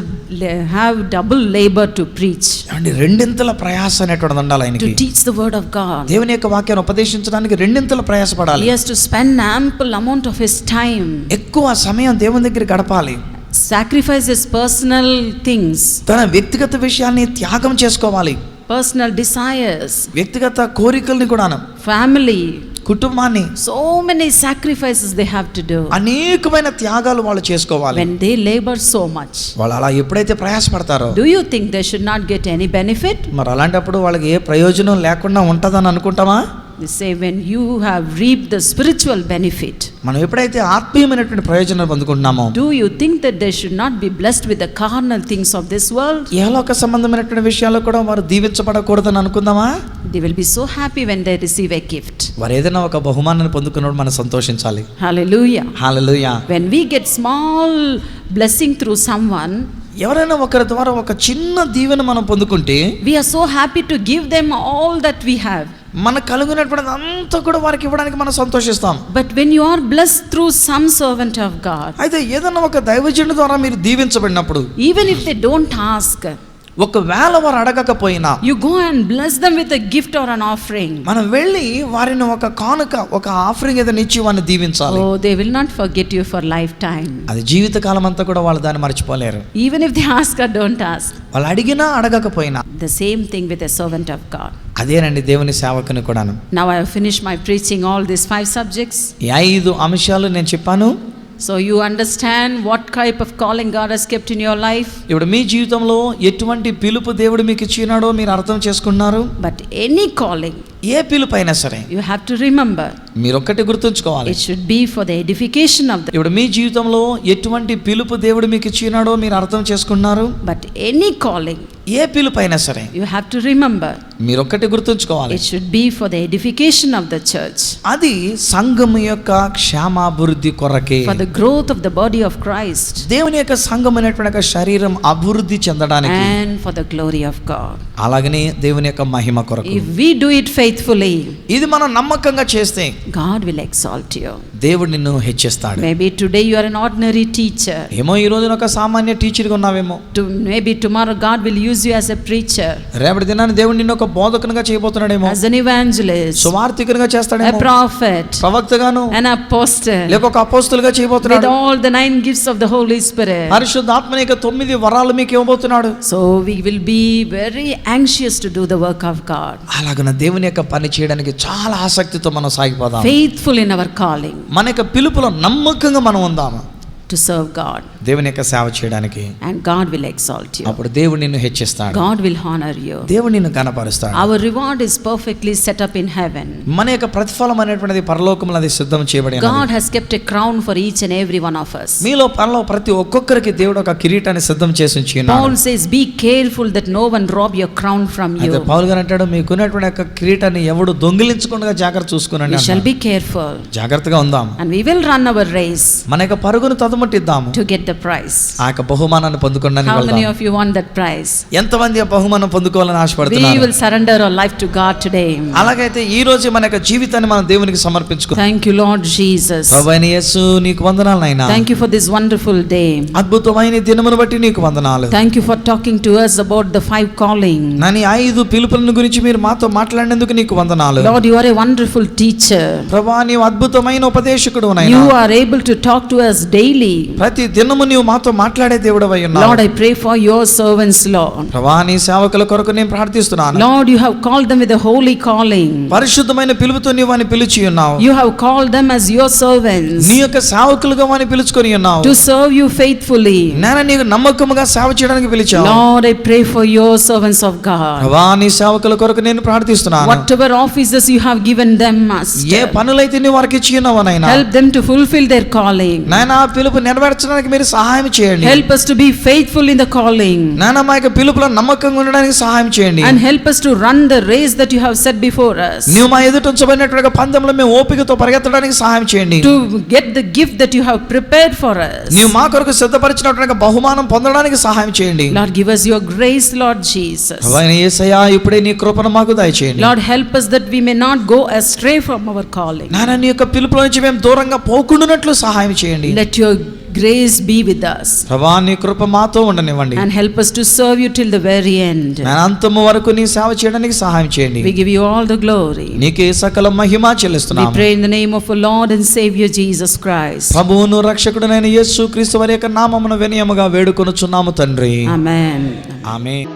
have double labor to preach.
అంటే రెండింతల ప్రయాస అనేటువంటిది ఉండాలి ఆయనకి.
To teach the word of God.
దేవుని యొక్క వాక్యాన్ని ఉపదేశించడానికి రెండింతల ప్రయాసపడాలి.
He has to spend ample amount of his time.
ఎక్కువ సమయం దేవుని దగ్గర గడపాలి.
Sacrifice his personal things.
తన వ్యక్తిగత విషయాల్ని త్యాగం చేసుకోవాలి.
Personal desires.
వ్యక్తిగత కోరికల్ని కూడాను,
Family.
కుటుంబాన్ని,
So many sacrifices they have to do.
అనేకమైన త్యాగాలు వాళ్ళు చేసుకోవాలి.
When they labor so much.
వాళ్ళు అలా ఎప్పుడైతే ప్రయాసపడతారో,
Do you think they should not get any benefit?
మరి అలాంటప్పుడు వాళ్ళకి ఏ ప్రయోజనం లేకుండా ఉంటుందని అనుకుంటామా?
They say when you have reaped the spiritual benefit.
మనం ఎప్పుడైతే ఆత్మీయమైనటువంటి ప్రయోజనాలు పొందుకుంటున్నామో,
Do you think that they should not be blessed with the carnal things of this world?
ఏలోక సంబంధమైనటువంటి విషయాల్లో కూడా వారు దీవించబడకూడదని అనుకుందామా?
They will be so happy when they receive a gift.
వారు ఏదైనా ఒక బహుమానాన్ని పొందుకున్నప్పుడు మనం సంతోషించాలి.
Hallelujah.
Hallelujah.
When we get small blessing through someone,
ఎవరైనా ఒకరి ద్వారా ఒక చిన్న దీవెన మనం పొందుకుంటే
we are so happy to give them all that we have.
మనకు కలిగినటువంటి అంతా కూడా వారికి ఇవ్వడానికి మనం సంతోషిస్తాం.
But when you are blessed through some servant of God,
అయితే ఏదైనా ఒక దైవజనుడి ద్వారా మీరు దీవించబడినప్పుడు,
even if they don't ask,
ఒకవేళ వారు అడగకపోయినా,
you go and bless them with a gift or an offering.
మనం వెళ్ళి వారిని ఒక కానుక, ఒక ఆఫరింగ్ ఏదైనా ఇచ్చి వారిని దీవించాలి.
Oh, they will not forget you for lifetime.
అది జీవితకాలం అంతా కూడా వాళ్ళు దాన్ని మర్చిపోలేరు.
Even if they ask or don't ask.
వాళ్ళు అడిగినా అడగకపోయినా
The same thing with a servant of God.
అదేనండి దేవుని సేవకుని కూడాను.
Now I have finished my preaching all these 5 subjects.
ఈ 5 అంశాలు నేను చెప్పాను.
So you understand what type of calling God has kept in your life.
ఇప్పుడు మీ జీవితంలో ఎటువంటి పిలుపు దేవుడు మీకు ఇచ్చినాడో మీరు అర్థం చేసుకున్నారు.
But any calling,
ఏ పిలుపు అయినా సరే,
you have to remember,
మీరు ఒక్కటి గుర్తుంచుకోవాలి.
it should be for the edification of the.
ఇప్పుడు మీ జీవితంలో ఎటువంటి పిలుపు దేవుడు మీకు ఇచ్చినాడో మీరు అర్థం చేసుకున్నారు.
But any calling,
ఏ పిలుపు అయినా సరే,
you have to remember,
మీరు ఒక్కటి గుర్తుంచుకోవాలి.
it should be for the edification of the church.
అది సంఘము యొక్క క్షేమాభివృద్ధి కొరకే,
For the growth of the body of Christ. Christ
దేవుని యొక్క సంఘం అనేటువంటి ఒక శరీరం అభివృద్ధి చెందడానికి
and for the glory of God.
అలాగనే దేవుని యొక్క మహిమ కొరకు.
If we do it faithfully,
ఇది మనం నమ్మకంగా చేస్తే
God will exalt you.
దేవుడు నిన్ను హెచ్చిస్తాడు.
Maybe today you are an ordinary teacher.
ఏమో ఈ రోజున ఒక సామాన్య టీచర్గా ఉన్నావేమో.
Maybe tomorrow God will use you as a preacher,
రేపటి దినాన్ని దేవుడు నిన్ను ఒక బోధకునిగా చేయబోతున్నాడేమో.
as an evangelist,
సువార్తికునిగా
a
చేస్తాడేమో.
prophet,
ప్రవక్తగాను,
an apostle,
లేక ఒక అపోస్తలుగా
with
చేయబోతున్నాడు.
all the 9 gifts of the Holy Spirit.
పరిశుద్ధాత్మ యొక్క 9 వరాలు మీకు ఇవ్వబోతున్నాడు.
So we will be very anxious to do the work of God,
అలాగన దేవుని యొక్క పని చేయడానికి చాలా ఆసక్తితో మనం సాగిపోదాం.
faithful in our calling
మన యొక్క పిలుపులో నమ్మకంగా మనం ఉందాము.
to serve God,
దేవుని యొక్క సేవ చేయడానికి.
and God will exalt you.
అప్పుడు దేవుడు నిన్ను హెచ్చిస్తాడు.
God will honor you.
దేవుడు నిన్ను ఘనపరుస్తాడు.
Our reward is perfectly set up in heaven.
మన యొక్క ప్రతిఫలం అనేటువంటిది పరలోకములో అది సిద్ధం చేయబడి
God
ఉన్నది.
has kept a crown for each and every one of us.
మీలో పరలో ప్రతి ఒక్కొక్కరికి దేవుడు ఒక కిరీటాన్ని సిద్ధం చేసి ఉంచి ఉన్నాడు.
Paul says, be careful that no one rob your crown from
అయితే
you.
పౌలు గారు అంటాడు, మీకున్నటువంటి యొక్క కిరీటాన్ని ఎవడు దొంగిలించకుండా జాగ్రత్త చూసుకునండి
We shall
అన్నాడు.
be careful,
జాగ్రత్తగా ఉందాం.
and we will run our race
మన యొక్క పరుగును తదుమట్టిద్దాము.
to get the prize.
ఆ యొక్క బహుమానాన్ని పొందుకోవడానికి
How many
వెళ్దాం.
of you want that prize?
ఎంతమంది ఆ బహుమానం పొందుకోవాలని
We
ఆశపడుతున్నారు?
will surrender our life to God today.
అలాగైతే ఈ రోజు మన యొక్క జీవితాన్ని మనం దేవునికి సమర్పించుకుందాం.
Thank you, Lord Jesus.
ప్రభువైన యేసు నీకు వందనాలు నాయనా.
Thank you for this wonderful day.
అద్భుతమైన దినమును బట్టి నీకు వందనాలు.
Thank you for talking to us about the 5 calling.
Nani 5 పిలుపులను గురించి మీరు మాతో మాట్లాడినందుకు నీకు వందనాలు.
Lord, you are a wonderful teacher.
ప్రభువా నీవు అద్భుతమైన ఉపదేశకుడు నాయనా.
You are able to talk to us daily.
ప్రతి దినము నీవు మాతో మాట్లాడే దేవుడవై ఉన్నావు.
Lord, I pray for your servants, Lord.
ప్రభువా నీ సేవకుల కొరకు నేను ప్రార్థిస్తున్నాను.
Lord, you have called them with a holy calling.
పరిశుద్ధమైన పిలుపుతో నీవు వారిని పిలిచి ఉన్నావు.
You have called them as your servants
నీ యొక్క సేవకులుగా వారిని పిలుచుకొని ఉన్నావు.
to serve you faithfully.
నేను నీకు నమ్మకముగా సేవ చేయడానికి పిలిచావు.
Lord, I pray for your servants of God.
ప్రభువా నీ సేవకుల కొరకు నేను ప్రార్థిస్తున్నాను.
Whatever offices you have given them, Master,
ఏ పనులైతే నీ వారికి ఇచ్చి ఉన్నావు నాయనా,
help them to fulfill their calling.
నాయనా ఆ పిలుపు నెరవేర్చడానికి మీరు సహాయం చేయండి.
Help us to be faithful in the calling,
నాయనా మా యొక్క పిలుపులో నమ్మకంగా ఉండడానికి సహాయం చేయండి.
and help us to run the race that you have set before us,
నీవు మా ఎదుట ఉంచబడినటువంటి పందెంలో మేము ఓపికతో పరిగెత్తడానికి సహాయం చేయండి.
to get the gift that you have prepared for us.
నీవు మా కొరకు సిద్ధపరిచినటువంటి బహుమానం పొందడానికి సహాయం చేయండి.
Lord, give us your grace, Lord Jesus.
ప్రభువైన యేసయ్యా ఇప్పుడే నీ కృపను మాకు దయచేయండి.
Lord, help us that we may not go astray from our calling.
నాయనా నీ యొక్క పిలుపులో నుంచి మేము దూరంగా పోకుండానట్లు సహాయం చేయండి.
Let your grace be with us,
ప్రభువా నీ కృప మాతో ఉండనివ్వండి.
and help us to serve you till the very end.
నేను అంతము వరకు నీ సేవ చేయడానికి సహాయం చేయండి.
We give you all the glory.
నీకే సకల మహిమ
We
చెల్లిస్తున్నాము.
pray in the name of our Lord and Savior Jesus Christ.
ప్రభువును రక్షకుడైన యేసు క్రీస్తు వారి యొక్క నామమున వినయముగా వేడుకొనుచున్నాము తండ్రి.
Amen.
ఆమేన్.